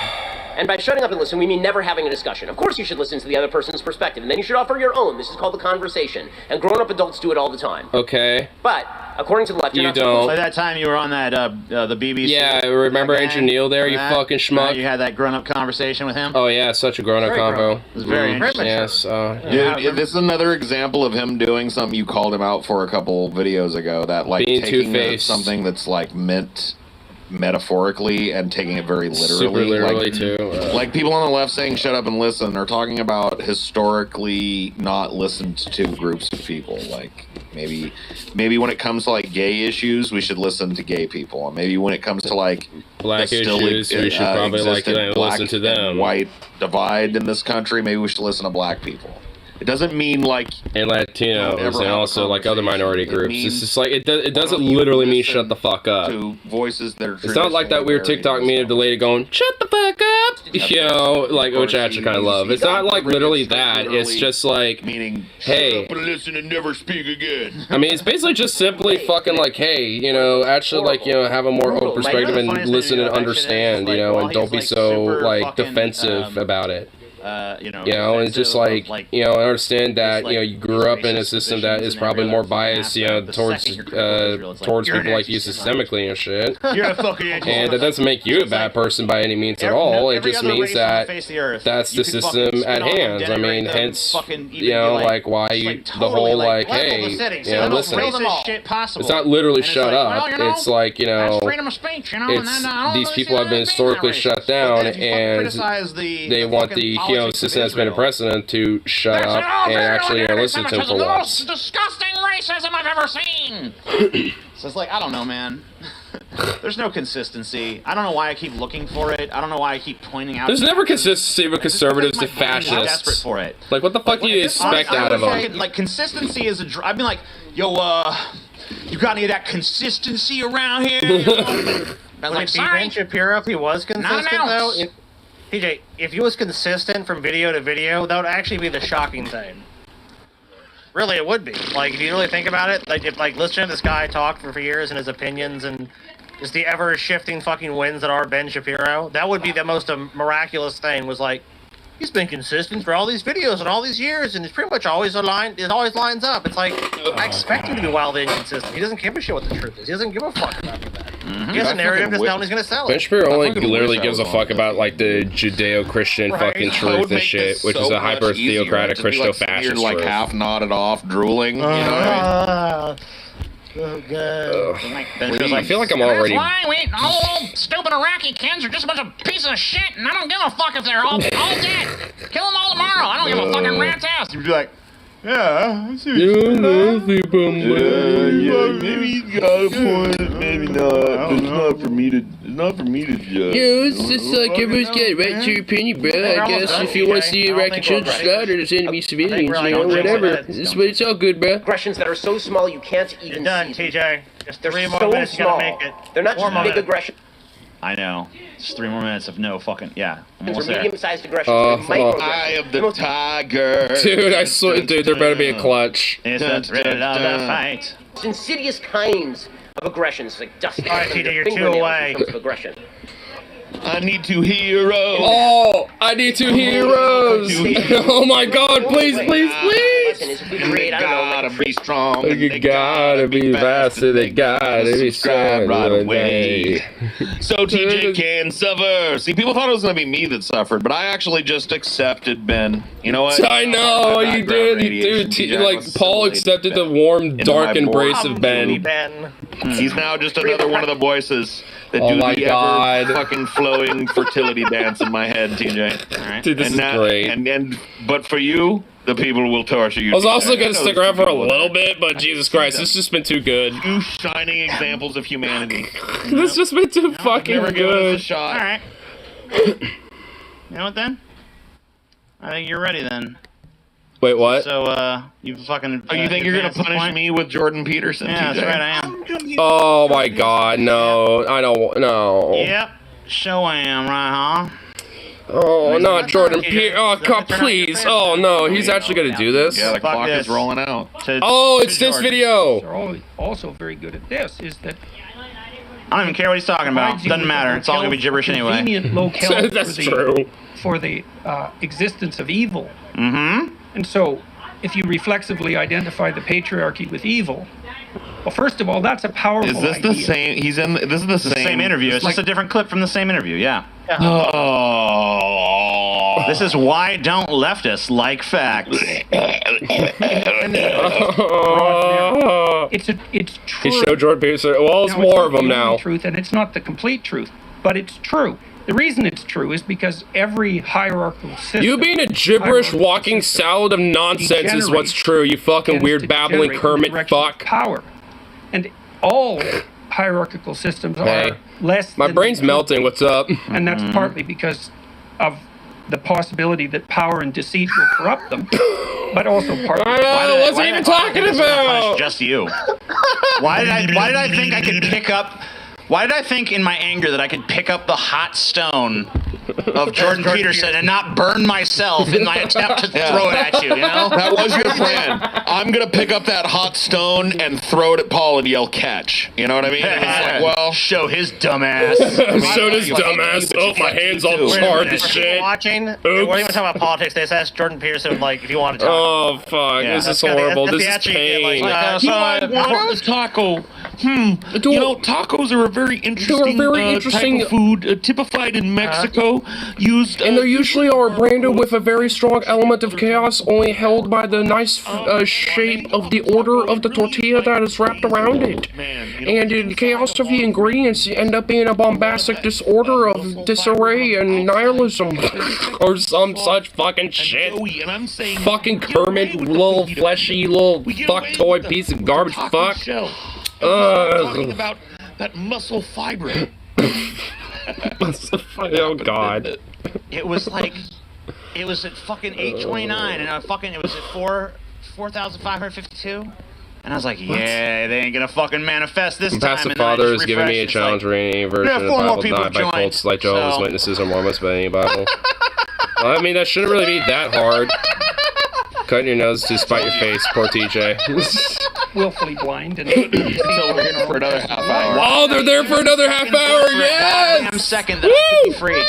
And by shutting up and listen, we mean never having a discussion. Of course you should listen to the other person's perspective, and then you should offer your own. This is called the conversation. And grown-up adults do it all the time. Okay. But, according to the left, you don't. Like that time you were on that, the BBC. Yeah, remember Andrew Neil there, you fucking schmuck? You had that grown-up conversation with him? Oh, yeah, such a grown-up convo. It was very interesting. Yes. Dude, this is another example of him doing something you called him out for a couple videos ago, that like being taking something that's like meant metaphorically and taking it very literally. Super literally, too. Like people on the left saying shut up and listen are talking about historically not listened to groups of people. Like maybe when it comes to like gay issues, we should listen to gay people. And maybe when it comes to like black issues, we should probably listen to them. White divide in this country, maybe we should listen to black people. It doesn't mean like and Latinos and also like other minority groups. It's just like it doesn't literally mean shut the fuck up. To voices that are it's not like that weird TikTok meme of the lady going shut the fuck up, which I actually kind of love. It's not like literally that. It's just like meaning hey, shut up and listen and never speak again. I mean, it's basically just simply fucking like hey, actually have a more open perspective and listen and understand, and don't be so like defensive about it. You know, it's just like, I understand that, you grew up in a system that is probably more biased, towards people like you systemically and shit. You're a fucking and that doesn't make you a bad person by any means at all. It just means that that's the system at hand. I mean, hence, like why you, the whole like, hey, listen, it's not literally shut up. It's like, it's these people have been historically shut down, and they want the system that's been a precedent to shut up and actually listen to them for once. The most disgusting racism I've ever seen. So it's like, I don't know, man. There's no consistency. I don't know why I keep looking for it. I don't know why I keep pointing out. There's never consistency with conservatives to fascists. I'm desperate for it. Like, what the fuck do you expect out of them? Like, consistency is a. I've been like, yo, you got any of that consistency around here? Like, Ben Shapiro, if he was consistent, though, TJ, if he was consistent from video to video, that would actually be the shocking thing. Really, it would be. Like, if you really think about it, like, if, like, listening to this guy talk for years and his opinions and just the ever-shifting fucking winds that are Ben Shapiro, that would be the most miraculous thing, was like, he's been consistent for all these videos and all these years, and it's pretty much always aligned. It always lines up. It's like, I expect him to be wildly inconsistent. He doesn't give a shit what the truth is. He doesn't give a fuck about that. He has a narrative just now, and he's gonna sell it. Ben Shapiro only literally gives a fuck about like the Judeo-Christian fucking truth and shit, which is a hyper-theocratic Christo-fascist truth. Like half nodded off, drooling. You know what I mean? Oh, God. I feel like I'm already. That's why all stupid Iraqi kids are just a bunch of pieces of shit, and I don't give a fuck if they're all dead. Kill them all tomorrow. I don't give a fucking rat's ass. You'd be like, yeah, I see what maybe he's got a point, maybe not. It's not for me to judge. It's just like everybody's got right to your opinion, bro. I guess if you want to see Iraqi children slaughtered as enemy civilians, whatever. It's all good, bro. Aggressions that are so small you can't even see. TJ. Just they're 3 more so minutes, small. you gotta make it. They're not just big aggressions. I know. Just 3 more minutes of no fucking I'm almost there. Medium-sized aggressions. Eye of the tiger. Dude, I swear, dude, there better be a clutch. Fight. It's insidious kinds of aggressions, like dusting. All right, TJ, you're 2 away. Of aggression. I need 2 heroes. Oh, I need 2 heroes. Oh my God, please. You gotta be strong. You gotta be faster. They gotta be strong right away. So TJ can suffer. See, people thought it was gonna be me that suffered, but I actually just accepted Ben. You know what? I know you did. Like Paul accepted the warm, dark embrace of Ben. He's now just another one of the voices that do the ever fucking flowing fertility dance in my head, TJ. All right. Dude, this is great. But for you, the people will torture you. I was also gonna stick around for a little bit, but Jesus Christ, this has just been too good. 2 shining examples of humanity. This has just been too fucking good. A shot. All right. You know what then? I think you're ready then. Wait, what? So, you fucking. Oh, you think you're gonna punish me with Jordan Peterson? Yeah, that's right, I am. Oh my God, no! I don't know. Yep, sure I am, right, huh? Oh, not Jordan Peterson! Oh, God, please! Oh no, he's actually gonna do this. Yeah, the clock is rolling out. Oh, it's this video. Are also very good at this. Is that I don't even care what he's talking about. Doesn't matter. It's all gonna be gibberish anyway. Convenient locale That's true. For the existence of evil. Mm-hmm. And so, if you reflexively identify the patriarchy with evil, well, first of all, that's a powerful idea. Is this the same? This is the same interview. It's just a different clip from the same interview. Yeah. Oh. This is why don't leftists like facts. It's true. He showed Jordan Peterson. Well, it's more of them now. Truth, and it's not the complete truth, but it's true. The reason it's true is because every hierarchical system... You being a gibberish walking salad of nonsense is what's true, you fucking weird babbling Kermit fuck. Power. And all hierarchical systems are less My brain's melting, what's up? And that's partly because of the possibility that power and deceit will corrupt them, but also partly... What's he even talking about? Just you. Why did I think I could pick up... Why did I think in my anger that I could pick up the hot stone of Jordan Peterson and not burn myself in my attempt to throw it at you, you know? That was your plan. I'm going to pick up that hot stone and throw it at Paul and yell, catch. You know what I mean? And it's like, well, show his dumbass. Show his dumbass. Oh, my hand's all charred to shit. Watching, we're even talking about politics. They asked Jordan Peterson, like, if you want to talk. Oh, fuck. This is horrible. This is pain. you might want a taco. You know, tacos are a very interesting type of food, typified in Mexico, used... and they usually are branded with a very strong element of chaos, only held by the nice shape of the order of the tortilla that is wrapped around it. And in the chaos of the ingredients, you end up being a bombastic disorder of disarray and nihilism. Or some such fucking shit. Fucking Kermit, little fleshy, little fuck toy piece of garbage fuck. Talking about that muscle fiber. Oh god. It was like, it was at fucking 8:29, and it was at 4,552. And I was like, yeah, they ain't gonna fucking manifest this time. Passive Father is giving me a challenge for any version of the Bible not by cults like Jehovah's Witnesses or Mormons, but any Bible. Well, I mean, that shouldn't really be that hard. Cutting your nose to spite your face, poor TJ. Willfully blind and So we're here for another half hour. Oh, they're there for another half hour, yes! I'm second that I could be free.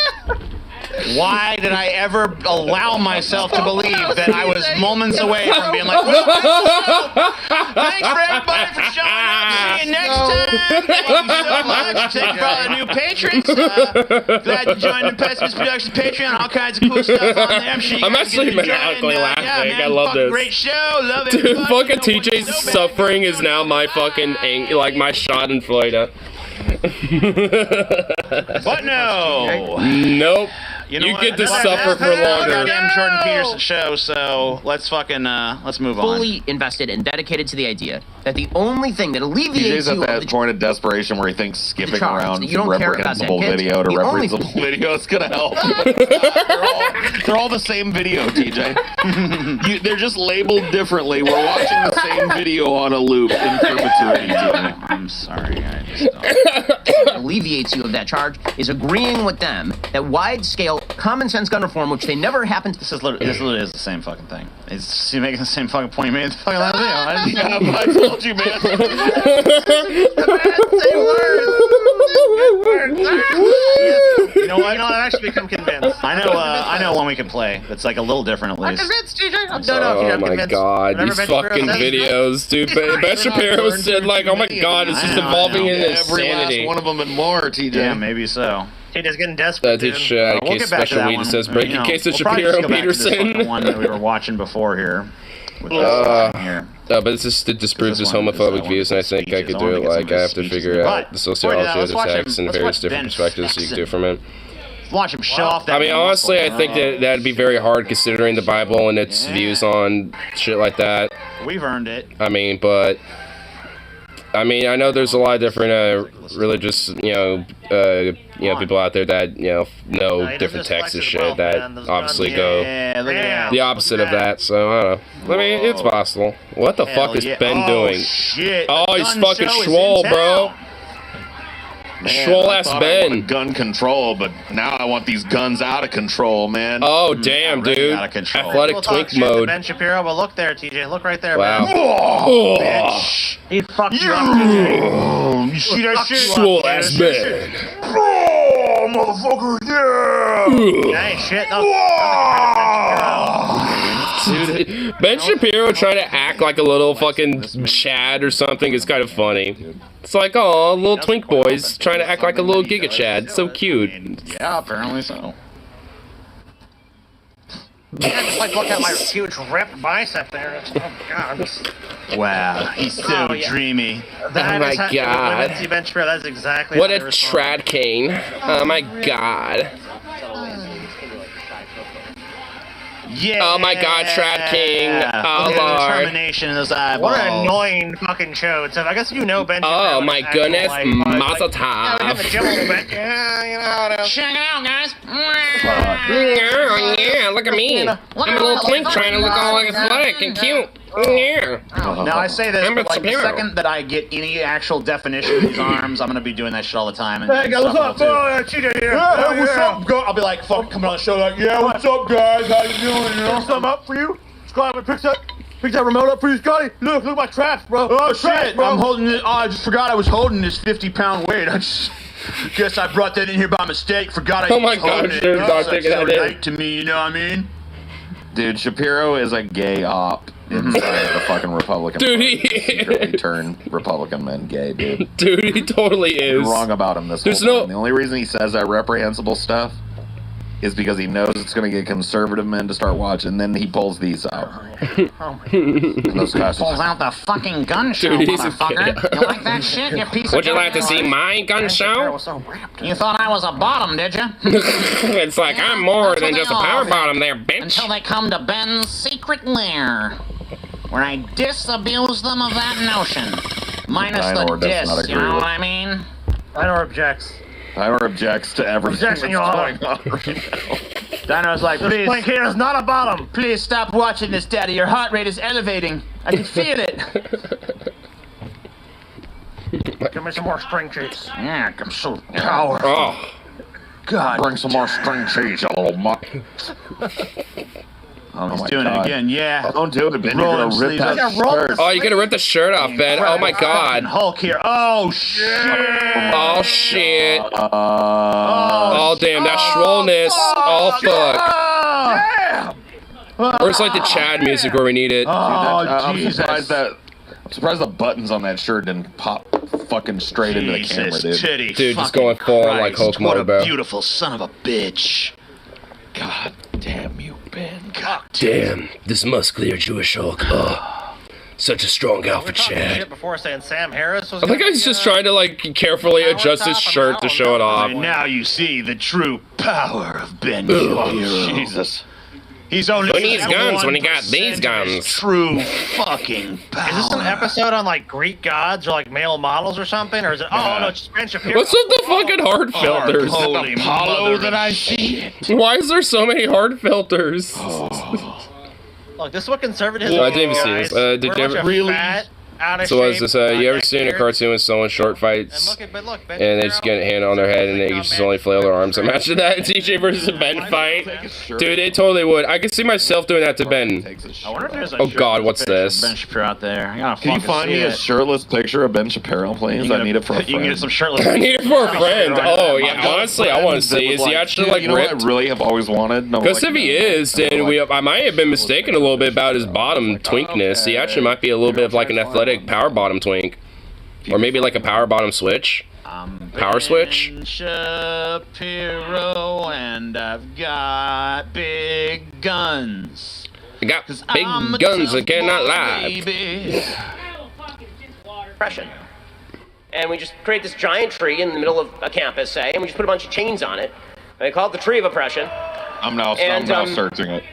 Why did I ever allow myself to believe that I was moments away from being like, well, thanks for everybody for showing up. See you next time. Thank you so much. Thank you for all the new patrons. Glad you joined the Pessimist Productions Patreon. All kinds of cool stuff on there. I'm sure I'm actually maniacally laughing. Yeah, I love this. Great show. Love it. Dude, fucking TJ's suffering is now my fucking like my shot in Florida. But no. Nope. You, know get to suffer for longer. Goddamn Jordan Peterson show, so let's fucking let's move on. Fully invested and dedicated to the idea that the only thing that alleviates DJ's you at of that point of desperation where he thinks skipping charge, around that you don't from care about reprehensible that, kids. video to The only- reprehensible video is gonna help. they're all the same video, TJ. They're just labeled differently. We're watching the same video on a loop in perpetuity. I'm sorry, I just that alleviates you of that charge is agreeing with them that wide-scale common sense gun reform, which they never happened. This literally is the same fucking thing. It's you making the same fucking point you made in the fucking last video. I told you, man. You know what? I've actually become convinced. I know one we can play that's like a little different at least. I'm convinced, TJ. I'm Oh my god, these fucking videos, dude. Ben Shapiro said like, oh my god, it's just evolving into Every insanity. last one of them and more, TJ. Yeah, maybe so. TJ's getting desperate. That's his case special weed that says breaking case of Shapiro Peterson. One that we were watching before here. No, but this is to disprove his homophobic views, and I think I could do it. Like, I have to figure out the sociology of the text and various different perspectives you can do from it. Watch him show off that. I mean, honestly, I think that that'd be very hard considering the Bible and its views on shit like that. We've earned it. I mean, but I know there's a lot of different religious, people out there that know different texts and shit that obviously go the opposite of that. So I don't know. I mean, it's possible. What the fuck is Ben doing? Shit. Oh, he's fucking swole, bro. Swole ass Ben. Gun control, but now I want these guns out of control, man. Oh damn, dude! Athletic twink mode. Ben Shapiro, but look there, TJ. Look right there, wow. man. Oh, bitch. He fucked you up, TJ. You see that shit? Swole ass Ben. Oh, motherfucker! Yeah. Hey, shit. Dude, Ben Shapiro trying to act like a little fucking Chad or something is kind of funny. It's like, oh, little twink boys trying to act like a little Giga Chad. So cute. Yeah, apparently so. Just like look at my huge ripped bicep there. Oh god. Wow, he's so dreamy. Oh my god. Ben Shapiro, that's exactly what a trad king. Oh my god. Yeah. Oh my god, Trad King. Oh lord. Determination in those eyeballs. What an annoying fucking show. So I guess you know Ben Shapiro. Oh my goodness, Mazel Tov. Yeah, you know how to... Check it out, guys. Yeah, look at me. I'm a little twink trying to look all like athletic and cute. Yeah. Now I say this, I'm but a like the superhero. second that I get any actual definition of these arms, I'm gonna be doing that shit all the time. And Hey, guys, what's up? Oh, cheetah here. Hey, what's up? I'll be like, fucking coming on the show, like, yeah, what's up, guys? How you doing? You know, something up for you? Scotty, pick that remote up for you, Scotty. Look at my traps, bro. Oh shit! Bro. I'm holding it. Oh, I just forgot I was holding this 50-pound weight. I just guess I brought that in here by mistake. Forgot I Oh my was holding God, it. dude, It's not like taking so that in. light to me, you know what I mean? Dude, Shapiro is a gay op inside of the fucking Republican Dude, Party. he- Secretly turned Republican men gay, dude. Dude, he totally is. You're wrong about him this whole There's time. no- The only reason he says that reprehensible stuff is because he knows it's going to get conservative men to start watching, and then he pulls these out. And those guys Pulls out the fucking gun show, Dude, he's a motherfucker. kid. You like that shit, you piece Would of you like to see my gun show? You thought I was a bottom, did you? It's like, I'm more That's than what just a they power are. bottom there, bitch. Until they come to Ben's secret lair, where I disabuse them of that notion. Minus Dinor the does not dis, you agree know with- what I mean? Dinor objects. Dinor objects to everything Objection, that's Your Honor. going on right now. Dino's like, This please, plank here is not a bottom. please stop watching this, Daddy. Your heart rate is elevating. I can feel it. Give me some more string cheese. Yeah, I'm so Powerful. Oh, God. Bring some more string cheese, you little muck. Oh He's my doing God. it again, yeah. Don't do it, Ben. You're Rolling going to rip sleeves that up. shirt. oh, you're gonna rip the shirt off, Ben. Oh my Fucking God. Hulk here. Oh, shit. Oh shit. Oh, Oh damn, that swollenness. Oh fuck. Where's like the Chad music where we need it? Oh, I'm Jesus. surprised the buttons on that shirt didn't pop fucking straight into the camera, Jesus, dude. titty Dude, just fucking going full on like Christ. Hulk What mode, a bro. beautiful son of a bitch. God damn you, Ben. God Damn, this muscular Jewish Hulk. Oh, such a strong outfit, Talking Chad. shit before saying Sam Harris was. I think gonna he's be, just trying to like carefully adjust his shirt to show it off. And now you see the true power of Ben Oh, Shapiro. Jesus. He's only Who needs guns when he got 1% these of guns? his true fucking power. Is this an episode on like Greek gods or like male models or something, or is it? Oh no, it's just Ben Shapiro. What's with the fucking hard filters? Holy Apollo that I see. Why is there so many hard filters? Look, this is what conservatives I do, didn't see guys. this. Did We're you a bunch ever of really? fat, out of So what is shape, this? You ever neck seen a beard. cartoon with someone short fights? And look, Ben And they just get a hand on their head and they just only flail their arms. Imagine that TJ versus Ben fight. Dude, it totally would. I could see myself doing that to Ben. I wonder if there's a Oh God, what's this? Ben Shapiro out there. I gotta Can you fucking find see me a it. shirtless picture of Ben Shapiro, please? You I can need it for a You can get friend. some shirtless. I need it for a friend. Oh yeah, honestly, I want to see. Is he actually like you know what ripped? I really have always wanted? No, Because like, if he is, then I might have been mistaken a little bit about his bottom twinkness. He actually might be a little bit of like an athletic power bottom twink. Or maybe like a power bottom switch. Power switch? Ben Shapiro, and I've got big guns. I got big guns that cannot lie. Baby. Depression. And we just create this giant tree in the middle of a campus, say, and we just put a bunch of chains on it. And they call it the Tree of Oppression. I'm now searching it.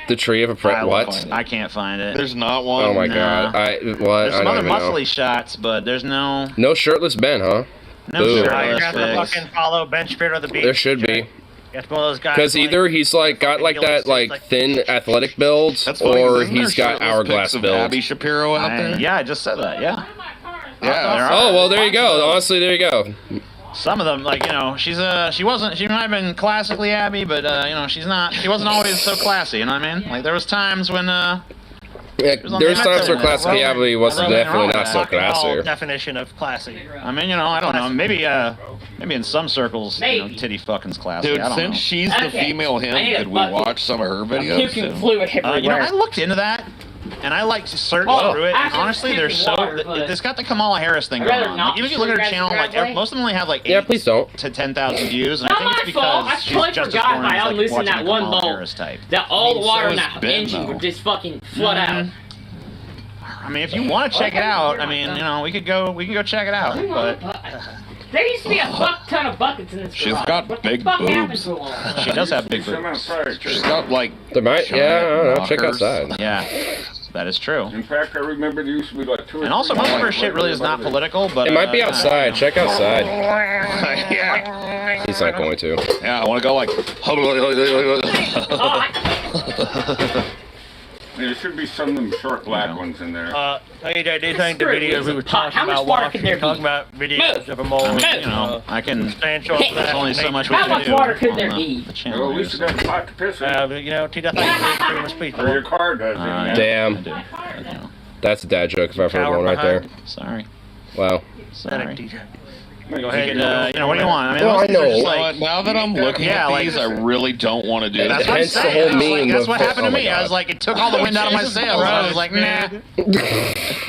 The tree of a what? I can't find it. There's not one. Oh my No. God! There's I some don't other even know. muscly shots, but there's no. No shirtless Ben, huh? No Boo. shirtless You're gonna have to pics. fucking follow Ben Shapiro to the beach. There should be. You have to be one of those guys. Because like- either he's like got like that like thin athletic build, That's funny, 'cause or isn't there he's got shirtless hourglass pics of build. Abby Shapiro out there? Yeah, I just said that. Yeah. Yeah. Oh well, there you go. Honestly, there you go. Some of them, like, you know, she might have been classically Abby, but you know, she wasn't always so classy. You know what I mean? Like there was times when Yeah, there's times where classically Abby was definitely not so classy. Definition of classy. I mean, you know, I don't know. Maybe in some circles, you know, titty fucking's classy. Dude, I don't since know. she's the female him, could we watch some of her videos? too? You know, I looked into that, and I like to search through it. And honestly, they're so. It's got the Kamala Harris thing going on. Like, even if you look at her channel, like most of them only have like 8 please don't. to 10,000 views, and I Not think my it's fault. I because she's totally just as forgot boring by as like unloosening watching that a one Kamala bolt. Harris type. That all the water in so that is Ben, engine though. would just fucking flood out. I mean, if you want to check it out, I mean, you know, we can go check it out. But There used to be a fuck ton of buckets in this She's garage. got What big the fuck happened boobs. to them? she does have big boobs. She's got like. There might, yeah, I don't know. Check knockers. outside. Yeah, that is true. In fact, I remember there used to be like 2 or 3. And also, most of her shit really is not political, but It might be uh, outside. Check outside. Yeah. He's not going to. Yeah, I want to go like. There should be some of them short black ones in there. Hey, do you think the videos we were talking How much about water could there be? talking about videos of a mole? You know, I can. Substantial. There's only so much we How can much do. water could on there the- be? the channel Well, at here, least you so- got a pot to piss in. But, you know, T, I think it's pretty much speech. Or your car does. Damn. That's a dad joke if I've heard one right there. Sorry. Wow. Sorry. Go ahead. ahead. You know, what do you want? I mean, Well, most I of these are know. just Like, like, now that I'm looking at these, I really don't want to do That's that. what I'm Hence the saying. whole I was like, meme that's of- what happened oh to my me. I God. was like, it took all the wind out of my sails. I was like, nah.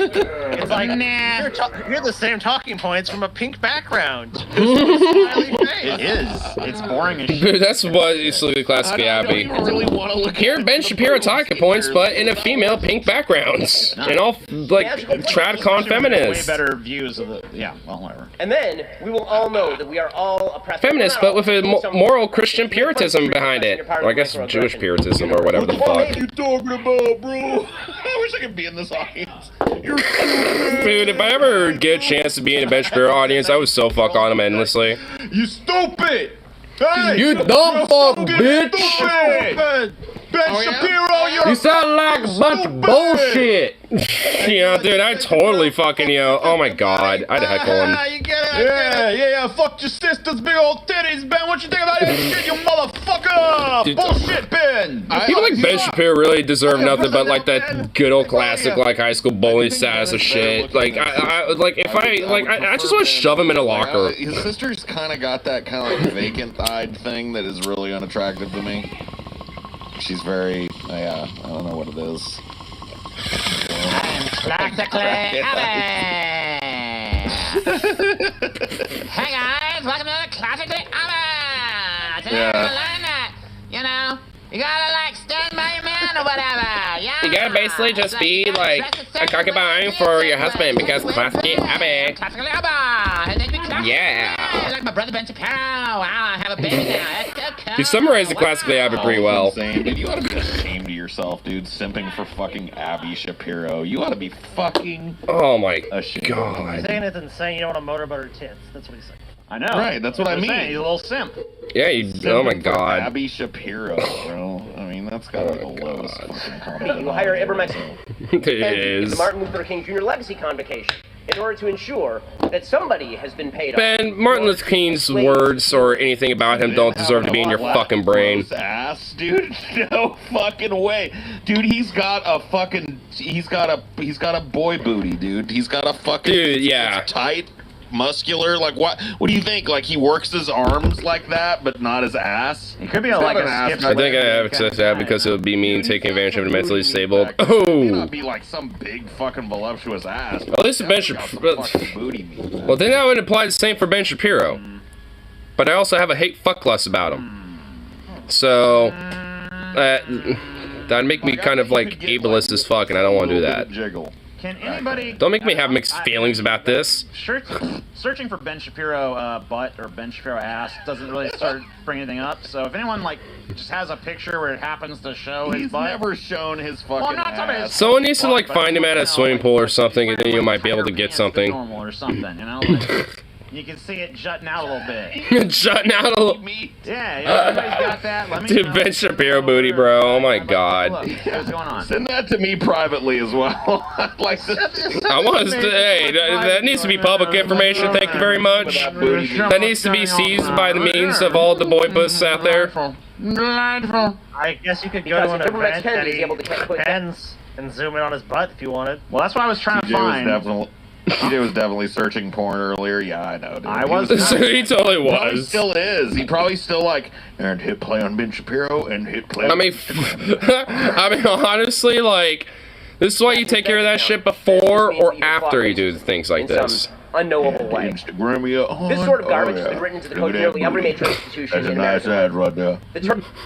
It's like, you're the same talking points from a pink background. It is. It's boring as shit. Dude, that's what it's like classic Abby. Here, Ben Shapiro talking points, but in a female pink backgrounds. And all, like, tradcon Way feminists. better views of the. Yeah, well, whatever. And then we will all know that we are all oppressed. Feminist, but with a moral Christian puritanism behind it. Or I guess Jewish puritanism or whatever the fuck. What are you talking about, bro? I wish I could be in this audience. You're stupid. Dude, if I ever get a chance to be in a Ben Shapiro audience, I would so fuck on him endlessly. You stupid! Hey, You dumb fuck, bitch! Stupid! Ben Shapiro, you're You sound like a bunch of bullshit! You know, dude, I totally fucking, oh my god, I'd heckle him. You get it? Yeah, fuck your sister's big old titties, Ben. What you think about that shit, you motherfucker? Dude, Bullshit, Ben. People like Ben Shapiro really deserve nothing but like that good old classic like high school bully status of shit. Like I just want to shove him in a locker. His sister's kind of got that kind of like vacant-eyed thing that is really unattractive to me. She's very, I don't know what it is. Classically Hey guys, welcome to the Classically Abba. Today we're gonna learn that, you know, you gotta like stand by your man or whatever. Yeah. You gotta basically just be like a concubine for your husband because classically Abby. Classically Abba. Yeah. Like my brother Ben Shapiro. Wow, I have a baby now. That's so cool. You summarized the classically Abby pretty well. Insane, dude. You ought to be ashamed of yourself, dude. Simping for fucking Abby Shapiro. You ought to be fucking. Oh my ashamed. He's god. saying it's insane. You don't want to motorboat her tits. That's what he's saying. I know. Right, that's what I I'm mean. saying, he's a little simp. Yeah, oh my god. Abby Shapiro, bro. I mean, that's gotta be the lowest fucking compliment. You hire Ivermectin. It The is. Martin Luther King Jr. Legacy Convocation in order to ensure that somebody has been paid off. Ben, Martin Luther King's words or anything about him don't deserve to be in your fucking brain. Ass, dude. No fucking way, dude. He's got a boy booty, dude. He's got a fucking Dude, yeah. tight, muscular. Like what do you think? Like he works his arms like that, but not his ass. He could be like a skip. I think I have access to that because it would be me taking advantage of a mentally disabled. It Oh! not be like some big fucking voluptuous ass. At least Ben Shapiro. Well, then that would imply the same for Ben Shapiro. But I also have a hate fuck lust about him. So, that'd make me kind of like ableist as fuck, and I don't want to do that. Jiggle. Can anybody? Don't make me have mixed feelings about this. Searching for Ben Shapiro butt or Ben Shapiro ass doesn't really start bringing anything up. So if anyone like just has a picture where it happens to show his He's butt, never shown his fucking I'm not talking about his Someone needs to like butt, but find him at a swimming pool or something, and then you might be able to get something. normal or something, you know. Like, you can see it jutting out a little bit. Jutting out a little. Yeah, everybody's got that. Let me Dude, know. Ben Shapiro booty, bro. Oh my god. Look, what's going on? Send that to me privately as well. Like I want to. Hey, that needs to be public information. Thank you very much. That needs to be seized by the means of all the boy puss out there. Delightful. I guess you could go to an Because event that is he able to put pens and zoom in on his butt if you wanted. Well, that's what I was trying to find. TJ was definitely searching porn earlier. Yeah, I know, dude. I was. He totally Probably was. still is. He probably still like and hit play on Ben Shapiro and hit play. I mean, honestly, like, this is why you take care of that shit before or after you do things like this. Unknowable way. Instagram, This sort of garbage has been written into the code of nearly every major institution That's a in nice America. ad right there.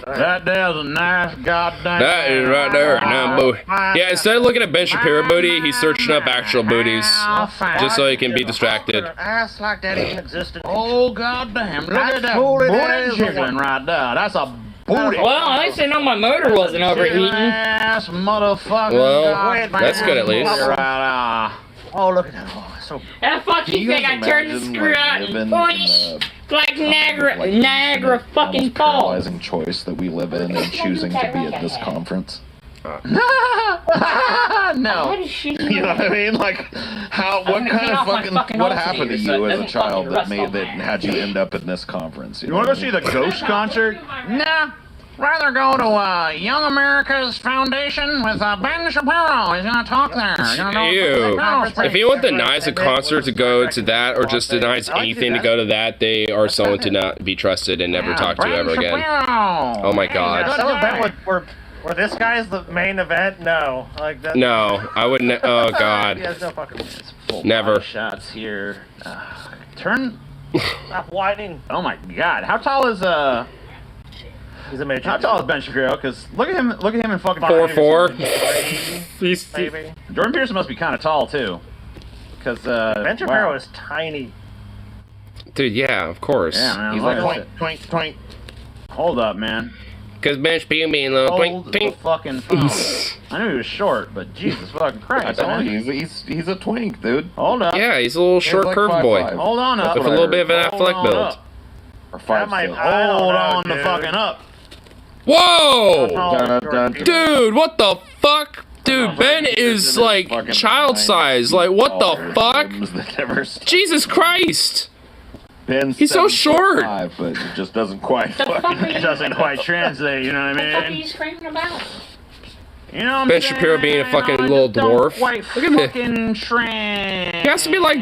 That there's a nice goddamn. That is right there. Now, booty. Yeah, instead of looking at Ben Shapiro booty, he's searching up actual booties just so he can be distracted. Ass like that even existed. Oh goddamn! Look at that booty jiggling right there. That's a booty. Well, at least I know my motor wasn't overheating. Ass motherfucker. Well, that's good at least. Oh, look at that. Oh, so. How the fuck you think I turned the screw out and boing, like Niagara fucking Falls? Paralyzing choice that we live in and choosing to be at this conference. No. You know what I mean? Like, what kind of what happened to you as a child that had you end up in this conference? You want to go see the Ghost concert? Nah. Rather go to Young America's Foundation with Ben Shapiro. He's gonna talk there. Ew. If you want the Niza concert to go to that, or just denies anything to go to that, they are someone to not be trusted and never talk to ever again. Oh my god. Some event where this guy's the main event? No. Like that. No, I wouldn't. Oh god. He has no fucking chance. Never. Shots here. Turn. Stop whining. Oh my god. How tall is He's a major. How tall is Ben Shapiro? Because look at him in fucking 4'4". Jordan Peterson must be kind of tall too. Because Ben Shapiro is tiny. Dude, yeah, of course. Yeah, man. He's like twink. Hold up, man. Because Ben Shapiro being a little Hold the fucking phone. I knew he was short, but Jesus fucking Christ, man. He's a twink, dude. Hold up. Yeah, he's a little short like curve 5'5". boy. Hold on up. With a little bit of an athletic build. Or 5'6". Hold on the fucking up. Whoa! Dude, what the fuck? Dude, Ben is like child size. Like, what the fuck? Jesus Christ! He's so short. But it just doesn't quite. It doesn't quite translate. You know what I mean? What are you screaming about? You know what I'm Ben saying? Shapiro being a fucking little dwarf. Look at him. Fucking trans. He has to be like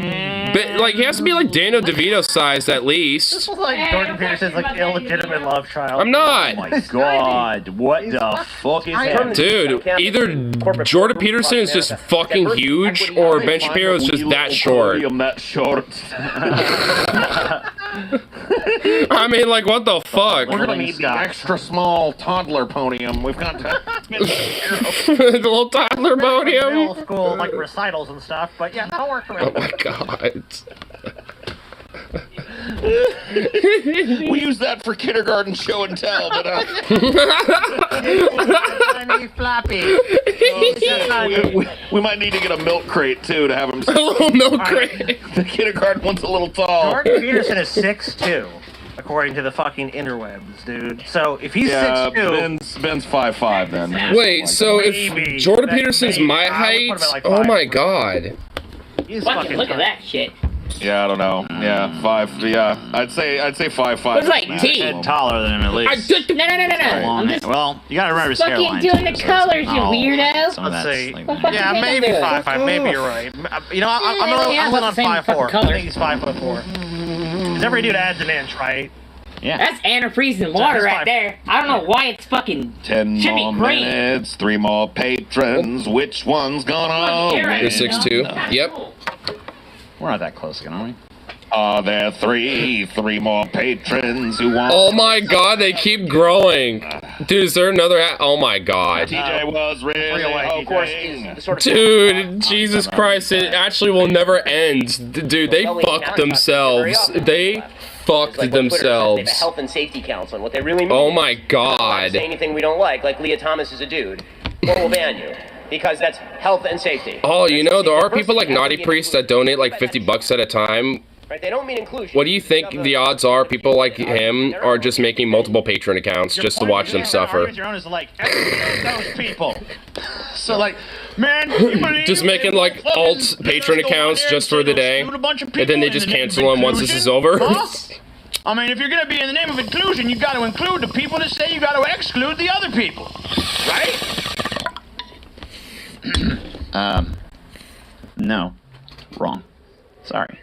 Daniel DeVito sized at least. This was like Jordan Peterson's like illegitimate love child. I'm not. Oh my god, what the fuck is that? Dude, either Jordan Peterson is just fucking huge, or Ben Shapiro is just that short. I mean, like, what the fuck? We're gonna need the extra small toddler podium. We've got to. The little toddler podium. Middle school like recitals and stuff, but yeah, that'll work for me. Oh my god. We use that for kindergarten show and tell, but floppy. We might need to get a milk crate too to have him. A little milk crate. The kindergarten one's a little tall. Jordan Peterson is 6'2", according to the fucking interwebs, dude. So if he's 6'2", Ben's 5'5", then. Wait, so if Jordan Peterson's my height, oh my god. He's fucking look at that shit. Yeah, I don't know. Yeah, 5. Yeah, I'd say 5'5". Looks like T. Head taller than him at least. No. I'm just Well, you gotta remember his fucking hairline. doing the colors, you weirdo. Let's see. Yeah, maybe 5'5". Maybe you're right. You know, I'm gonna on 5'4". I think he's 5'4". Because every dude adds an inch, right? Yeah. That's antifreeze in water right there. I don't know why it's fucking 10 should be more green. minutes, 3 more patrons. Which one's gonna win? You're 6'2". Yep. We're not that close again, are we? Are there 3 more patrons who want? Oh my god, they keep growing. Dude, is there another oh my god. TJ was really hoping. Dude, Jesus Christ, it actually will never end. Dude, they fucked themselves. They fucked They have a themselves. health and safety council, and what they really mean Oh my is, god. say anything we don't like Leah Thomas is a dude, or we'll ban you. Because that's health and safety. Oh, you know, there are people like Naughty Priest that donate like $50 at a time. Right? They don't mean inclusion. What do you think the odds are people like him are just making multiple patron accounts just to watch them suffer? Your own is like those people. So like, man, Just making like alt patron accounts just for the day, and then they just cancel them once this is over. I mean, if you're gonna be in the name of inclusion, you got to include the people that say you got to exclude the other people, right? No, wrong. Sorry,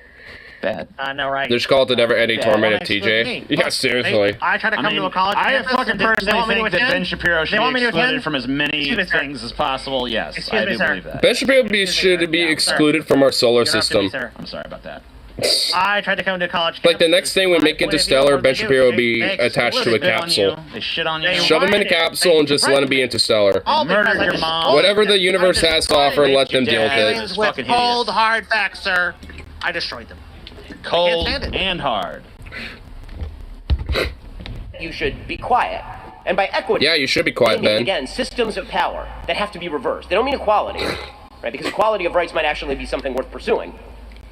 bad. No, right. They're just called the never-ending torment of TJ. Yeah, seriously. I tried to come to a college I campus. fucking personally think that Ben Shapiro should be excluded attend? from as many things as possible. Yes, Excuse I me, do sir. believe that. Ben Shapiro should be excluded from our solar You're up to me, system. sir. I'm sorry about that. I tried to come to college. Like the next thing we make it to Stellar, Ben Shapiro will be attached to a capsule. They shit on you. Shove him in a capsule and just let him be Interstellar. Murder your mom. Whatever the universe has to offer, let them deal with it. With cold, hard facts, sir. I destroyed them. Cold I can't stand it. and hard. You should be quiet. And by equity, Yeah, you should be quiet, they mean, Ben. again, systems of power that have to be reversed. They don't mean equality, right? Because equality of rights might actually be something worth pursuing.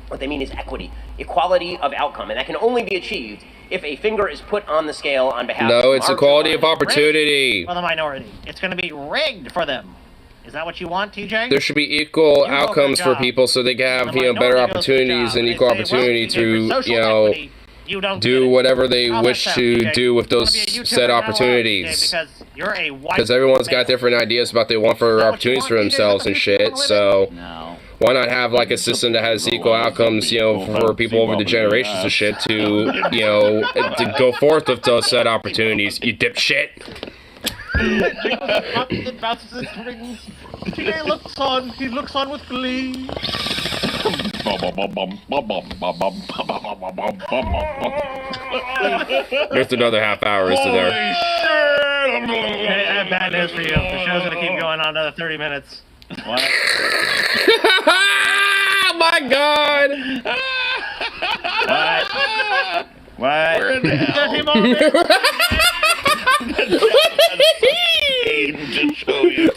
What they mean is equity, equality of outcome, and that can only be achieved if a finger is put on the scale on behalf of No, it's equality of opportunity. For the minority. It's going to be rigged for them. Is that what you want, TJ? There should be equal outcomes for people so they can have, better opportunities and equal opportunity to, do whatever they wish to do with those said opportunities. Because everyone's got different ideas about they want for opportunities for themselves and shit, so why not have like a system that has equal outcomes, for people over the generations and shit to, to go forth with those said opportunities, you dipshit. It bounces its rings. TJ looks on. He looks on with glee. There's another half hour, isn't there? Hey, I have bad news for you. The show's gonna keep going on another 30 minutes. What? Oh my god! What? We're in Get him on there. To show you.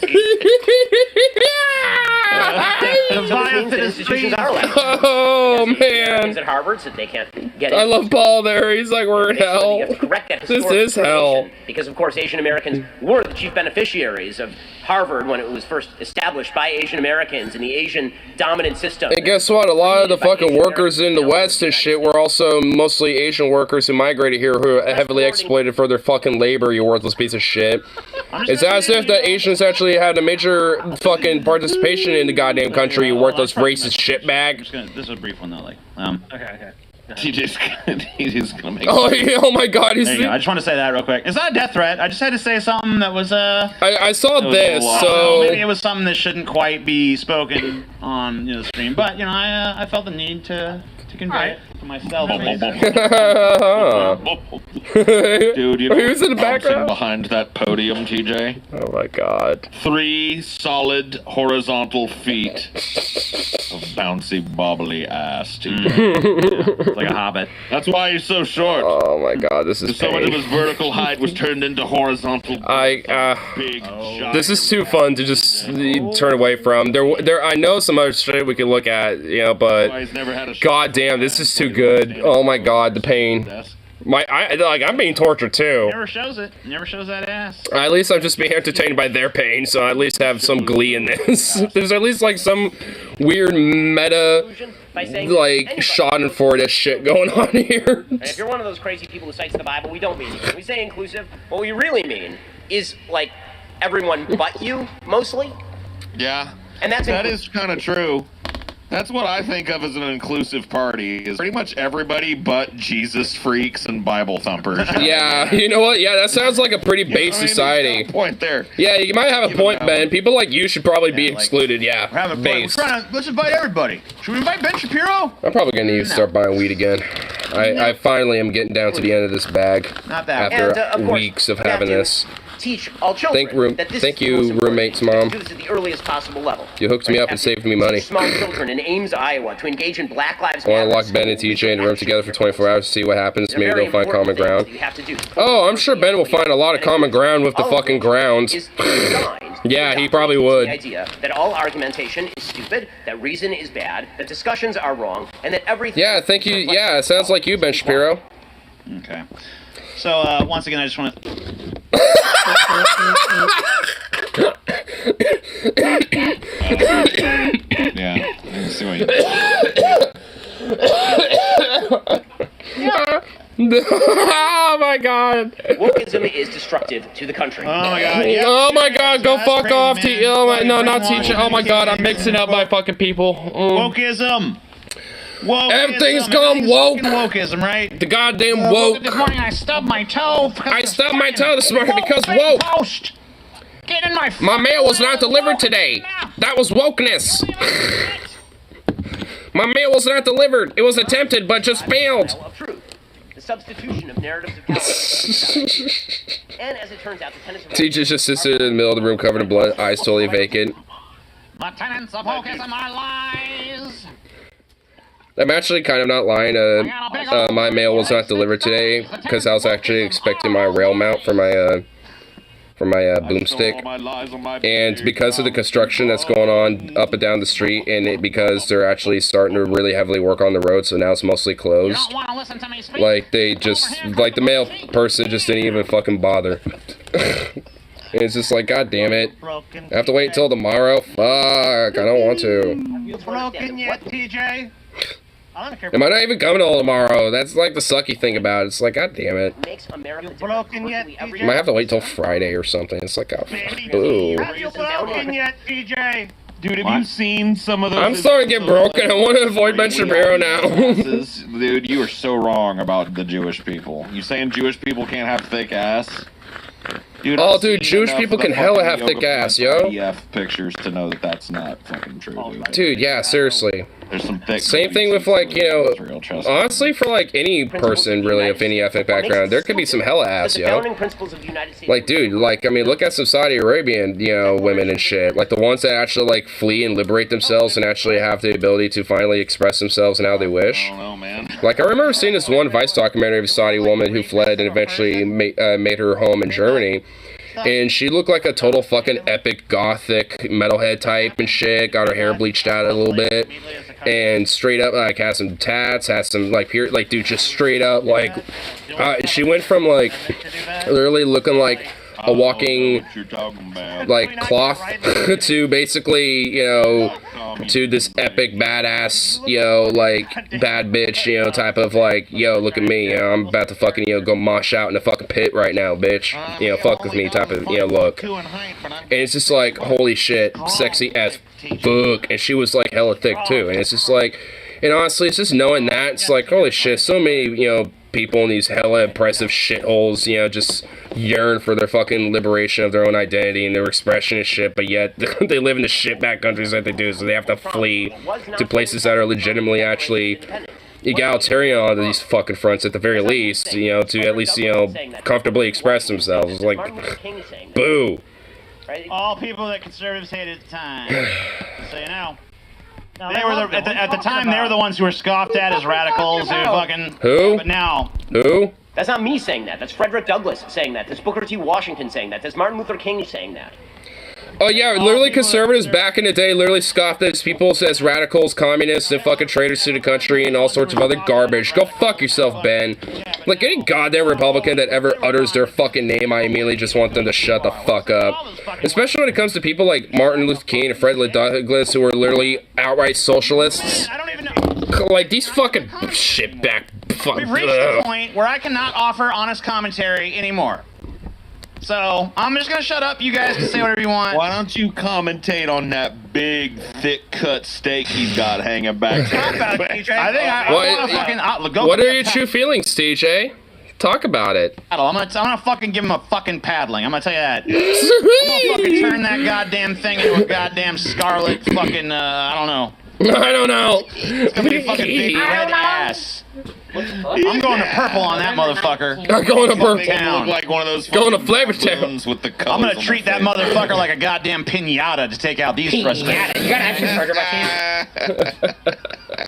Oh man! At Harvard, so they can't get I love Paul there. He's like, we're in hell. This is hell. Because of course, Asian Americans were the chief beneficiaries of Harvard when it was first established by Asian Americans in the Asian dominant system. And guess what? A lot of the fucking workers in the West and shit were also mostly Asian workers who migrated here who are heavily exploited for their fucking labor, you worthless piece of shit. It's as if the Asians actually had a major fucking participation in the goddamn country, you worthless racist shitbag. This is a brief one though, Okay. TJ's gonna make. Oh my god, he's. There you go. I just want to say that real quick. It's not a death threat. I just had to say something that was I saw this, so maybe it was something that shouldn't quite be spoken on the stream, but I felt the need to convey it to myself. Dude, you know who's in the background behind that podium, TJ? Oh my god. 3 solid horizontal feet of bouncy, bobbly ass, TJ. Like a hobbit. That's why he's so short. Oh my god, this is so much of his vertical height was turned into horizontal. Big. This is too fun to just turn away from. There. I know some other shit we could look at, but god damn, this is too good. Oh my god, the pain. I'm being tortured too. Never shows it. Never shows that ass. At least I'm just being entertained by their pain, so I at least have some glee in this. There's at least like some weird meta, like Schadenfreude shit going on here. If you're one of those crazy people who cites the Bible, we don't mean it. When we say inclusive, what we really mean is like everyone but you, mostly. Yeah. And that is kind of true. That's what I think of as an inclusive party, is pretty much everybody but Jesus freaks and Bible thumpers. Yeah, you know what? Yeah, that sounds like a pretty base society. Point there. Yeah, you might have a point, Ben. People like you should probably be excluded. Yeah, base. Let's invite everybody. Should we invite Ben Shapiro? I'm probably gonna need to start buying weed again. I finally am getting down to the end of this bag. Not that after weeks of having this. Teach all children Thank you, roommate's mom. Do this at the earliest possible level. You hooked me up and saved me money. Small children in Ames, Iowa, to engage in Black Lives Matter. I want to lock Ben and TJ in a room together for 24 hours to see what happens. Maybe they'll find common ground. Oh, I'm sure Ben will find a lot of common ground with the fucking grounds. Yeah, he probably would. The idea that all argumentation is stupid, that reason is bad, that discussions are wrong, and that everything. Yeah, thank you. Yeah, it sounds like you, Ben Shapiro. Okay. So once again, I just want to. Yeah. Let's see what Oh my god. Wokeism is destructive to the country. Oh my god. Yep. Oh my god, go fuck off, no, not teacher. Oh my god, I'm mixing up my fucking people. Wokeism. Everything's gone woke. Wokeism, right? The goddamn woke. This morning I stubbed my toe. I stubbed my toe this morning because woke. Post. Get in my mail was not delivered today. That was wokeness. My mail was not delivered. It was attempted, but just failed. The substitution of narratives of power. And as it turns out, the tenets of Teacher's just sitting in the middle of the room covered in blood, eyes totally vacant. The tenets of wokeism are lies. I'm actually kind of not lying. My mail was not delivered today because I was actually expecting my rail mount for for my boomstick, and because of the construction that's going on up and down the street, and because they're actually starting to really heavily work on the road, so now it's mostly closed. Like they just, like the male person just didn't even fucking bother. It's just like, god damn it, I have to wait until tomorrow. Fuck, I don't want to. You broken yet, TJ? It might not even come till tomorrow. That's like the sucky thing about it. It's like, god damn it. You broken yet, TJ? I might have to wait till Friday or something. It's like, oh, boo. Have you broken yet, TJ? Dude, have you seen some of those? I'm starting to get broken. I want to avoid Ben Shapiro now. Dude, you are so wrong about the Jewish people. You saying Jewish people can't have thick ass? Dude, oh, dude, Jewish people can hella have thick ass, yo. PDF pictures to know that that's not fucking true, dude. Dude, yeah, seriously. There's some thick. Same thing with, like, you know, honestly, for like any person really of any ethnic background, there could be some hella ass, yo. Like, dude, like, I mean, look at some Saudi Arabian, you know, women and shit. Like the ones that actually like flee and liberate themselves and actually have the ability to finally express themselves and how they wish. I don't know, man. Like, I remember seeing this one Vice documentary of a Saudi woman who fled and eventually made her home in Germany. And she looked like a total fucking epic gothic metalhead type and shit. Got her hair bleached out a little bit. And straight up, like, had some tats, had some, like, dude, just straight up, like, she went from, like, literally looking like a walking, like, cloth to basically, you know, to this epic badass, you know, like, bad bitch, you know, type of, like, yo, look at me, you know, I'm about to fucking, you know, go mosh out in the fucking pit right now, bitch. You know, fuck with me type of, you know, look. And it's just like, holy shit, sexy as fuck. And she was, like, hella thick, too. And it's just like, and honestly, it's just knowing that, it's like, holy shit, so many, you know, people in these hella impressive shitholes, you know, just yearn for their fucking liberation of their own identity and their expression and shit, but yet they live in the shitbag countries that they do, so they have to flee to places that are legitimately actually egalitarian on these fucking fronts at the very least, you know, to at least, you know, comfortably express themselves. Like, boo. All people that conservatives hated at the time. So you know. They were at the time. They were the ones who were scoffed at as radicals. Who fucking who? But now who? That's not me saying that. That's Frederick Douglass saying that. That's Booker T. Washington saying that. That's Martin Luther King saying that. Oh yeah, literally conservatives back in the day literally scoffed at people as radicals, communists, and fucking traitors to the country and all sorts of other garbage. Go fuck yourself, Ben. Like any goddamn Republican that ever utters their fucking name, I immediately just want them to shut the fuck up. Especially when it comes to people like Martin Luther King and Frederick Douglass, who are literally outright socialists. Like these fucking shitbag fuck. We've reached the point where I cannot offer honest commentary anymore. So, I'm just gonna shut up. You guys can say whatever you want. Why don't you commentate on that big, thick-cut steak he's got hanging back there? Talk about it, TJ. I think I want to fucking... go what are your true feelings, TJ? Talk about it. I'm gonna fucking give him a fucking paddling. I'm gonna tell you that. I'm gonna fucking turn that goddamn thing into a goddamn scarlet fucking, I don't know. I don't know. It's gonna be a fucking big red ass. I'm going to purple on that motherfucker. I'm going to purple. Look like one of those going to Flavor Town with the I'm gonna treat that motherfucker like a goddamn pinata to take out these frustrations. You gotta have your burger back.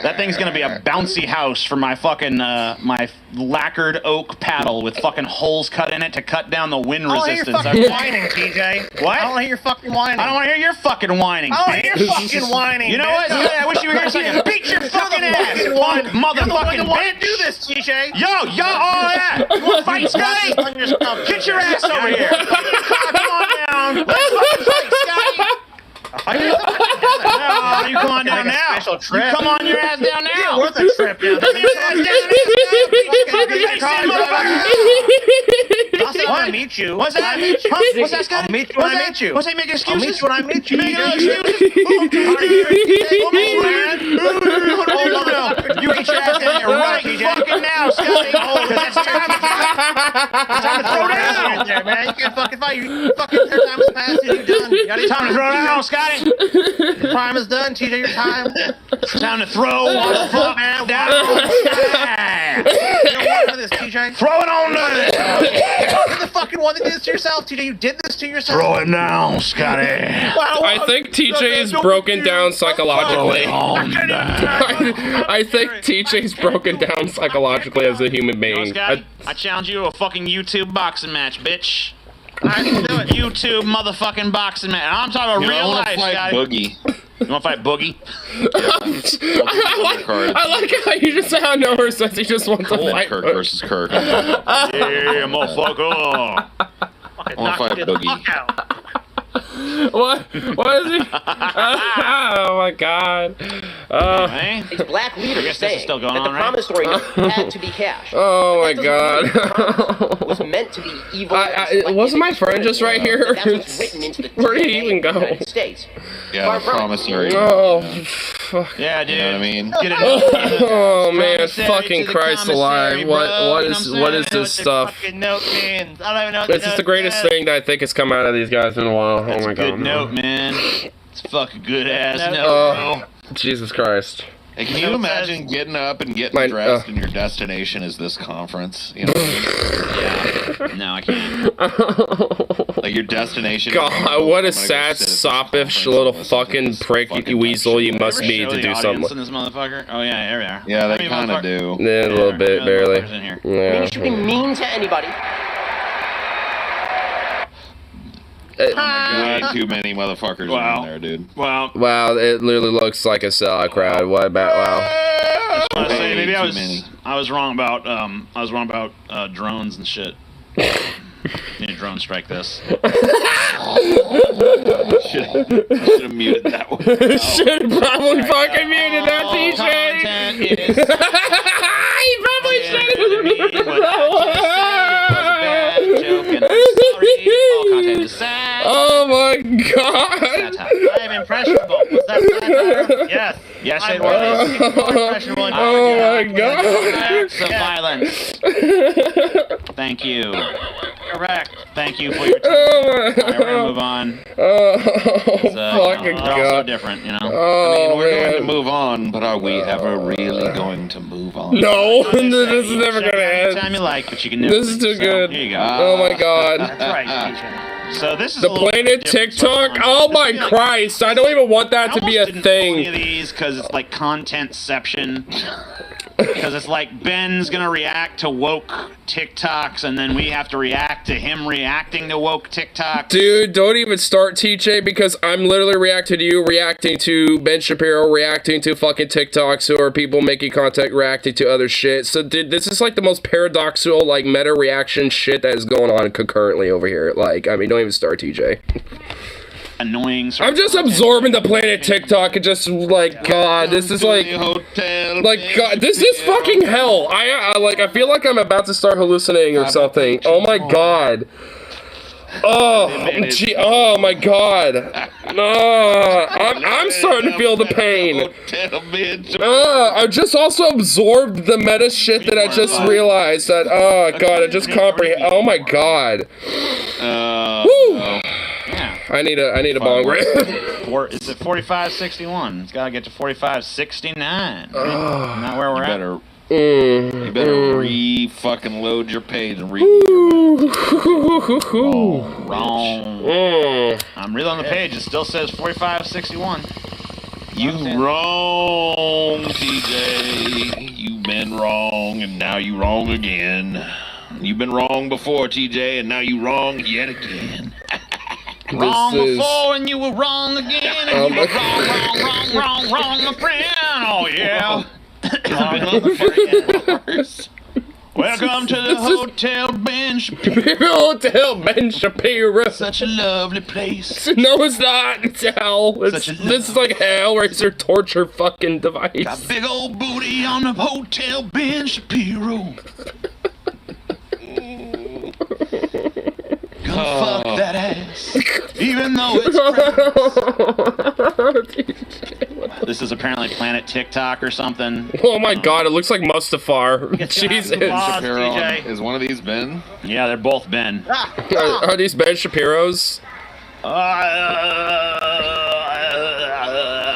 That thing's gonna be a bouncy house for my fucking my lacquered oak paddle with fucking holes cut in it to cut down the wind resistance. I don't hear your fucking whining, TJ. What? I don't hear your fucking whining. I don't want to hear your fucking whining. I don't hear your fucking whining. You know what? I wish you were here so I could beat your fucking ass, punk motherfucking bitch. Do this, TJ. Yo, all that. You want to fight, Scotty? Get your ass over here. Come on down. Let's fucking fight, Scotty. No, you come on down now. You come on your ass down now. Worth a trip. Come your ass down now. I'll when I meet you. What's that? What's that, Scotty? I'll meet you when I meet you. What's that? Make excuses? I'll meet you when I meet you. Make excuses? You get your ass down here right fucking now, Scotty. It's time to throw down. There, man. You can't fucking fight. You fucking your time is past. You're done. You got time to throw down, Scotty. Your time is done, TJ. Your time. Time to throw on fuck down. You don't want this, TJ. Throw it on there. You're the fucking one that did this to yourself, TJ. You did this to yourself. Throw it down, Scotty. I think TJ is broken down psychologically. I think TJ's broken down psychologically as a human being. Scotty, I challenge you to a fucking YouTube boxing match, bitch. YouTube motherfucking boxing man. I'm talking about real life, Scotty. Boogie. You want to fight Boogie? I like how you just sound over since he just wants to fight Kirk versus Kirk. Yeah, motherfucker. I want to fight Boogie. What is he? Oh my god. These black leaders saying still going that the on, right? promissory note had to be cashed. Oh my god. Was meant to be evil. Wasn't my friend just right here? That's what's written into the Where did he even go? United States. Yeah, the promissory. Oh, fuck. Yeah, dude. You know what I mean? Get it. Oh man, Commissary fucking to the Christ commissary, alive! bro. What You know is what I'm what saying? is this stuff? Fucking note means. I don't even know what This is the greatest thing that I think has come out of these guys in a while. Oh my god. Good note, man. It's a fucking good ass note, Oh, bro. Jesus Christ. Hey, can you imagine getting up and getting dressed and your destination is this conference? You know what I mean? No, I can't. Like your destination. God, what a sad, soppish little fucking prick weasel you must be to do something. In this motherfucker? Oh yeah, here we are. Yeah, they How many kind of do. Yeah, a little bit, barely. I mean, Yeah. you should be mean to anybody. Oh my God, way too many motherfuckers are in there, dude. Wow. Wow, it literally looks like a sellout crowd. What about wow? I just want to say, maybe too many. I was wrong about drones and shit. Need a drone strike this. Should have muted that one. Should have probably fucking muted that TJ. He probably should have. Oh my god! I am impressionable. Was that satire? Yes. Yes, I'm it was. impressionable. Oh my god! Acts of violence. Thank you. Correct. Thank you for your time. Alright, we're gonna move on. Oh, fucking They're all so god. different, you know. Oh, we're man. going to move on, but are we ever really going to move on? No, this is never gonna end. Anytime you like, but you can never. This is too good. Here you go. Oh my god. That's right, TJ. So this is The a little Planet bit different TikTok? Oh my Christ, I don't even want that to be a any thing. of these because it's like contentception. Because it's like Ben's gonna react to woke TikToks, and then we have to react to him reacting to woke TikToks. Dude, don't even start, TJ, because I'm literally reacting to you, reacting to Ben Shapiro, reacting to fucking TikToks, or people making content reacting to other shit. So, dude, this is like the most paradoxical, like, meta reaction shit that is going on concurrently over here. Like, I mean, don't even start, TJ. Annoying. I'm just absorbing the Planet TikTok and just like, God, this is like, God, this is fucking hell. I feel like I'm about to start hallucinating or something. Oh my God. Oh, gee, oh my God. I'm starting to feel the pain. I just also absorbed the meta shit that I just realized that, oh God, I just comprehend. Oh my God. Woo. I need a bong rip. It's at 45.61. It's gotta get to 45.69. Not where we're at. You better re-fucking load your page and Wrong. I'm reading on the page. It still says 45.61. You wrong, TJ. You've been wrong, and now you wrong again. You've been wrong before, TJ, and now you wrong yet again. Wrong before, and you were wrong again, and you were wrong, my friend. Oh yeah. Welcome to the Hotel Ben Shapiro. Hotel Ben Shapiro. Such a lovely place. No, it's not. It's hell. This is like Hellraiser torture fucking device. Got big old booty on the Hotel Ben Shapiro. Gonna fuck that ass, even though it's This is apparently Planet TikTok or something. Oh my God, it looks like Mustafar. Jesus. Shapiro, is one of these Ben? Yeah, they're both Ben. Are these Ben Shapiros?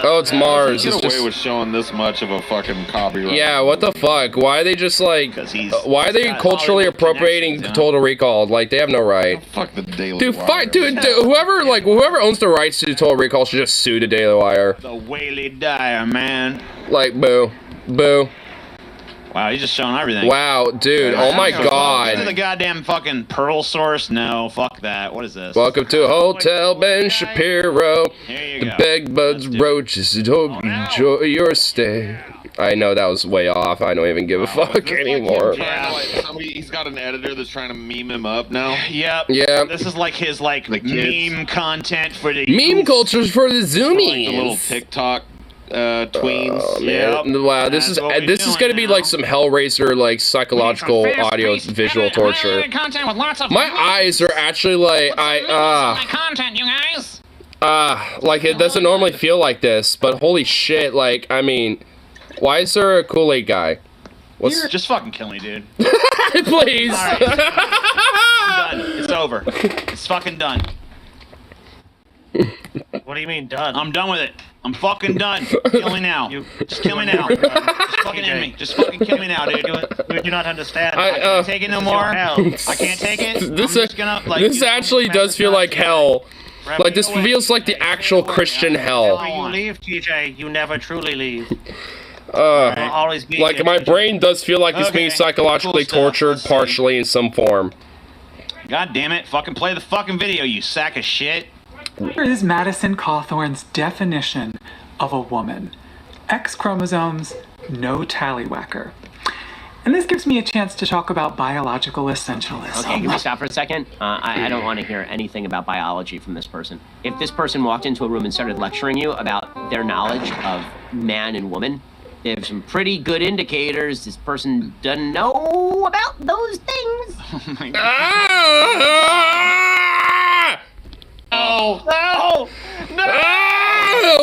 Oh, it's Mars. Get It's away just... with showing this much of a fucking copyright. Yeah, what the fuck? Why are they just like... why are they culturally appropriating Total Recall? Like, they have no right. Fuck the Daily Dude, Wire. whoever owns the rights to Total Recall should just sue the Daily Wire. The Whaley Dyer, man. Like, boo. Boo. Wow, he's just showing everything. Wow, dude. Oh my Is god. the goddamn fucking Pearl source? No, fuck that. What is this? Welcome to Hotel Ben Shapiro. Here you The go. Beg Buds Roaches hope you enjoy your stay. I know that was way off. I don't even give a fuck anymore. He's got an editor that's trying to meme him up now. Yep. Yeah. This is like his meme content for the Meme cultures for the Like Zoomies. the little TikTok tweens. Oh, man. Wow, this is gonna be like some Hellraiser, like psychological audio visual torture. Content with lots of My eyes are actually like content, you guys. like it doesn't normally feel like this, but holy shit, like I mean, why is there a Kool-Aid guy? What's Just fucking kill me, dude. please? I'm done. It's over. It's fucking done. What do you mean done? I'm done with it. I'm fucking done. Kill me now. Just kill me now. Just fucking end me. Just fucking kill me now, dude. You do not understand. I can't take it no more. I can't take it. This actually does feel like hell. Like this feels like the actual Christian hell. When you leave, TJ, you never truly leave. Always be like my brain does feel like it's being psychologically tortured partially in some form. God damn it. Fucking play the fucking video, you sack of shit. Here is Madison Cawthorn's definition of a woman. X chromosomes, no tallywhacker. And this gives me a chance to talk about biological essentialism. Okay, can we stop for a second? I don't want to hear anything about biology from this person. If this person walked into a room and started lecturing you about their knowledge of man and woman, there's some pretty good indicators this person doesn't know about those things. Oh my God. No!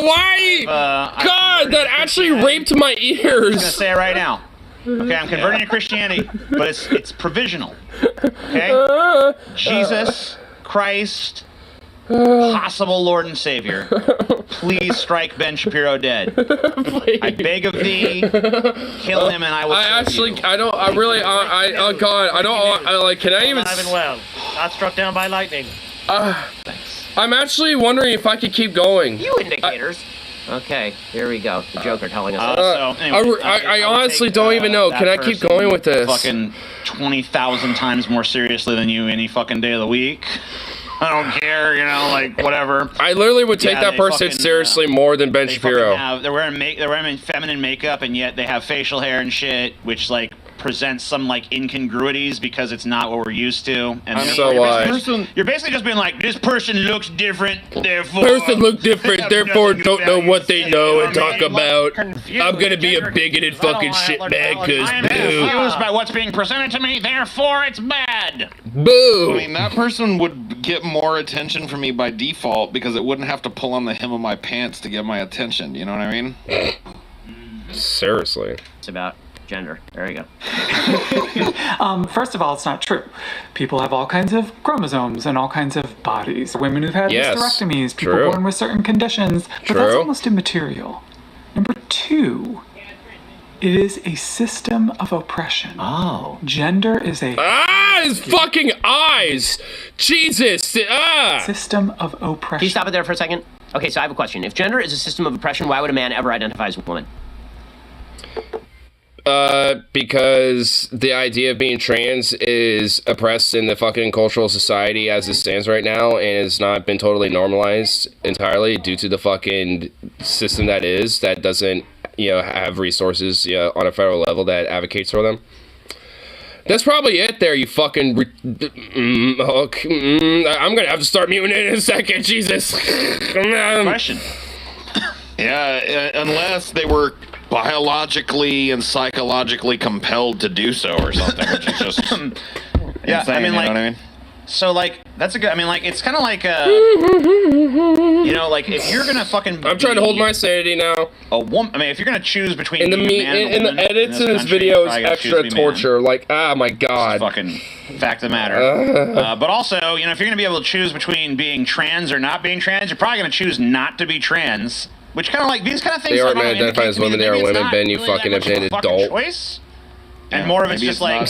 Why? God, that actually raped my ears. I'm just gonna say it right now. Okay, I'm converting to Christianity, but it's provisional. Okay? Jesus Christ, possible Lord and Savior, please strike Ben Shapiro dead. I beg of thee, kill him and I will serve you. I don't, I really, oh God, I don't, like, can I even... Alive and well, not struck down by lightning. I'm actually wondering if I could keep going. You indicators. Okay, here we go. The Joker telling us. I honestly don't even know. Can I keep going with this? Fucking 20,000 times more seriously than you any fucking day of the week. I don't care, you know, like whatever. I literally would take that person seriously more than Ben Shapiro. They're wearing feminine makeup, and yet they have facial hair and shit, which like presents some like incongruities because it's not what we're used to. And you're basically just being like, this person looks different, therefore. Person look different, therefore don't know what they know and talk about. I'm gonna be a bigoted fucking shitbag because I'm confused by what's being presented to me, therefore it's bad. Boo! I mean, that person would get more attention from me by default because it wouldn't have to pull on the hem of my pants to get my attention. You know what I mean? Seriously. It's about gender. There you go. First of all, it's not true. People have all kinds of chromosomes and all kinds of bodies. Women who've had hysterectomies, people born with certain conditions, but that's almost immaterial. Number two, it is a system of oppression. Oh. Gender is a... his fucking eyes! Jesus! System of oppression. Can you stop it there for a second? Okay, so I have a question. If gender is a system of oppression, why would a man ever identify as a woman? Because the idea of being trans is oppressed in the fucking cultural society as it stands right now, and it's not been totally normalized entirely due to the fucking system that doesn't, have resources, on a federal level that advocates for them. That's probably it there, you fucking... I'm gonna have to start muting it in a second, Jesus. Question. Yeah, unless they were biologically and psychologically compelled to do so or something, which is just insane, I mean, you know what I mean? So, like, that's a good... I mean, like, it's kind of like, like, if you're gonna fucking... I'm trying to hold my sanity now. A woman... I mean, if you're gonna choose between... In the edits in this video is extra torture. Like, my God. Fucking fact of the matter. But also, if you're gonna be able to choose between being trans or not being trans, you're probably gonna choose not to be trans. Which kind of like... These kind of things... They are men identify as women, they are women. Ben, you fucking impeded adult. Choice. And more of it's just like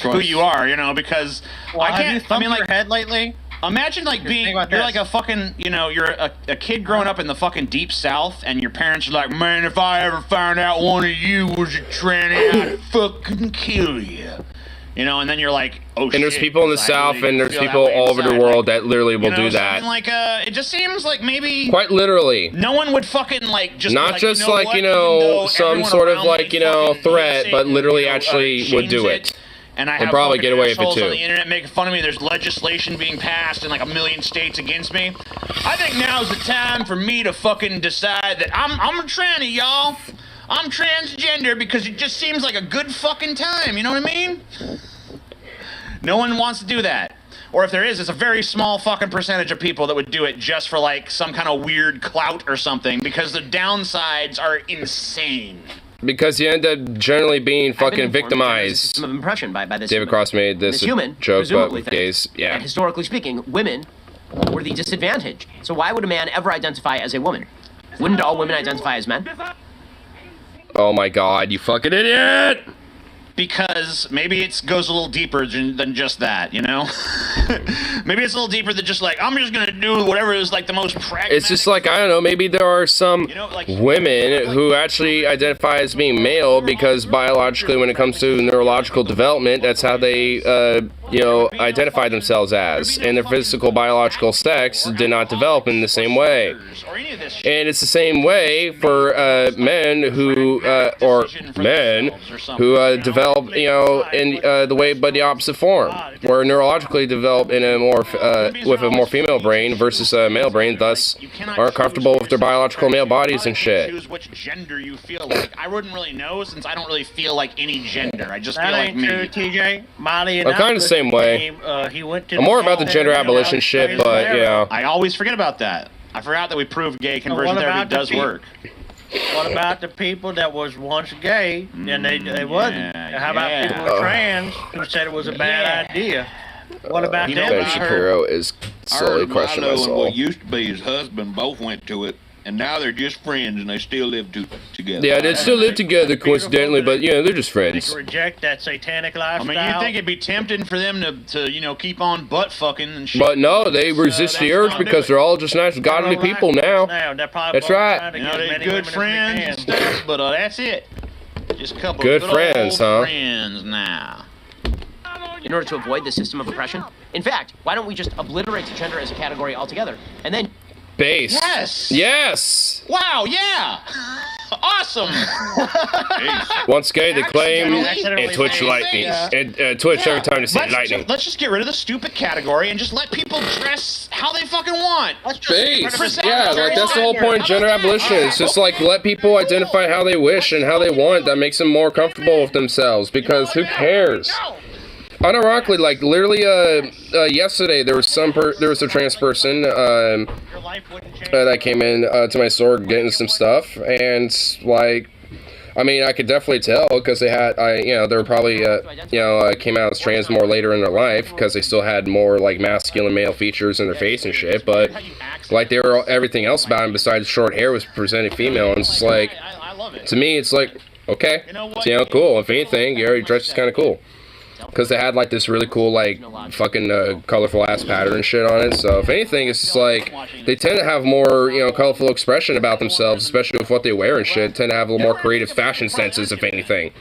who you are, because I can't. Have you thumped your head lately? Imagine like you're like a fucking, you're a kid growing up in the fucking deep south, and your parents are like, man, if I ever found out one of you was a tranny, I'd fucking kill you. And then you're like, oh shit. And there's people in the South, and there's people all over the world that literally will do that. Like, it just seems like maybe quite literally. No one would fucking like just not just some sort of like threat, but literally actually would do it. And I would have probably get away with it assholes too. on the internet making fun of me. There's legislation being passed in like 1 million states against me. I think now's the time for me to fucking decide that I'm a tranny, y'all. I'm transgender because it just seems like a good fucking time. You know what I mean? No one wants to do that. Or if there is, it's a very small fucking percentage of people that would do it just for like some kind of weird clout or something, because the downsides are insane. Because you end up generally being fucking victimized. System of impression by this David Cross made this human, joke about gays. Yeah. And historically speaking, women were the disadvantaged. So why would a man ever identify as a woman? Wouldn't all women identify as men? Oh my god, you fucking idiot! Because maybe it goes a little deeper than just that, Maybe it's a little deeper than just like, I'm just gonna do whatever is like the most pragmatic. It's just like, I don't know, maybe there are some women who actually identify as being male because biologically, when it comes to neurological development, that's how they, identify themselves as. And their physical biological sex did not develop in the same way. And it's the same way for men who develop, in the way, but the opposite form, where neurologically develop in a more with a more female brain versus a male brain, thus aren't comfortable with their biological male bodies and shit. Choose which gender you feel like. I wouldn't really know, since I don't really feel like any gender. I just feel like me. True, TJ. I'm kind of the same way. I'm more about the gender abolition shit, but I always forget about that. I forgot that we proved gay conversion therapy does work. What about the people that was once gay and they wasn't? How about people who were trans who said it was a bad idea? What about them? Ben Shapiro is slowly crushing my soul. What used to be his husband both went to it, and now they're just friends and they still live together. Yeah, they still live together coincidentally, but they're just friends. They reject that satanic lifestyle. I mean, you'd think it'd be tempting for them to keep on butt fucking and shit. But no, they resist the urge because they're all just nice, godly people now. That's right. They're good friends and stuff, but that's it. Just a couple good friends, huh? Friends now. In order to avoid the system of oppression? In fact, why don't we just obliterate gender as a category altogether, and then... Base. Yes! Yes! Wow, yeah! Awesome! Once gay, they claim, and Twitch lightning. And Twitch every time they say lightning. Let's just get rid of the stupid category and just let people dress how they fucking want. Let's just Base. Yeah, like that's the whole point of gender abolition. It's just like let people identify how they wish and how they want. That makes them more comfortable with themselves, because who cares? Unironically, like literally, yesterday there was a trans person that came in to my store getting some stuff, and like, I mean, I could definitely tell because they had, they were probably, came out as trans more later in their life because they still had more like masculine male features in their face and shit, but like they were everything else about them besides short hair was presented female, and it's just like, to me, it's like, okay, it's, cool. If anything, your dress is kind of cool. Because they had like this really cool like fucking colorful ass pattern and shit on it. So if anything, it's just like they tend to have more colorful expression about themselves, especially with what they wear and shit. Tend to have a little more creative fashion senses, if anything,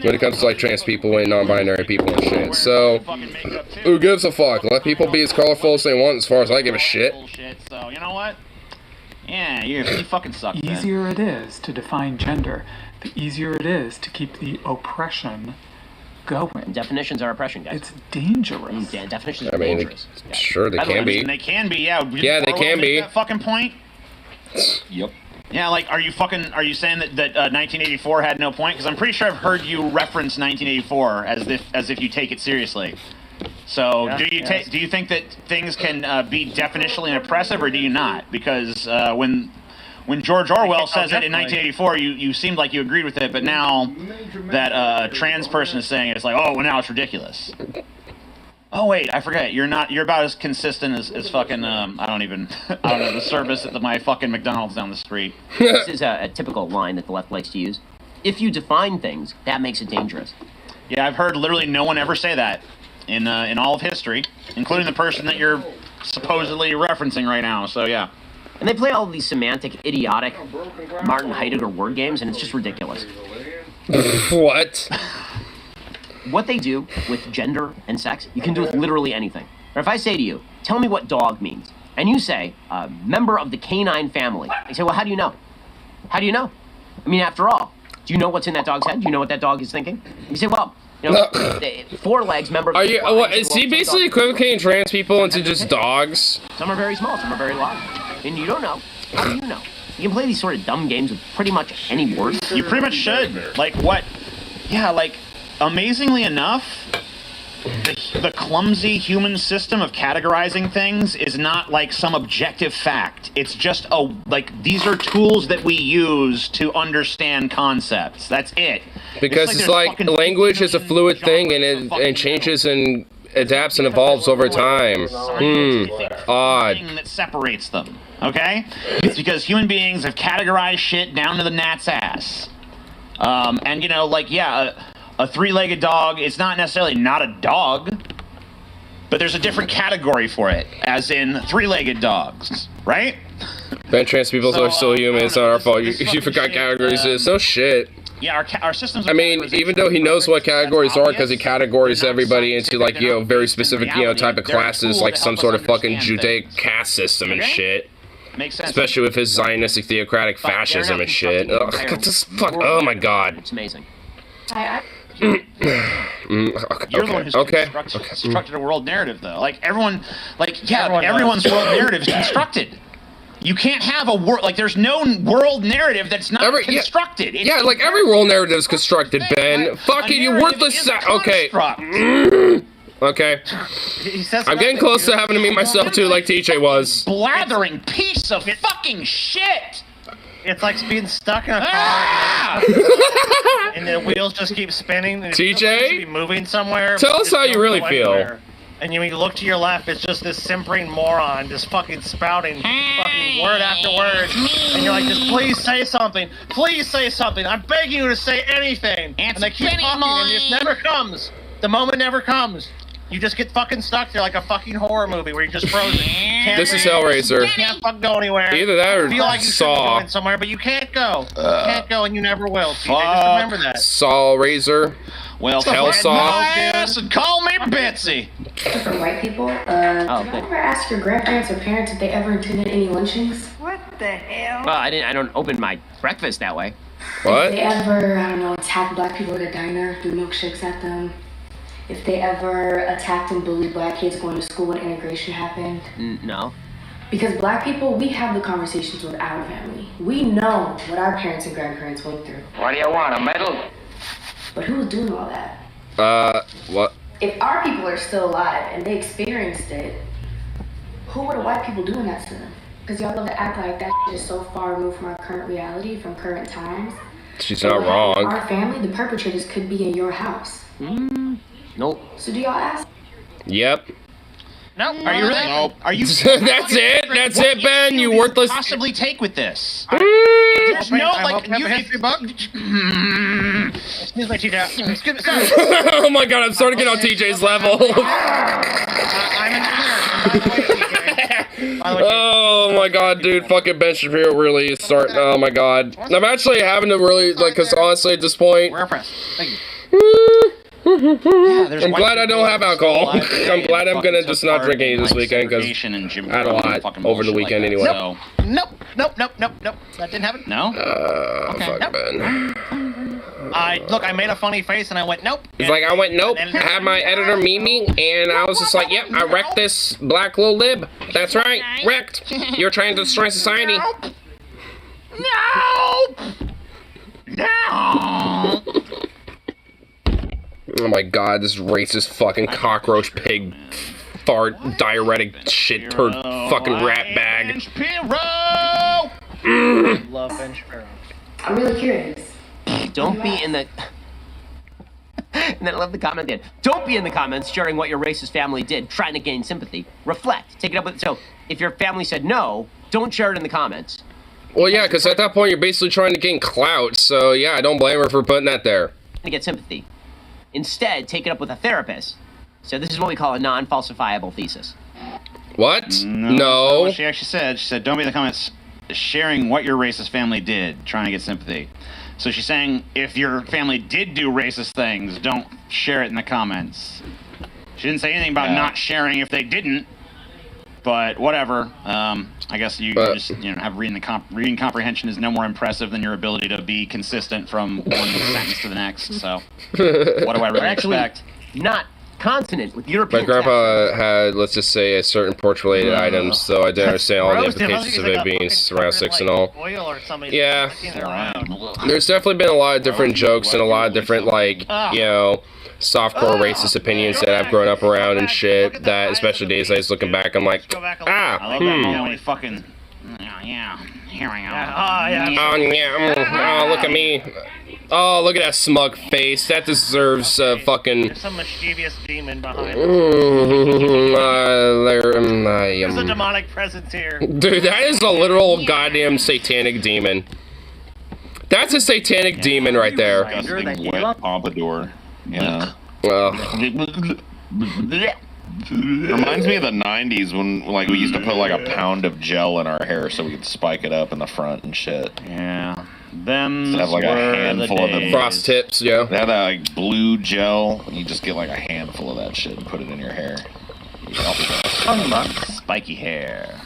when it comes to like trans people and non-binary people and shit. So who gives a fuck? Let people be as colorful as they want, as far as I give a shit. So you know what? Yeah, you fucking suck. The easier it is to define gender, the easier it is to keep the oppression going. Definitions are oppression, guys. It's dangerous. Definitions are dangerous. Sure, they can be. They can be, yeah. Yeah, they can be. That fucking point. Yep. Yeah, like, are you saying that 1984 had no point? Because I'm pretty sure I've heard you reference 1984 as if you take it seriously. So do you think that things can be definitionally oppressive, or do you not? Because when George Orwell says it in 1984, you seemed like you agreed with it, but now that a trans person is saying it, it's like, oh, well, now it's ridiculous. Oh wait, I forget. You're about as consistent as fucking I don't know, the service at my fucking McDonald's down the street. This is a typical line that the left likes to use. If you define things, that makes it dangerous. Yeah, I've heard literally no one ever say that. in all of history, including the person that you're supposedly referencing right now. So yeah. And they play all these semantic, idiotic Martin Heidegger word games, and it's just ridiculous. What? What they do with gender and sex, you can do with literally anything. Or if I say to you, tell me what dog means, and you say, member of the canine family, I say, well, how do you know? How do you know? I mean, after all, do you know what's in that dog's head? Do you know what that dog is thinking? You say, well, you know, 4 legs, member of Are the you? fly. Is he basically equivocating trans people into just dogs? Some are very small, some are very large. And you don't know. How do you know? You can play these sort of dumb games with pretty much any word. You pretty much should. Like what? Yeah, like amazingly enough, the clumsy human system of categorizing things is not like some objective fact. It's just these are tools that we use to understand concepts. That's it. Because it's like language is a fluid thing and it changes and adapts and evolves over time. Odd. Thing that separates them. Okay? It's because human beings have categorized shit down to the gnat's ass. And you know, like, yeah, a 3-legged dog is not necessarily not a dog, but there's a different category for it, as in 3-legged dogs, right? Ben, trans people are still human. It's not our fault. You forgot categories. It's no shit. Yeah, our systems. I mean, even though he knows what categories are, because he categories everybody into like, you know, very specific, you know, type of classes, like some sort of fucking Judaic caste system and shit. Makes sense. Especially with his Zionistic theocratic fascism and shit. Ugh, just fuck. Oh my god. It's amazing. You're the one who's constructed a world narrative, though. Like everyone's world narrative is constructed. You can't have a world like there's no world narrative that's not constructed. Yeah, like every world narrative is constructed, Ben. Fucking you worthless. Okay. Okay. I'm getting close to having to meet myself too, like TJ was. Blathering piece of fucking shit. It's like being stuck in a car and the wheels just keep spinning. And TJ, be moving somewhere. Tell us how you really feel. And when you look to your left, it's just this simpering moron just fucking spouting fucking word after word. And you're like, just please say something. Please say something. I'm begging you to say anything. And they keep talking and it just never comes. The moment never comes. You just get fucking stuck there like a fucking horror movie where you're just frozen. This is Hellraiser. You can't fucking go anywhere. Either that or you feel like you should be Saw. going somewhere, but you can't go. You can't go and you never will. TJ, just remember that. Saw Razor. Well, Hellsaw. And call me Betsy. For white people, did you ever ask your grandparents or parents if they ever attended any lynchings? What the hell? Well, I don't open my breakfast that way. What? If they ever, I don't know, attacked black people at a diner, threw milkshakes at them. If they ever attacked and bullied black kids going to school when integration happened. No. Because black people, we have the conversations with our family. We know what our parents and grandparents went through. What do you want, a medal? But who was doing all that? What? If our people are still alive and they experienced it, who were the white people doing that to them? Because y'all love to act like that shit is so far removed from our current reality, from current times. She's not wrong. Our family, the perpetrators could be in your house. Nope. So do y'all ask? Yep. No. Are you really? Nope. Are you? That's it. That's it, Ben. You worthless. Possibly take with this. There's no like you history book. Excuse me, TJ. Excuse me. Sorry. Oh my god, I'm starting to get on TJ's level. I'm in Oh my god, dude, fucking Ben Shapiro really is starting. Oh my god. I'm actually having to really, like, because honestly at this point. We're impressed. Thank you. I'm glad I don't have alcohol. I'm glad I'm gonna just not drink any this weekend because I had a lot over the weekend anyway. Nope. That didn't happen. No. Fuck Ben. I made a funny face and I went nope. It's like I went nope. I had my editor meet me and I was just like, yep, I wrecked this black little lib. That's right, wrecked. You're trying to destroy society. No. Oh my god, this racist fucking cockroach pig fart diuretic shit turd fucking rat bag. Love Ben Shapiro. I'm really curious. Don't be in the... And then I love the comment there. Don't be in the comments sharing what your racist family did, trying to gain sympathy. Reflect. Take it up with... So, if your family said no, don't share it in the comments. Well, yeah, because at that point you're basically trying to gain clout, so yeah, I don't blame her for putting that there. To get sympathy. Instead, take it up with a therapist So this is what we call a non-falsifiable thesis. What? No. What she actually said. She said, "Don't be in the comments sharing what your racist family did, trying to get sympathy." So she's saying, if your family did do racist things, don't share it in the comments. She didn't say anything about not sharing if they didn't. But whatever. I guess you just have reading comprehension is no more impressive than your ability to be consistent from one sentence to the next. So what do I really expect? Not consonant with European. My grandpa had, let's just say, a certain porch-related items, so I didn't understand all the implications of it being around 6 and all. Yeah, there's definitely been a lot of different jokes and a lot of different, like, you know, softcore racist opinions that I've grown up around and shit. That, especially these days, looking back, I'm like, I love that moment when he fucking. Yeah, here I Oh, look at me. Oh, look at that smug face. That deserves fucking. There's some mischievous demon behind There's a demonic presence here. Dude, that is a literal goddamn satanic demon. That's a satanic demon right there. Disgusting wet pompadour. Yeah. Reminds me of the 90s when like we used to put like a pound of gel in our hair so we could spike it up in the front and shit. Yeah. Them have like a handful of the frost tips, yeah. They have that like blue gel. You just get like a handful of that shit and put it in your hair. Spiky hair.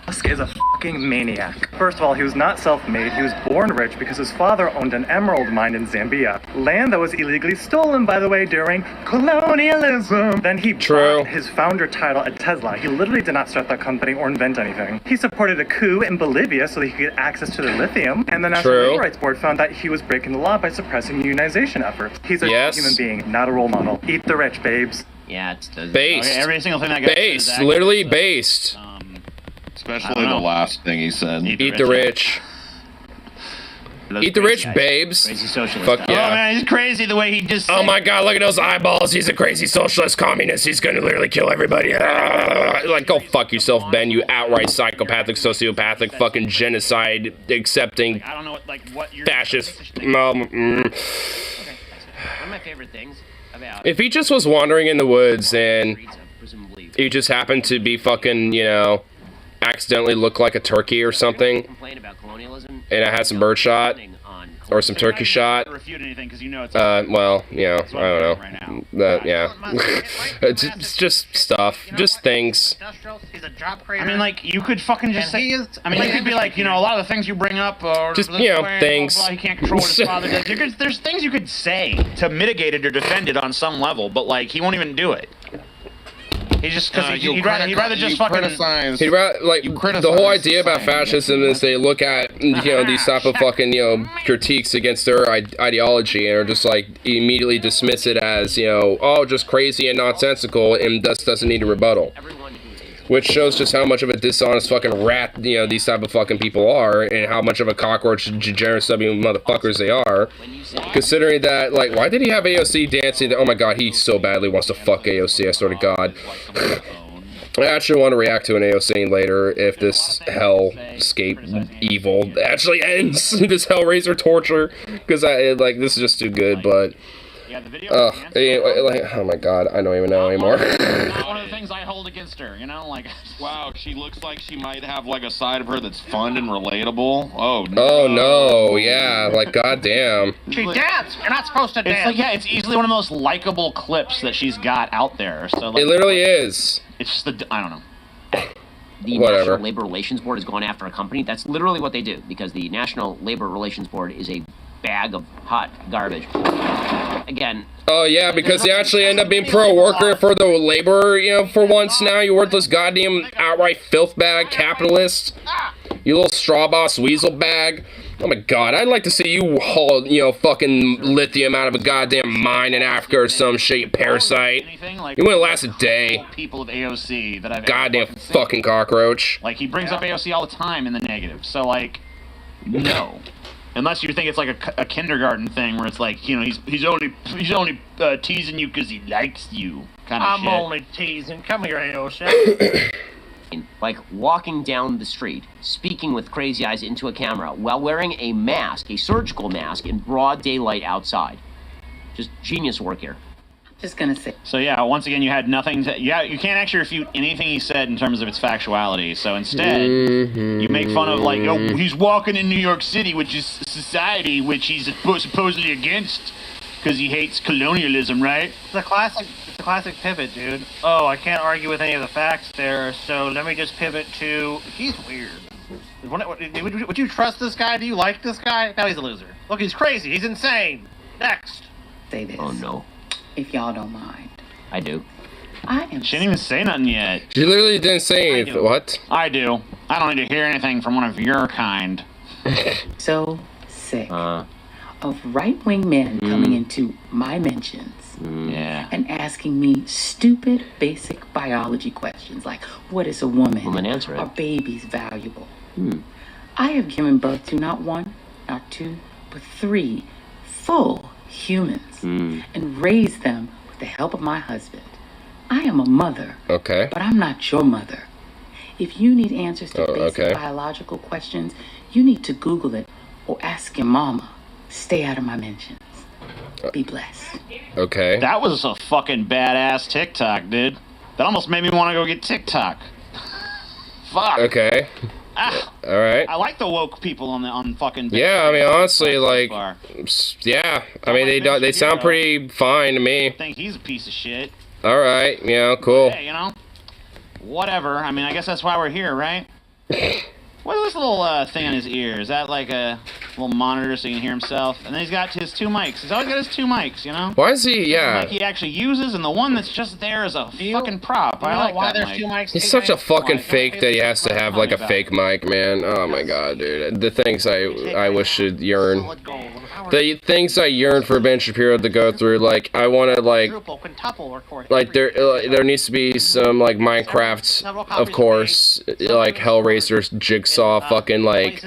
Musk is a fucking maniac. First of all, he was not self-made. He was born rich because his father owned an emerald mine in Zambia. Land that was illegally stolen, by the way, during colonialism. Then he bought his founder title at Tesla. He literally did not start that company or invent anything. He supported a coup in Bolivia so that he could get access to the lithium. And the National Labor Rights Board found that he was breaking the law by suppressing unionization efforts. He's a human being, not a role model. Eat the rich, babes. Yeah, it's the... Based. Okay, every single thing that goes based. Literally based. Especially the last thing he said. Eat the rich. Eat the rich, babes. Crazy socialist. Fuck yeah. Oh man, he's crazy the way he just. Oh my god, look at those eyeballs. He's a crazy socialist communist. He's gonna literally kill everybody. Like, go fuck yourself, Ben, you outright psychopathic, sociopathic, fucking genocide accepting, I don't know what you're fascist. One of my favorite things about... If he just was wandering in the woods and he just happened to be fucking, you know, accidentally look like a turkey or something, and I had some bird shot or some turkey shot. Well, you know, I don't know. That, yeah. It's just stuff, just things. I mean, like, you could fucking just say. I mean, you could be like, you know, a lot of the things you bring up are just, you know, things. Blah, blah, he can't control what his father does. There's things you could say to mitigate it or defend it on some level, but like, he won't even do it. He just because he'd rather just fucking. He'd rather, like, the whole idea about fascism is they look at, you know, these type of fucking, you know, critiques against their ideology and are just like immediately dismiss it as, you know, oh, just crazy and nonsensical, and thus doesn't need a rebuttal. Which shows just how much of a dishonest fucking rat, you know, these type of fucking people are, and how much of a cockroach, degenerate, stubby motherfuckers they are. Considering that, like, why did he have AOC dancing? Oh my god, he so badly wants to fuck AOC, I swear to god. I actually want to react to an AOC later if this hellscape evil actually ends. This Hellraiser torture. Because, like, this is just too good, but... oh my god, I don't even know anymore. Not one of the things I hold against her, you know, like. Wow, she looks like she might have like a side of her that's fun and relatable. Oh no. Oh no, yeah, like goddamn. She danced. You're not supposed to dance. It's like, yeah, it's easily one of the most likable clips that she's got out there. So like, it literally is. It's just I don't know. The National Labor Relations Board is going after a company. That's literally what they do, because the National Labor Relations Board is a bag of hot garbage. Again. Oh yeah, because you actually end up being pro-worker for the labor, you know, for once now, you worthless goddamn outright filth bag capitalist. You little straw boss weasel bag. Oh my god, I'd like to see you haul, you know, fucking lithium out of a goddamn mine in Africa or some shit, you parasite. You wouldn't last a day. People of AOC that I've goddamn fucking cockroach. Like, he brings up AOC all the time in the negative, so like, no. Unless you think it's like a kindergarten thing where it's like, you know, he's only teasing you because he likes you, kind of shit. I'm only teasing. Come here, AOC. Like walking down the street, speaking with crazy eyes into a camera, while wearing a mask, a surgical mask, in broad daylight outside. Just genius work here. Just gonna say. So yeah, once again, you had nothing to. Yeah, you can't actually refute anything he said in terms of its factuality. So instead, you make fun of like, oh, he's walking in New York City, which is society which he's supposedly against because he hates colonialism, right? It's a classic pivot, dude. Oh, I can't argue with any of the facts there, so let me just pivot to. He's weird. Would you trust this guy? Do you like this guy? No, he's a loser. Look, he's crazy. He's insane. Next. Say this. Oh no. If y'all don't mind. I do. I am. She didn't even say nothing yet. She literally didn't say anything. What? I do. I don't need to hear anything from one of your kind. So sick of right-wing men coming into my mentions and asking me stupid, basic biology questions like, what is a woman? Woman, answer it. Are babies valuable? I have given birth to not one, not two, but 3 full humans and raised them with the help of my husband. I am a mother. Okay. But I'm not your mother. If you need answers to basic biological questions, you need to Google it or ask your mama. Stay out of my mentions. Be blessed. Okay. That was a fucking badass TikTok, dude. That almost made me want to go get TikTok. Fuck. Okay. All right. I like the woke people on fucking. Yeah, I mean, honestly, like, yeah. I mean, they sound pretty fine to me. I think he's a piece of shit. All right. Yeah. Cool. Hey, you know, whatever. I mean, I guess that's why we're here, right? What's this little thing on his ear? Is that like a little monitor so he can hear himself? And then he's got his 2 mics. He's always got his 2 mics, you know? Why is he, Like he actually uses, and the one that's just there is a fucking prop. I like that mic. 2 mics? He's such a fucking fake that he has to have like a fake mic, man. Oh my god, dude. The things I wish to yearn. The things I yearn for Ben Shapiro to go through, like I want to like there needs to be some like Minecraft, of course, like Hellraiser, Jigsaw, fucking like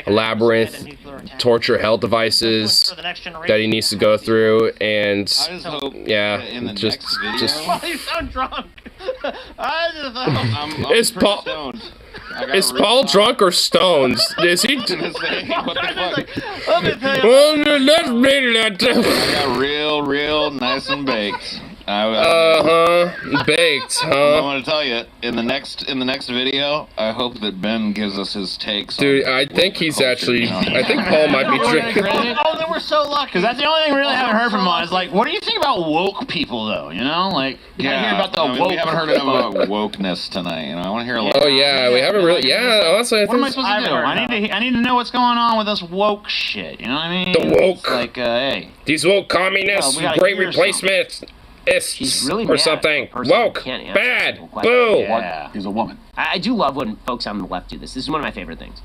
Labyrinth, torture hell devices that he needs to go through, and yeah, just. Why you sound drunk? Is Paul? Is Paul drunk or stoned? Is he? What the fuck? Let me tell you. Well, let's make that. I got real nice and baked. Baked, huh? I want to tell you, in the next video, I hope that Ben gives us his takes. Dude, I think he's actually. I think Paul might be drinking. Oh, then we're so lucky. Because that's the only thing we really haven't heard from him. Is like, what do you think about woke people, though? You know, like, you gotta hear about the woke. We haven't heard enough about wokeness tonight. You know, I want to hear a lot. Oh yeah, we haven't really. Yeah, honestly, what am I supposed to do? I need to know what's going on with this woke shit. You know what I mean? The woke. It's like, hey, these woke communists, great replacements. Really or something. Woke. Bad. Boo. Yeah. He's a woman. I do love when folks on the left do this. This is one of my favorite things.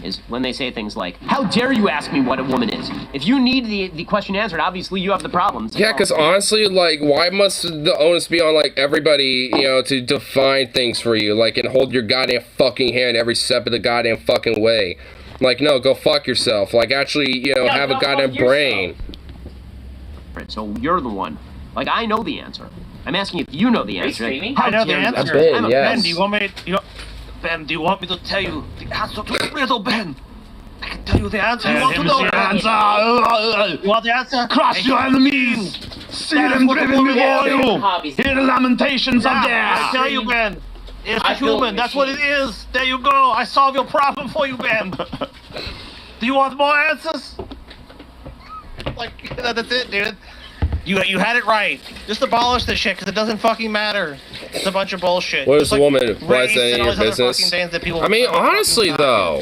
Is when they say things like, how dare you ask me what a woman is? If you need the question answered, obviously you have the problem. Yeah, because honestly, like, why must the onus be on, like, everybody, you know, to define things for you? Like, and hold your goddamn fucking hand every step of the goddamn fucking way. Like, no, go fuck yourself. Like, actually, you know, have a goddamn brain. So you're the one. Like, I know the answer. I'm asking if you know the answer. Like, I know the answer. Ben, yes. Ben, do you want me to tell you the answer to the riddle, Ben? I can tell you the answer. You want to know the answer? You want the answer? Crush your enemies! See them driven before you! Hear the lamentations of death! I tell you, Ben. It's a human. That's what it is. There you go. I solved your problem for you, Ben. Do you want more answers? Like, that's it, dude. You had it right. Just abolish this shit because it doesn't fucking matter. It's a bunch of bullshit. What is the woman? Why is that in your business? I mean, honestly, though,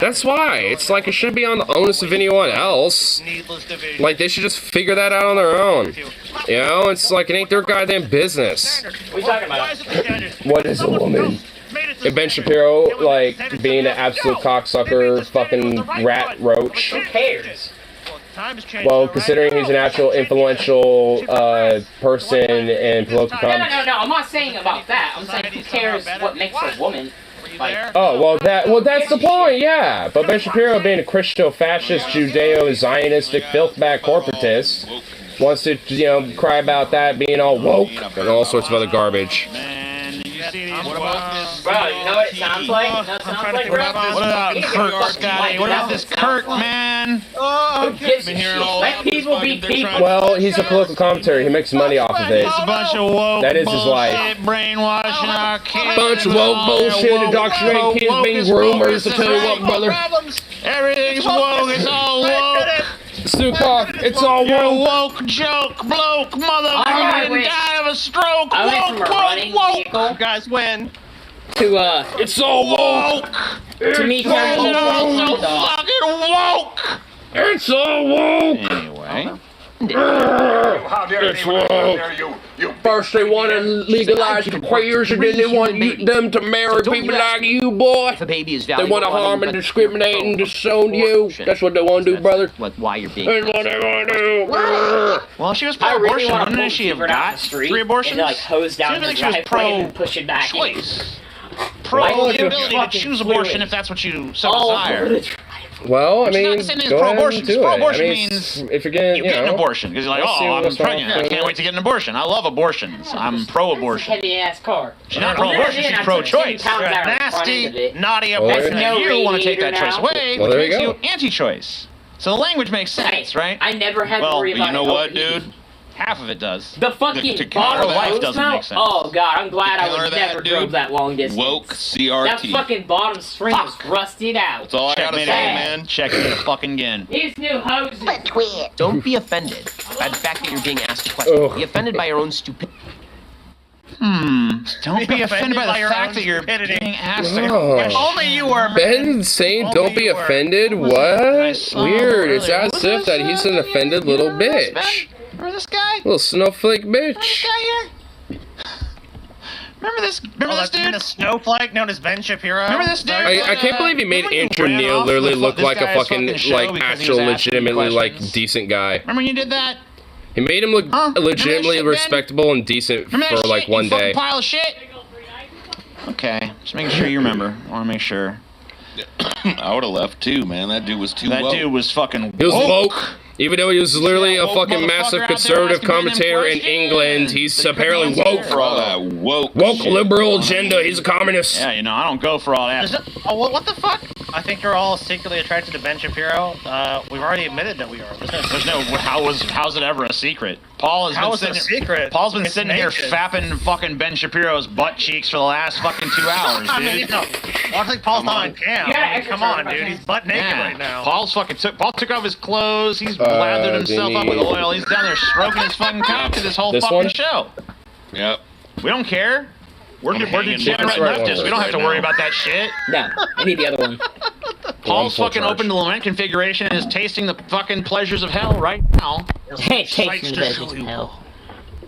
that's why. It's like it shouldn't be on the onus of anyone else. Like, they should just figure that out on their own. You know, it's like it ain't their goddamn business. What are you talking about? What is a woman? And Ben Shapiro, like, being an absolute cocksucker, fucking rat roach. Who cares? Well, considering he's an actual influential person and political No, I'm not saying about that. I'm saying who cares what makes a woman. Like, oh, that's the point, yeah. But Ben Shapiro, being a Christo-fascist, Judeo-Zionistic, filth-bag corporatist, wants to, you know, cry about that being all woke and all sorts of other garbage. you see these? Bro, you know what it sounds like? You know what it sounds like, bro? What about Kurt, Scotty? What about this Kurt, man? Who gives a shit? Let people be people. Well, he's a political commentator. He makes money off of it. It's a bunch of woke That is his life. bullshit, brainwashing our kids. Bunch of woke bullshit, indoctrinating kids, being rumors. To tell you what, brother. Everything's woke. It's all woke. Sukov, it's all You're a woke. woke joke, bloke, motherfucker, died of a stroke. I went from a running vehicle. You guys win. To It's all woke. to me It's turning all into so fucking woke. It's all woke. Anyway. It's woke. First they want to legalize the queers, and then they want them to marry people like you, boy. If a baby is They valuable, want to harm and discriminate and disown you. That's what they want to do, brother. Why you're being. That's what they want to do. Well, she was I really pro-abortion. want to Wouldn't pull she have Keeper down got the street 3 abortions? and like hose down Seems the like she was driveway and then push it back in. pro-choice. Pro-ability to choose abortion if that's what you so desire. Well, I It's not mean, the same thing as go ahead pro-abortion, and because do it. pro-abortion I mean, means if you're getting, you get an know, abortion because you're like, let's see oh, I'm what's wrong pregnant. I with can't it. wait to get an abortion. I love abortions. I'm pro-abortion. Heavy ass car. She's not pro-abortion. She's pro-choice. You're a nasty, naughty abortion. no You want to take that radiator choice now. away, Well, which there you makes go. you anti-choice. So the language makes sense, right? I never had to Well, worry about You know it what, overheating. dude? Half of it does. The fucking To bottom counter that hose doesn't mount? make sense. Oh god, I'm glad I counter would that, never dude, drove that long distance. Woke That CRT. fucking bottom spring was rusted out. That's all I gotta say, man. Check it fucking again. These new hoses. Don't be offended by the fact that you're being asked a question. Be offended by your own stupidity. Don't be offended by the fact that you're being asked. Oh. If only you were. Ben saying don't be offended? What? Weird. It's as if that he's an offended little bitch. Remember this guy? Little snowflake bitch. Guy here? Remember this? Remember this dude? The snowflake known as Ben Shapiro. Remember this dude? I can't believe he made Andrew Neil literally look like a fucking, like, actual legitimately, like, decent guy. Remember when you did that? He made him look legitimately respectable and decent Remember that for, like, shit, you one fucking day. pile of shit? Okay, just making sure you remember. I want to make sure. I would have left too, man. That dude was too That woke. dude was fucking He was woke. woke. Even though he was literally a woke fucking motherfucker massive out there conservative asking random commentator in questions. England, he's apparently woke. For all that woke shit. Liberal agenda. He's a communist. Yeah, you know, I don't go for all that. What the fuck? I think you're all secretly attracted to Ben Shapiro. We've already admitted that we are. There's no how's it ever a secret? Paul has How been is it a sitting secret? Paul's been It's sitting here naked. fapping fucking Ben Shapiro's butt cheeks for the last fucking 2 hours, dude. I mean, you know, I don't think Paul's not on cam. Yeah, I mean, come on, dude. He's butt naked Yeah. right now. Paul took off his clothes. He's lathered himself up with oil. He's down there stroking his fucking cock to this whole This fucking one? show. Yep. We don't care. We're hanging degenerate by my leftists. We don't have to right worry now. about that shit. No, I need the other one. Paul's full fucking charge. opened the lament configuration and is tasting the fucking pleasures of hell right now. Hey, take me to hell.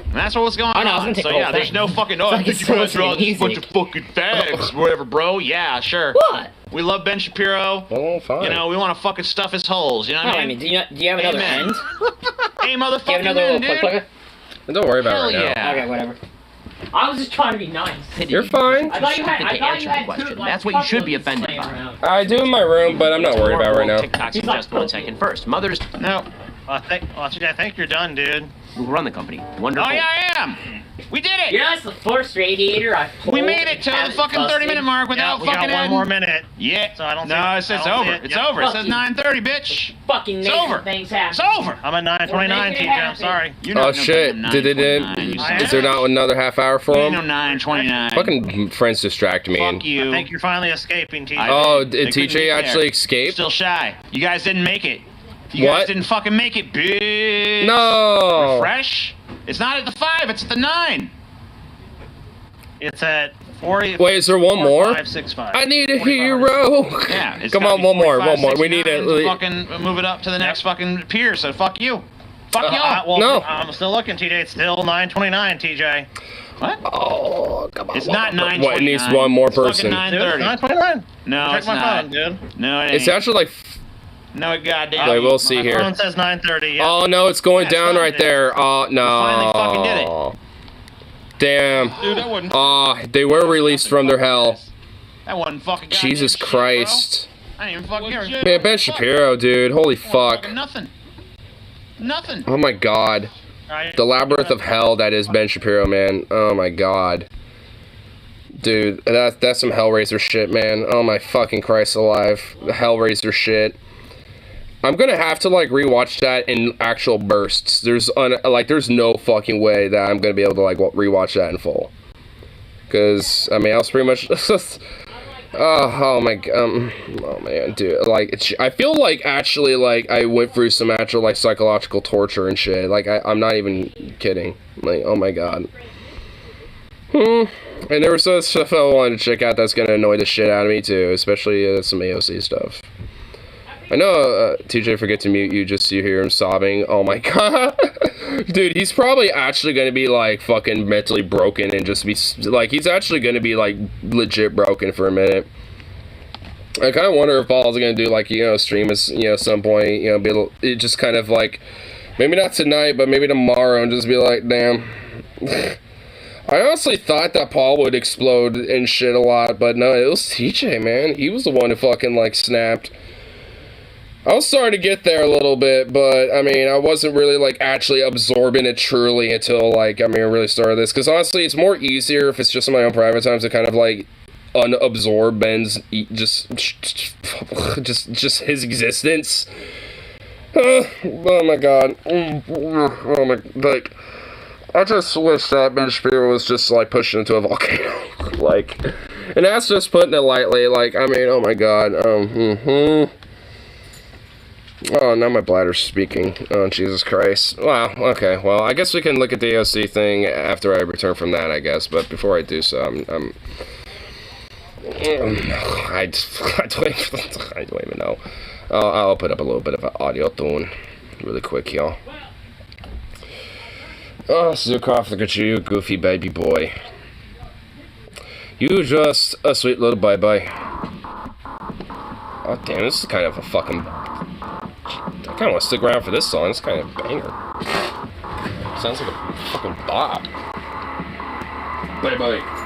And that's what's going Oh, no, I was on. gonna take So the whole yeah, there's thing. no fucking. Oh, Fucking did you guys draw listening this bunch of music. fucking fags, whatever, bro? Yeah, sure. What? We love Ben Shapiro. Oh, fine. You know, we want to fucking stuff his holes. You know Oh, what I mean, do you have another Amen. end? Hey, motherfucking Do you have another men, little dude. plug plugger? Don't worry about Hell it right yeah. Okay, whatever. I was just trying to be nice. now. You're fine. I thought you had. To I thought answer you the had question. two, like, That's what you should be couplets offended laying by. around. I do in my room, but I'm not worried about it right now. TikToks in just 1 second. First, mothers No. I think you're done, dude. who run the company. Wonderful. Oh yeah, I am. We did it. Yes, the first radiator I pulled. We made it to the fucking 30-minute mark without we got fucking one adding- more minute. Yeah. So I don't No, see- it says I it's don't see over. it. It's Yep. over. It Fuck says you. 9:30, bitch. Fucking It's making over. things happen. It's over. I'm at 9:29, We're making it TJ. I'm happen. sorry. You're not Oh no shit! damn Did it 9:29, you Is there not another half hour for You him? know 9:29. Fucking friends distract me. Fuck you. I think you're finally escaping, TJ. Oh, They did couldn't get TJ there. actually escape? Still shy. You guys didn't make it. You guys What? didn't fucking make it, bitch. No. Refresh. It's not at the 5. It's at the 9. It's at 40. Wait, is there one more? 565. I need a hero. Yeah. It's Come gotta on, be one more. 45, We need 69 to a. fucking move it up to the next fucking pier. So fuck you. Fuck y'all. Well, No. I'm still looking, TJ. It's still 9:29, TJ. What? Oh, come on. It's not 9:29. What, it needs one more It's fucking person. 9:30. 9:29. No, Check it's my not. phone, dude. No, it It's ain't. actually like. No, it goddamn. Wait, we'll see My here. phone says 9:30. Yeah. Oh no, it's going Yeah, down it's right not, dude. there. Oh no. finally fucking did it. Damn. Dude, that wasn't. Oh, they were released from their hell. That wasn't fucking goddamn Jesus shit, Christ. bro. I didn't even fucking hear it. Man, Ben Shapiro, dude. Holy fuck. Fucking nothing. Nothing. Oh my god. Alright. The labyrinth of hell that is Ben Shapiro, man. Oh my god. Dude, that's some Hellraiser shit, man. Oh my fucking Christ alive. The Hellraiser shit. I'm gonna have to, like, rewatch that in actual bursts. There's no fucking way that I'm gonna be able to, like, rewatch that in full. Because, I mean, I was pretty much... oh my god. Oh man, dude. Like, I feel like, actually, like, I went through some actual, like, psychological torture and shit. Like, I'm not even kidding. Like, oh my god. And there was some stuff I wanted to check out that's gonna annoy the shit out of me too, especially some AOC stuff. I know TJ forget to mute you just so you hear him sobbing. Oh my god. Dude, he's probably actually gonna be like fucking mentally broken and just be like, he's actually gonna be like legit broken for a minute. I kind of wonder if Paul's gonna do like, you know, stream at, you know, some point, you know, be able, it just kind of like, maybe not tonight, but maybe tomorrow, and just be like, damn. I honestly thought that Paul would explode and shit a lot, but no, it was TJ, man. He was the one who fucking, like, snapped. I was starting to get there a little bit, but, I mean, I wasn't really, like, actually absorbing it truly until, like, I mean, I really started this. Because, honestly, it's more easier if it's just in my own private times to kind of, like, unabsorb Ben's, just his existence. Oh, my God. Oh, my, like... I just wish that Ben Shapiro was just, like, pushed into a volcano. Like, and that's just putting it lightly. Like, I mean, oh my god. Oh, now my bladder's speaking. Oh, Jesus Christ. Wow, okay. Well, I guess we can look at the AOC thing after I return from that, I guess. But before I do so, I don't even know. I'll put up a little bit of an audio tune really quick, y'all. Oh, Zukov, look at you, goofy baby boy. You just a sweet little bye-bye. Oh, damn, this is kind of a fucking... I kind of want to stick around for this song. It's kind of a banger. Sounds like a fucking bop. Bye-bye.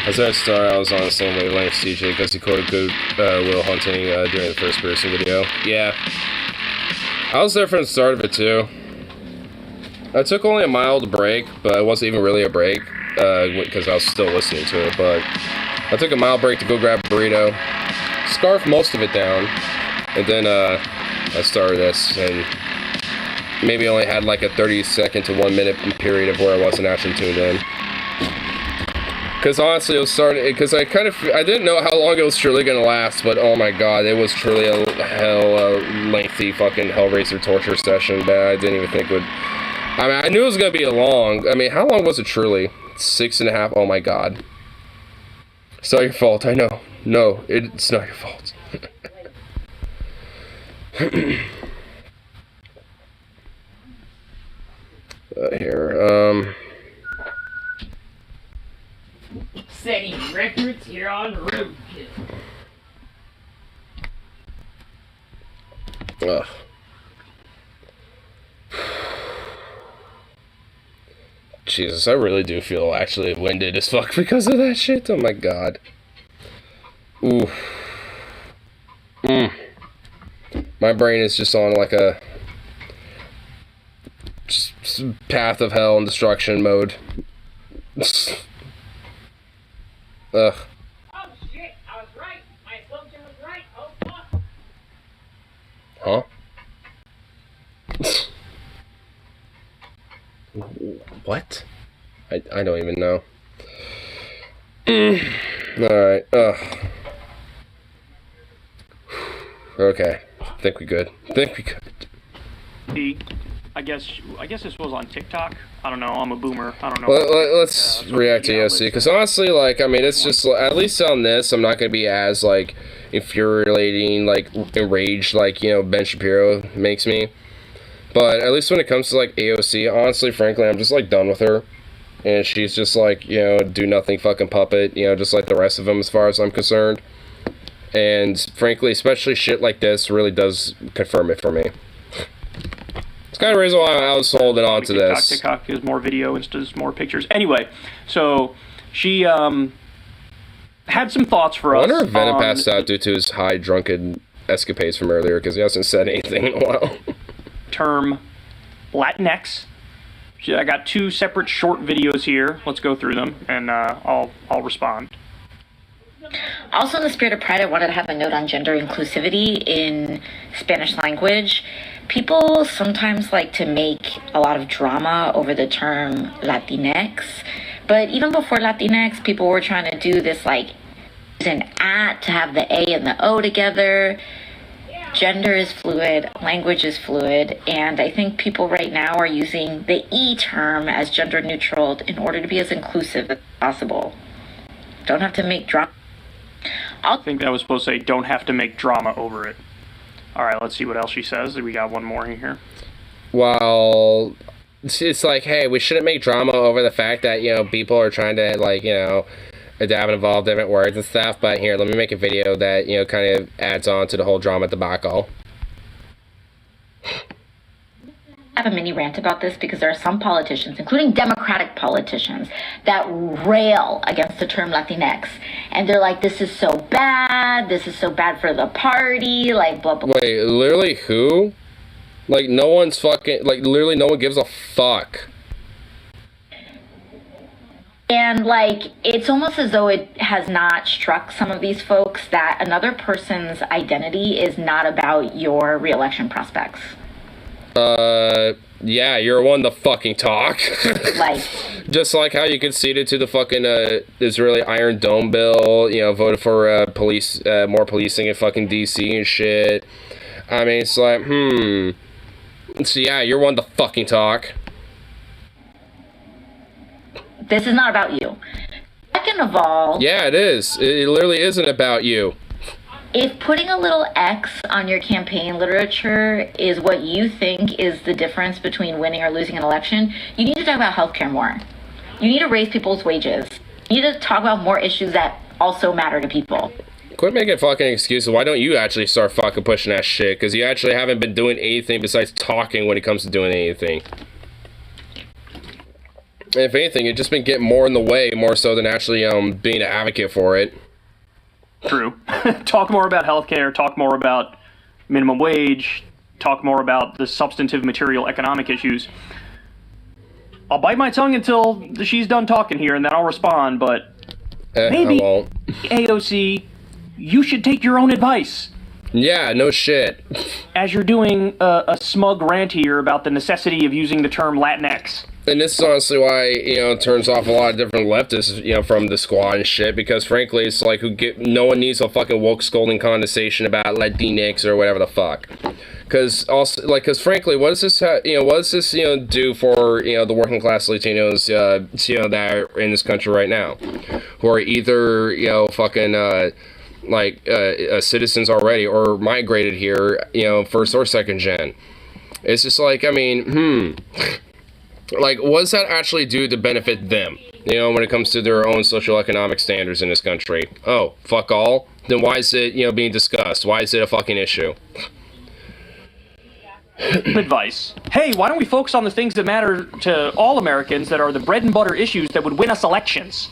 As I started, I was on the same wavelength as CJ because he quoted Good Will Hunting during the first person video. Yeah. I was there from the start of it too. I took only a mild break, but it wasn't even really a break, because I was still listening to it, but I took a mild break to go grab a burrito, scarf most of it down, and then, I started this, and maybe only had like a 30-second to 1 minute period of where I wasn't actually tuned in. Because honestly, it was starting, because I didn't know how long it was truly going to last, but oh my god, it was truly a lengthy fucking Hellraiser torture session that I didn't even think would... I mean, I knew it was going to be how long was it truly? 6.5, oh my god. It's not your fault, I know. No, it's not your fault. Here, Setting records here on Roadkill. Ugh. Jesus, I really do feel actually winded as fuck because of that shit. Oh my god. Ooh. My brain is just on like a just path of hell and destruction mode. Ugh. Oh shit, I was right. My assumption was right. Oh fuck. Huh? What? I don't even know. Alright, okay. Think we good. I guess this was on TikTok. I don't know. I'm a boomer. I don't know. Let's react to EOC, because honestly, like, I mean, it's just, at least on this, I'm not going to be as, like, infuriating, like, enraged, like, you know, Ben Shapiro makes me. But at least when it comes to, like, AOC, honestly, frankly, I'm just, like, done with her. And she's just, like, you know, do-nothing fucking puppet, you know, just like the rest of them as far as I'm concerned. And, frankly, especially shit like this really does confirm it for me. It's kind of the reason why I was holding on to this. TikTok is more video, Insta is more pictures. Anyway, so she had some thoughts for us. I wonder if Venom passed out due to his high drunken escapades from earlier, because he hasn't said anything in a while. Term Latinx. I got 2 separate short videos here. Let's go through them, and I'll respond. Also, in the spirit of pride, I wanted to have a note on gender inclusivity in Spanish language. People sometimes like to make a lot of drama over the term Latinx, but even before Latinx, people were trying to do this, like, an at to have the A and the O together. Gender is fluid, language is fluid, and I think people right now are using the E term as gender neutral in order to be as inclusive as possible. Don't have to make drama. I think that was supposed to say, don't have to make drama over it. All right, let's see what else she says. We got one more in here. Well, it's like, hey, we shouldn't make drama over the fact that, you know, people are trying to, like, you know, adapt and evolve different words and stuff, but here, let me make a video that, you know, kind of adds on to the whole drama debacle. I have a mini rant about this because there are some politicians, including Democratic politicians, that rail against the term Latinx. And they're like, this is so bad for the party, like, blah, blah, blah. Wait, literally who? Like, no one's fucking, like, literally no one gives a fuck. And, like, it's almost as though it has not struck some of these folks that another person's identity is not about your re-election prospects. Yeah, you're one to fucking talk. Like, just like how you conceded to the fucking, Israeli Iron Dome bill, you know, voted for, more policing in fucking DC and shit. I mean, it's like, So yeah, you're one to fucking talk. This is not about you. Second of all... Yeah, it is. It literally isn't about you. If putting a little X on your campaign literature is what you think is the difference between winning or losing an election, you need to talk about healthcare more. You need to raise people's wages. You need to talk about more issues that also matter to people. Quit making fucking excuses. Why don't you actually start fucking pushing that shit? Because you actually haven't been doing anything besides talking when it comes to doing anything. And if anything, you've just been getting more in the way, more so than actually being an advocate for it. True. Talk more about healthcare, talk more about minimum wage, talk more about the substantive material economic issues. I'll bite my tongue until she's done talking here, and then I'll respond, but maybe, I won't. AOC, you should take your own advice. Yeah, no shit. As you're doing a smug rant here about the necessity of using the term Latinx. And this is honestly why, it turns off a lot of different leftists, from the squad and shit, because frankly, it's like, no one needs a fucking woke scolding condensation about Latinx or whatever the fuck. Because frankly, what does this, do for, the working class Latinos, that are in this country right now, who are either, citizens already or migrated here, first or second gen. It's just like, like, what does that actually do to benefit them, when it comes to their own socioeconomic standards in this country? Oh, fuck all? Then why is it, being discussed? Why is it a fucking issue? Advice. Hey, why don't we focus on the things that matter to all Americans, that are the bread and butter issues that would win us elections?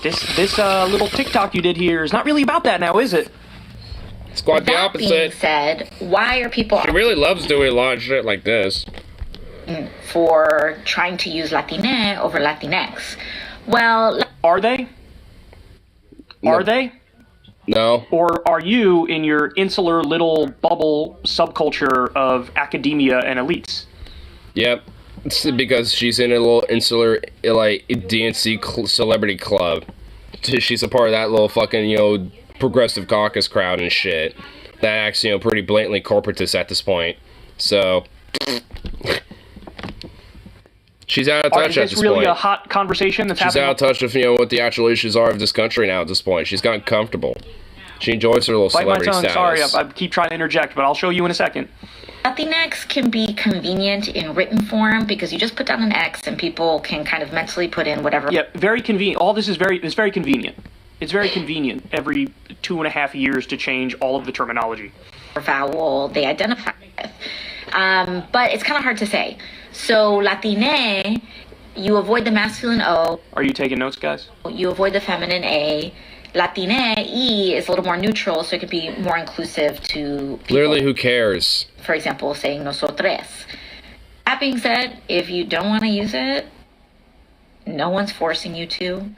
This little TikTok you did here is not really about that now, is it? It's quite the opposite. Being said, why are people... She really loves doing a lot of shit like this. For trying to use Latina over Latinx. Well... Are they? No. Are they? No. Or are you in your insular little bubble subculture of academia and elites? Yep. It's because she's in a little insular, DNC celebrity club. She's a part of that little fucking, progressive caucus crowd and shit. That acts, pretty blatantly corporatist at this point. So... She's out of touch at this point. Is this really a hot conversation that's happening? She's out of touch with, what the actual issues are of this country now at this point. She's gotten comfortable. She enjoys her little celebrity status. Sorry, I keep trying to interject, but I'll show you in a second. Latinx can be convenient in written form because you just put down an X and people can kind of mentally put in whatever. Yeah, very convenient. All this is very convenient. It's very convenient every 2.5 years to change all of the terminology. Vowel they identify with. But it's kind of hard to say. So Latine, you avoid the masculine O. Are you taking notes, guys? You avoid the feminine A. Latine, E, is a little more neutral, so it could be more inclusive to people. Literally, who cares? For example, saying nosotres. That being said, if you don't want to use it, no one's forcing you to.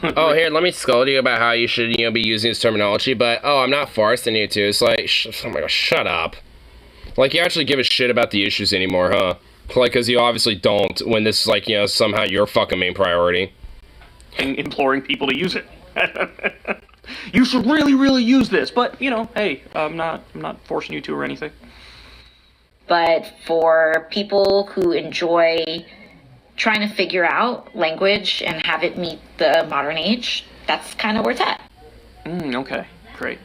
Oh, here, let me scold you about how you should, be using this terminology, but, I'm not forcing you to. It's like, oh my gosh, shut up. Like, you actually give a shit about the issues anymore, huh? Like, because you obviously don't, when this is, like, somehow your fucking main priority. And imploring people to use it. You should really, really use this, but, hey, I'm not forcing you to or anything. But for people who enjoy trying to figure out language and have it meet the modern age, that's kind of where it's at. Okay, great.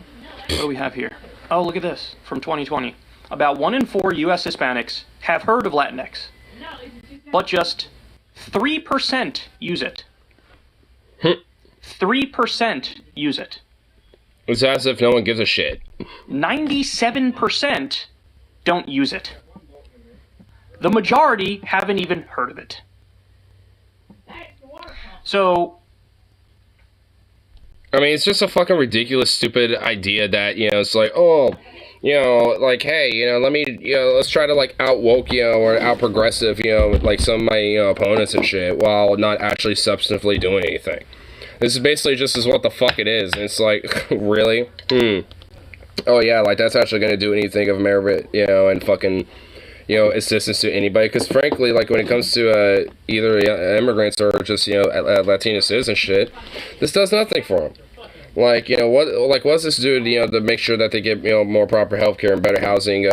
What do we have here? Oh, look at this, from 2020. About 1 in 4 U.S. Hispanics have heard of Latinx, but just 3% use it. 3% use it. It's as if no one gives a shit. 97% don't use it. The majority haven't even heard of it. So... it's just a fucking ridiculous, stupid idea that, it's like, hey, let me, let's try to, out-woke, or out-progressive, some of my, opponents and shit, while not actually substantively doing anything. This is basically just as what the fuck it is, and it's like, really? Oh, yeah, that's actually gonna do anything of merit, and fucking, assistance to anybody, because frankly, when it comes to, either immigrants or just, Latino citizen shit, this does nothing for them. What does this do to, to make sure that they get, more proper healthcare and better housing,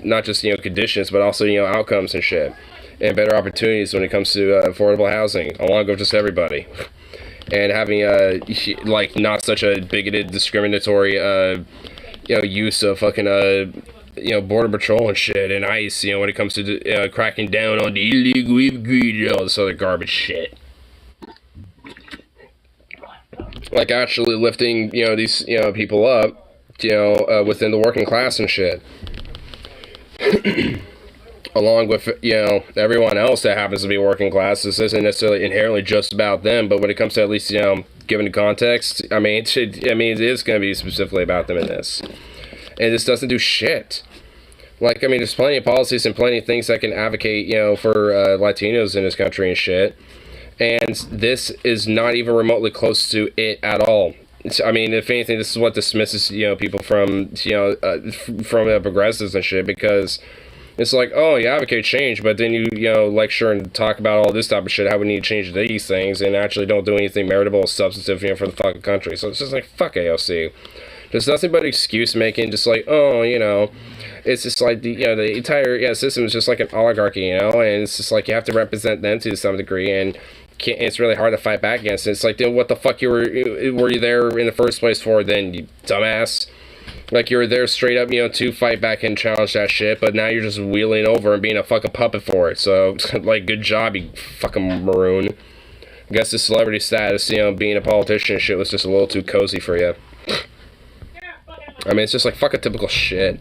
not just, conditions, but also, outcomes and shit, and better opportunities when it comes to, affordable housing, along with just everybody, and having, not such a bigoted, discriminatory, use of fucking, Border Patrol and shit, and ICE, when it comes to, cracking down on the illegal immigration, all this other garbage shit. Actually lifting, these, people up, within the working class and shit. Along with, everyone else that happens to be working class. This isn't necessarily inherently just about them, but when it comes to at least, given the context, it is going to be specifically about them in this. And this doesn't do shit. Like, I mean, there's plenty of policies and plenty of things that can advocate, you know, for Latinos in this country and shit. And this is not even remotely close to it at all. I mean, if anything, this is what dismisses, you know, people from, you know, from progressives and shit, because it's like, oh, you advocate change, but then you know, lecture and talk about all this type of shit, how we need to change these things, and actually don't do anything meritable or substantive, you know, for the fucking country. So it's just like, fuck AOC. There's nothing but excuse making, just like, oh, you know, it's just like, the, you know, the entire system is just like an oligarchy, you know, and it's just like you have to represent them to some degree, and it's really hard to fight back against it. It's like, then what the fuck were you there in the first place for then, you dumbass? Like, you were there straight up, you know, to fight back and challenge that shit, but now you're just wheeling over and being a fucking puppet for it. So, like, good job, you fucking maroon. I guess the celebrity status, you know, being a politician and shit was just a little too cozy for you. I mean, it's just like fucking typical shit.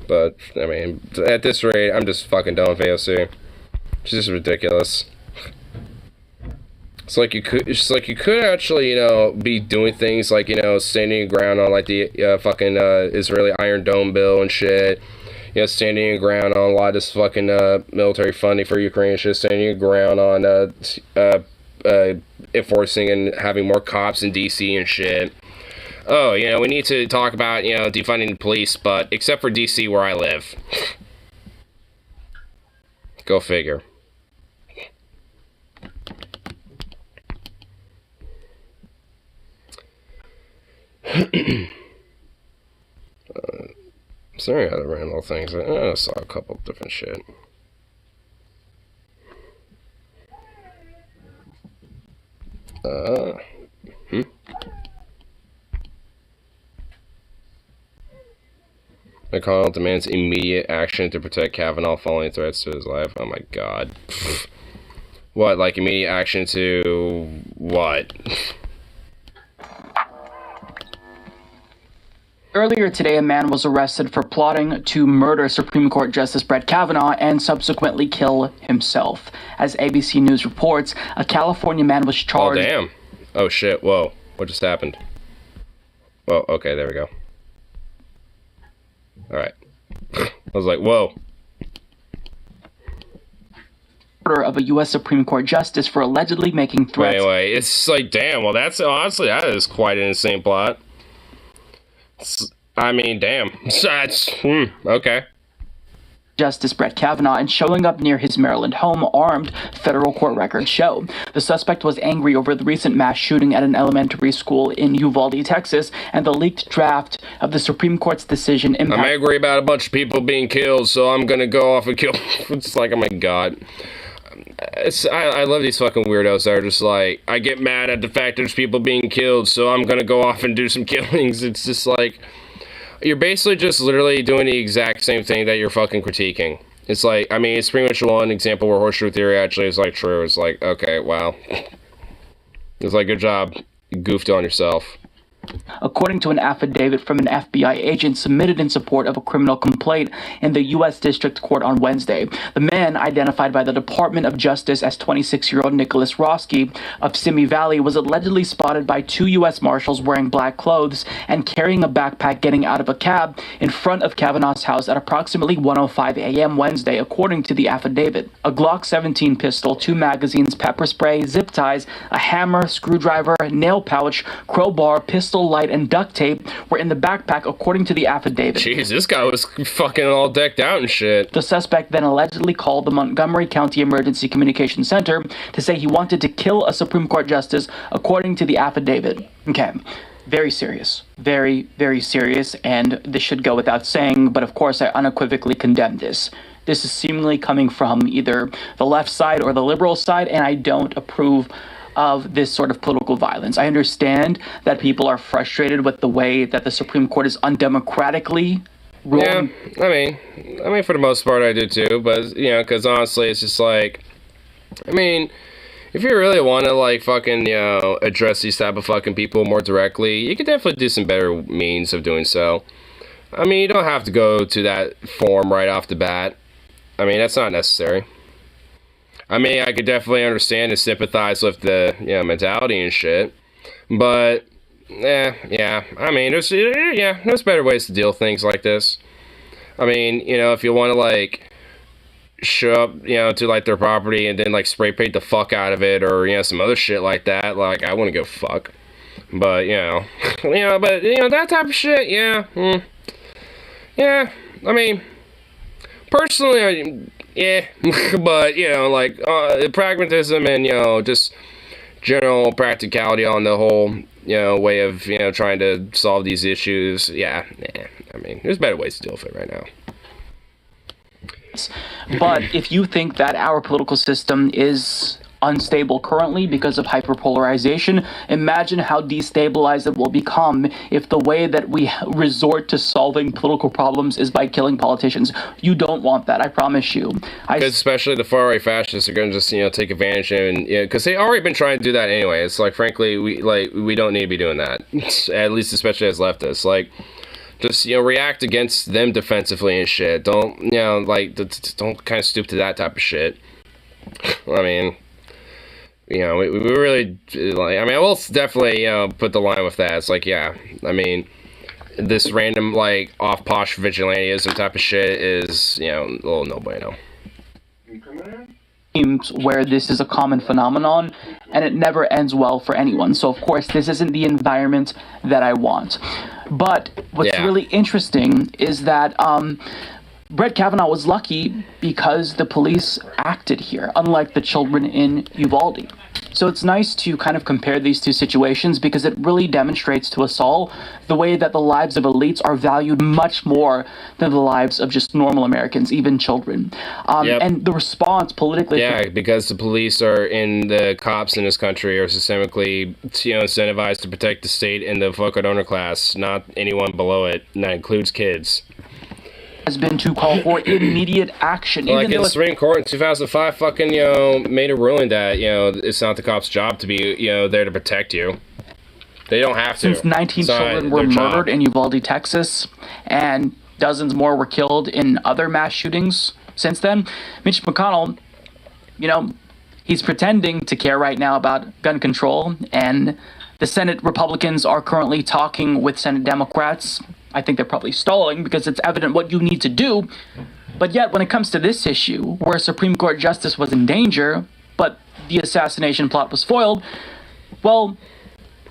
But, I mean, at this rate, I'm just fucking done with AOC. It's just ridiculous. It's like you could actually, you know, be doing things like, you know, standing your ground on like the fucking Israeli Iron Dome bill and shit. You know, standing your ground on a lot of this fucking military funding for Ukraine and shit. Standing your ground on enforcing and having more cops in DC and shit. Oh, you know, we need to talk about, you know, defunding the police, but except for DC where I live. Go figure. Sorry, other random things. I saw a couple different shit. McConnell demands immediate action to protect Kavanaugh following threats to his life. Oh my god. What, like immediate action to what? Earlier today, a man was arrested for plotting to murder Supreme Court Justice Brett Kavanaugh and subsequently kill himself. As ABC News reports, a California man was charged... Oh, damn. Oh, shit. Whoa. What just happened? Whoa, okay, there we go. Alright. I was like, whoa. Of a U.S. Supreme Court justice for allegedly making threats... Anyway, it's like, damn, well, that's... Honestly, that is quite an insane plot. I mean, damn. That's... okay. Justice Brett Kavanaugh and showing up near his Maryland home armed, federal court records show. The suspect was angry over the recent mass shooting at an elementary school in Uvalde, Texas, and the leaked draft of the Supreme Court's decision I'm angry about a bunch of people being killed, so I'm gonna go off and kill... It's like, oh my god. I love these fucking weirdos that are just like, I get mad at the fact there's people being killed, so I'm gonna go off and do some killings. It's just like... You're basically just literally doing the exact same thing that you're fucking critiquing. It's like, I mean, it's pretty much one example where horseshoe theory actually is like true. It's like, okay, wow. It's like, good job. You goofed on yourself. According to an affidavit from an FBI agent submitted in support of a criminal complaint in the U.S. District Court on Wednesday, the man, identified by the Department of Justice as 26-year-old Nicholas Roski of Simi Valley, was allegedly spotted by two U.S. Marshals wearing black clothes and carrying a backpack getting out of a cab in front of Kavanaugh's house at approximately 1:05 a.m. Wednesday, according to the affidavit. A Glock 17 pistol, 2 magazines, pepper spray, zip ties, a hammer, screwdriver, nail pouch, crowbar, pistol light, and duct tape were in the backpack, according to the affidavit. Jeez, this guy was fucking all decked out and shit. The suspect then allegedly called the Montgomery County Emergency Communications Center to say he wanted to kill a Supreme Court justice, according to the affidavit. Okay. Very serious. Very, very serious, and this should go without saying, but of course I unequivocally condemn this. This is seemingly coming from either the left side or the liberal side, and I don't approve of this sort of political violence. I understand that people are frustrated with the way that the Supreme Court is undemocratically ruling. Yeah, I mean, for the most part I do too, but, you know, because honestly, it's just like, I mean, if you really want to, like, fucking, you know, address these type of fucking people more directly, you could definitely do some better means of doing so. I mean, you don't have to go to that form right off the bat. I mean, that's not necessary. I mean, I could definitely understand and sympathize with the, you know, mentality and shit, but Yeah. I mean, there's better ways to deal with things like this. I mean, if you want to, like, show up, to, like, their property and then, like, spray paint the fuck out of it or, some other shit like that, like, I wouldn't give a fuck. But, that type of shit, yeah. Yeah, I mean, personally, yeah, but, like, pragmatism and, just general practicality on the whole, way of, trying to solve these issues, yeah, I mean, there's better ways to deal with it right now. But if you think that our political system is unstable currently because of hyperpolarization, imagine how destabilized it will become if the way that we resort to solving political problems is by killing politicians. You don't want that, I promise you. Because especially the far-right fascists are going to just, take advantage and, because they already been trying to do that anyway. It's like, frankly, we don't need to be doing that. At least, especially as leftists. Like, just, react against them defensively and shit. Don't, don't kind of stoop to that type of shit. I mean, we really, like, I will definitely, put the line with that. It's like, yeah, I mean, this random, like, off-posh vigilantism type of shit is, a little no bueno. Where this is a common phenomenon, and it never ends well for anyone. So, of course, this isn't the environment that I want. But what's really interesting is that Brett Kavanaugh was lucky because the police acted here, unlike the children in Uvalde. So it's nice to kind of compare these two situations because it really demonstrates to us all the way that the lives of elites are valued much more than the lives of just normal Americans, even children. And the response politically... Yeah, because the police the cops in this country are systemically, incentivized to protect the state and the fucking owner class, not anyone below it, and that includes kids. Has been to call for immediate action. Like the Supreme Court in 2005 fucking, made a ruling that, it's not the cop's job to be, there to protect you. They don't have to. Since 19 children were murdered in Uvalde, Texas, and dozens more were killed in other mass shootings since then, Mitch McConnell, he's pretending to care right now about gun control, and the Senate Republicans are currently talking with Senate Democrats. I think they're probably stalling because it's evident what you need to do. But yet, when it comes to this issue, where a Supreme Court justice was in danger, but the assassination plot was foiled, well,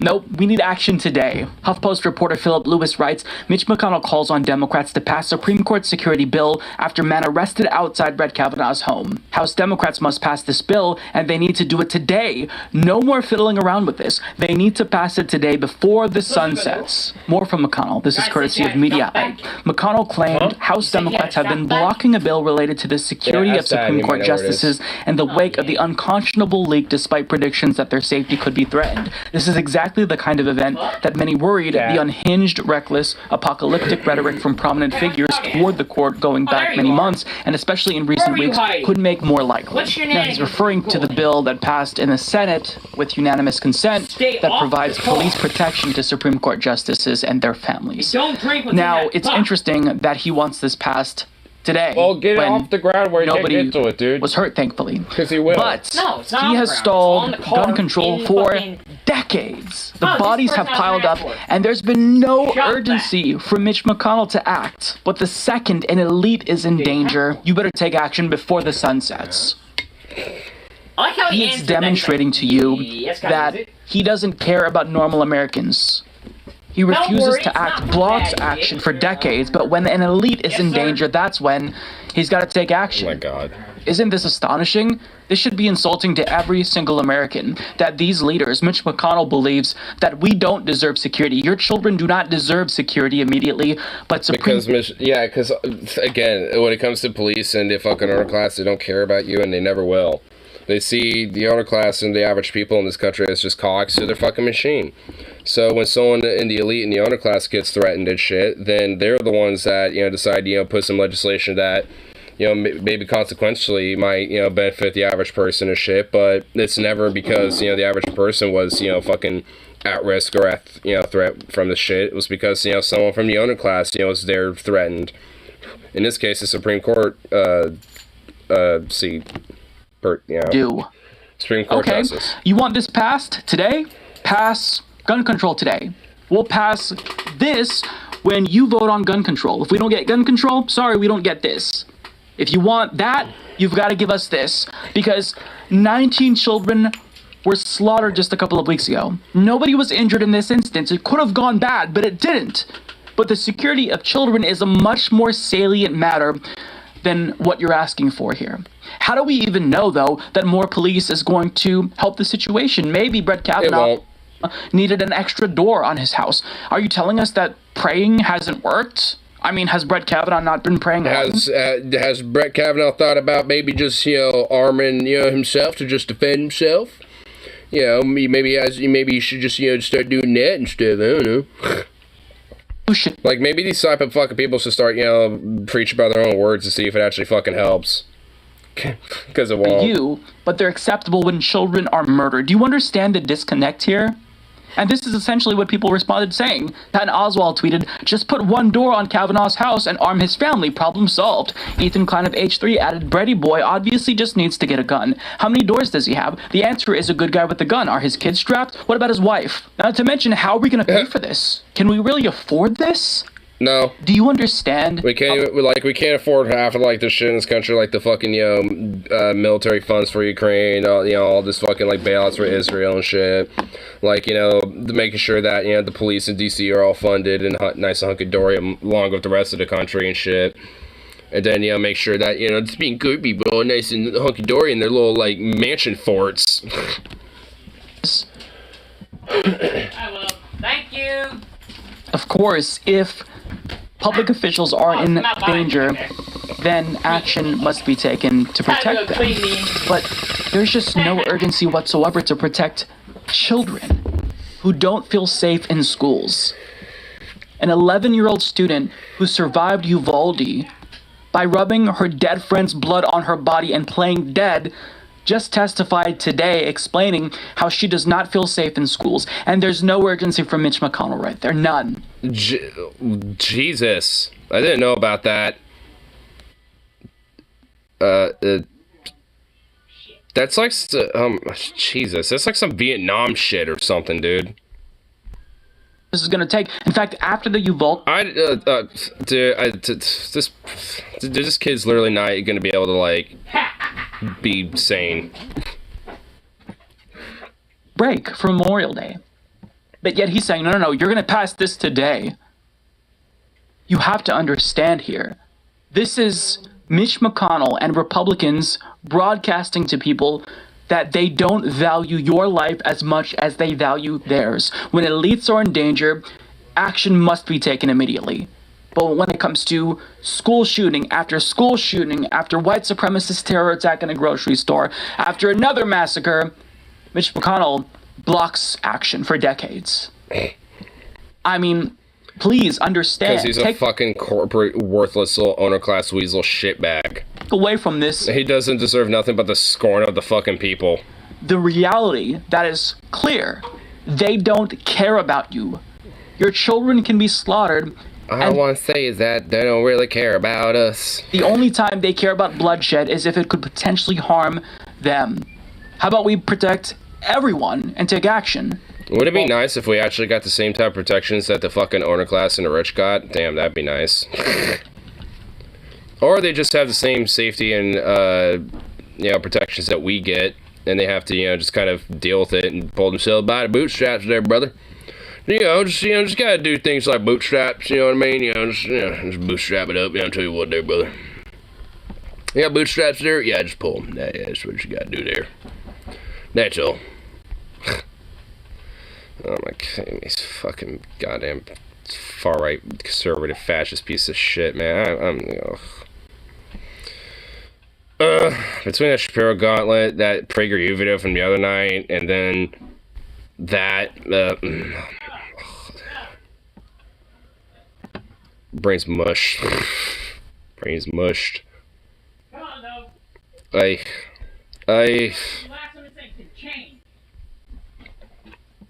nope, we need action today. HuffPost reporter Philip Lewis writes, Mitch McConnell calls on Democrats to pass Supreme Court security bill after man arrested outside Brett Kavanaugh's home. House Democrats must pass this bill, and they need to do it today. No more fiddling around with this. They need to pass it today before the sun sets. More from McConnell. This is courtesy of Mediaite. McConnell claimed House Democrats have been blocking a bill related to the security of Supreme Court justices in the wake of the unconscionable leak despite predictions that their safety could be threatened. This is exactly the kind of event that many worried the unhinged, reckless, apocalyptic rhetoric from prominent figures toward the court going back many months, and especially in recent weeks, could make more likely. Now, he's referring to the bill that passed in the Senate with unanimous consent that provides police protection to Supreme Court justices and their families. Now, it's interesting that he wants this passed today. Well, get it off the ground where you can't nobody get to it, dude. was hurt, thankfully. Because he will. But he has stalled gun control for decades. The bodies have piled up, and there's been no urgency for Mitch McConnell to act. But the second an elite is in danger, you better take action before the sun sets. He is demonstrating to you that he doesn't care about normal Americans. He refuses to act, blocks action for decades, but when an elite is in danger, that's when he's got to take action. Oh my God. Isn't this astonishing? This should be insulting to every single American, that these leaders, Mitch McConnell believes that we don't deserve security. Your children do not deserve security immediately, but because again, when it comes to police and the fucking owner class, they don't care about you and they never will. They see the owner class and the average people in this country as just cogs to their fucking machine. So when someone in the elite and the owner class gets threatened and shit, then they're the ones that, decide, put some legislation that, maybe consequentially might, benefit the average person and shit, but it's never because, the average person was, fucking at risk or at, threat from the shit. It was because, someone from the owner class, was there threatened. In this case, the Supreme Court, do. Supreme Court justice. You want this passed today? Pass gun control today. We'll pass this when you vote on gun control. If we don't get gun control, sorry, we don't get this. If you want that, you've got to give us this. Because 19 children were slaughtered just a couple of weeks ago. Nobody was injured in this instance. It could have gone bad, but it didn't. But the security of children is a much more salient matter than what you're asking for here. How do we even know, though, that more police is going to help the situation? Maybe Brett Kavanaugh needed an extra door on his house. Are you telling us that praying hasn't worked? I mean, has Brett Kavanaugh not been praying? Has Brett Kavanaugh thought about maybe just, arming, himself to just defend himself? Maybe he should just, start doing that and stuff. I don't know. Like, maybe these type of fucking people should start, preach about their own words to see if it actually fucking helps. Because it won't. But they're acceptable when children are murdered. Do you understand the disconnect here? And this is essentially what people responded saying. Patton Oswalt tweeted, "Just put one door on Kavanaugh's house and arm his family. Problem solved." Ethan Klein of H3 added, "Brady boy obviously just needs to get a gun. How many doors does he have? The answer is a good guy with the gun. Are his kids strapped? What about his wife? Not to mention, how are we going to pay for this? Can we really afford this?" No. Do you understand? We can't afford half of the shit in this country, like the fucking military funds for Ukraine, all this fucking bailouts for Israel and shit. Making sure that the police in DC are all funded and nice and hunky-dory along with the rest of the country and shit. And then make sure that it's being good people nice and hunky-dory in their little mansion forts. I will. Thank you. Of course, if public officials are in danger, then action must be taken to protect them. But there's just no urgency whatsoever to protect children who don't feel safe in schools. An 11-year-old student who survived Uvalde by rubbing her dead friend's blood on her body and playing dead just testified today explaining how she does not feel safe in schools. And there's no urgency for Mitch McConnell right there. None. Jesus. I didn't know about that. That's like, Jesus. That's like some Vietnam shit or something, dude. This is gonna take. In fact, after the Uvalde, this kid's literally not gonna be able to be sane. Break for Memorial Day, but yet he's saying, no, you're gonna pass this today. You have to understand here, this is Mitch McConnell and Republicans broadcasting to people that they don't value your life as much as they value theirs. When elites are in danger, action must be taken immediately. But when it comes to school shooting after white supremacist terror attack in a grocery store, after another massacre, Mitch McConnell blocks action for decades. I mean, please understand. Because he's a fucking corporate, worthless little owner-class weasel shitbag. Away from this. He doesn't deserve nothing but the scorn of the fucking people. The reality that is clear. They don't care about you. Your children can be slaughtered. All I want to say is that they don't really care about us. The only time they care about bloodshed is if it could potentially harm them. How about we protect everyone and take action? Would it be nice if we actually got the same type of protections that the fucking owner class and the rich got? Damn, that'd be nice. Or they just have the same safety and, protections that we get, and they have to, just kind of deal with it and pull themselves by the bootstraps there, brother. Just gotta do things like bootstraps, you know what I mean? Just bootstrap it up, I'll tell you what there, brother. You got bootstraps there? Yeah, just pull them. Yeah, that's what you gotta do there. That's all. Oh my god, these fucking goddamn far-right conservative fascist piece of shit, man. Between that Shapiro Gauntlet, that PragerU video from the other night, and then that, brain's mush. Brain's mushed.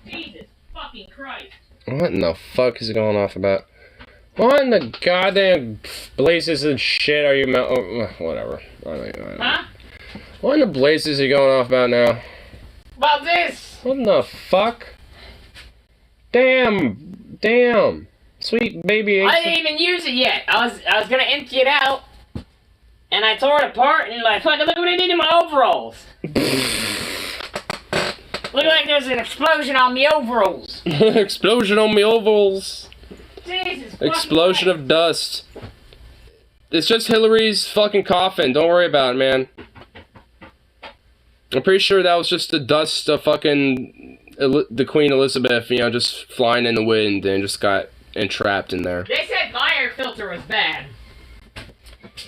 Jesus fucking Christ. What in the fuck is it going off about? What in the goddamn blazes and shit are you whatever. Huh? What in the blazes are you going off about now? About this! What in the fuck? Damn. Sweet baby. I didn't even use it yet. I was gonna empty it out, and I tore it apart, and like, fucking look what I did to my overalls. Look like there's an explosion on me overalls. Explosion on me overalls. Jesus. Explosion of dust. It's just Hillary's fucking coffin. Don't worry about it, man. I'm pretty sure that was just the dust of fucking the Queen Elizabeth, you know, just flying in the wind and just got entrapped in there. They said my air filter was bad.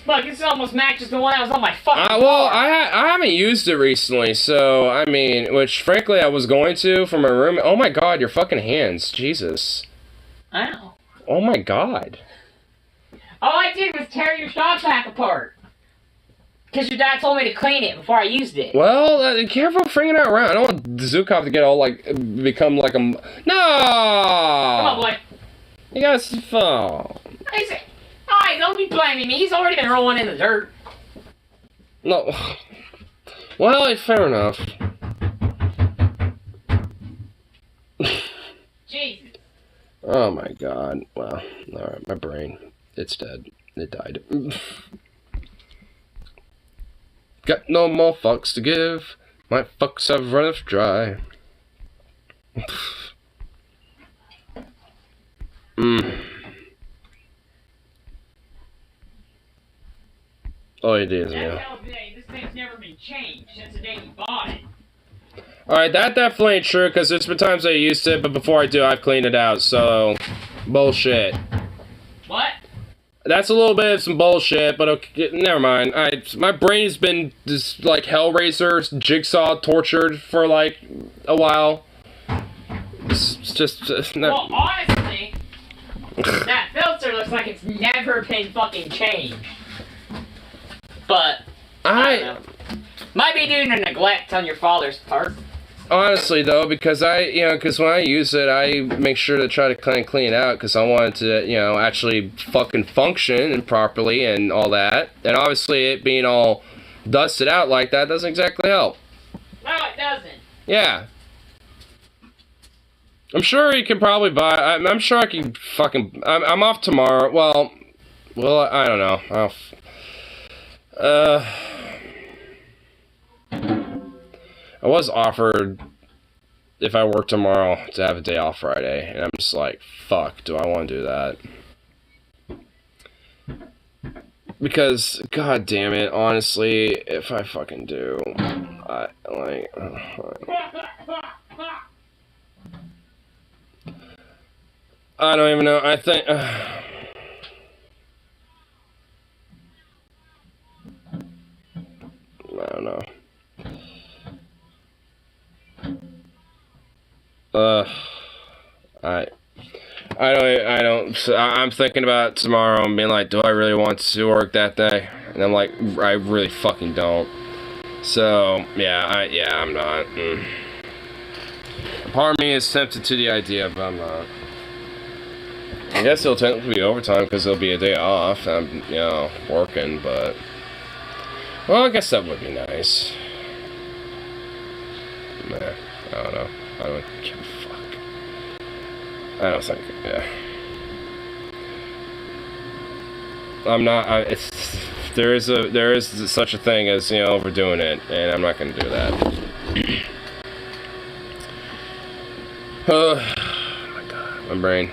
Look, this almost matches the one that was on my fucking well, car. I haven't used it recently, so, I mean, which, frankly, I was going to for my room. Oh my god, your fucking hands. Jesus. I know. Oh my god. All I did was tear your shop vac apart. Because your dad told me to clean it before I used it. Well, careful bringing it around. I don't want Zukov to get all, like, become like a... No! Come on, boy. You guys... Oh. I said, alright, don't be blaming me. He's already been rolling in the dirt. No. Well, fair enough. Jesus. Oh my god. Well, alright, my brain. It's dead. It died. Got no more fucks to give. My fucks have run us dry. Oh, it is, yeah. This thing's never been changed since the day you bought it. Alright, that definitely ain't true, because there's been times I used it, but before I do, I've cleaned it out, so... Bullshit. What? That's a little bit of some bullshit, but okay, never mind. My brain's been just like Hellraiser, Jigsaw, tortured for like a while. It's just no. Well, honestly, that filter looks like it's never been fucking changed. But I don't know. Might be due to neglect on your father's part. Honestly, though, because because when I use it, I make sure to try to clean it out, because I want it to, actually fucking function and properly and all that. And obviously, it being all dusted out like that doesn't exactly help. No, it doesn't. Yeah. I'm sure you can probably buy. I'm sure I can fucking. I'm off tomorrow. Well, I don't know. I was offered, if I work tomorrow, to have a day off Friday, and I'm just like, fuck, do I want to do that? Because, god damn it, honestly, if I fucking do, I don't even know, I think, I don't know. I'm thinking about tomorrow and being like, do I really want to work that day? And I'm like, I really fucking don't. So, yeah, I'm not. Part of me is tempted to the idea, but I'm not. I guess it'll technically be overtime because it'll be a day off. I'm, working, but... Well, I guess that would be nice. Nah, I don't know. I don't give a fuck. I don't think, yeah. I'm not, there is such a thing as, overdoing it, and I'm not gonna do that. Oh my god, my brain.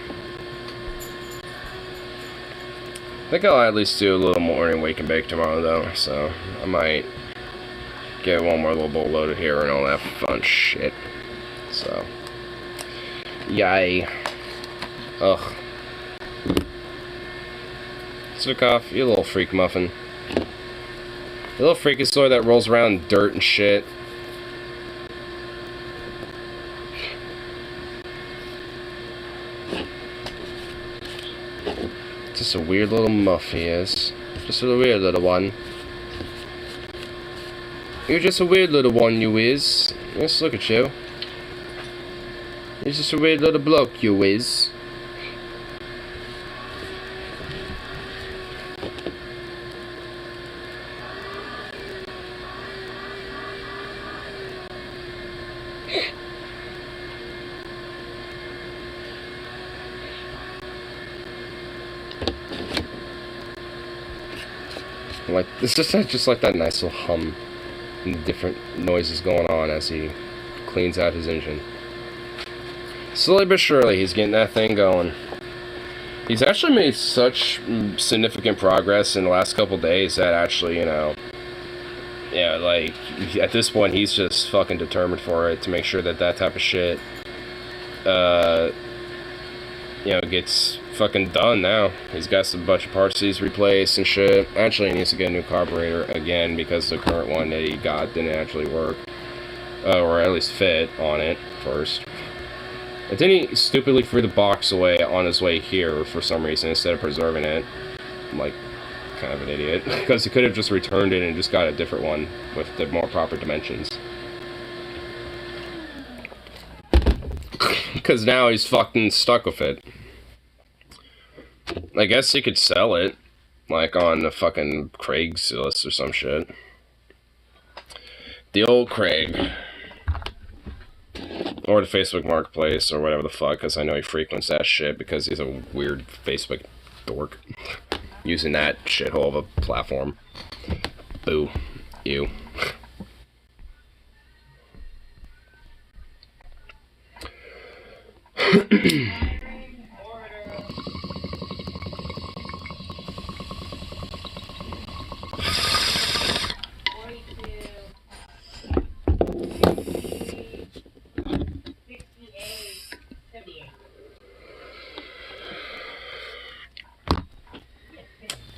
I think I'll at least do a little morning wake and bake tomorrow, though, so I might get one more little bowl loaded here and all that fun shit. So, yay. Ugh. Zukov, you little freak muffin. You little freakazoid that rolls around in dirt and shit. Just a weird little muff he is. Just a weird little one. You're just a weird little one, you is. Let's look at you. You're just a weird little bloke, you is. Like, it's just like that nice little hum and different noises going on as he cleans out his engine. Slowly but surely, he's getting that thing going. He's actually made such significant progress in the last couple days that actually, you know, yeah, like, at this point, he's just fucking determined for it to make sure that that type of shit, you know, gets fucking done now. He's got some bunch of parts he's replaced and shit. Actually, he needs to get a new carburetor again because the current one that he got didn't actually work. Or at least fit on it first. And then he stupidly threw the box away on his way here for some reason instead of preserving it. I'm like, kind of an idiot. Because he could have just returned it and just got a different one with the more proper dimensions. Because now he's fucking stuck with it. I guess he could sell it, like on the fucking Craigslist or some shit. The old Craig. Or the Facebook Marketplace, or whatever the fuck, because I know he frequents that shit because he's a weird Facebook dork. Using that shithole of a platform. Boo. Ew.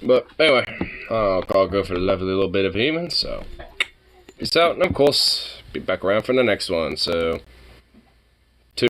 But anyway, I'll go for the lovely little bit of evening, so peace out, and of course, be back around for the next one, so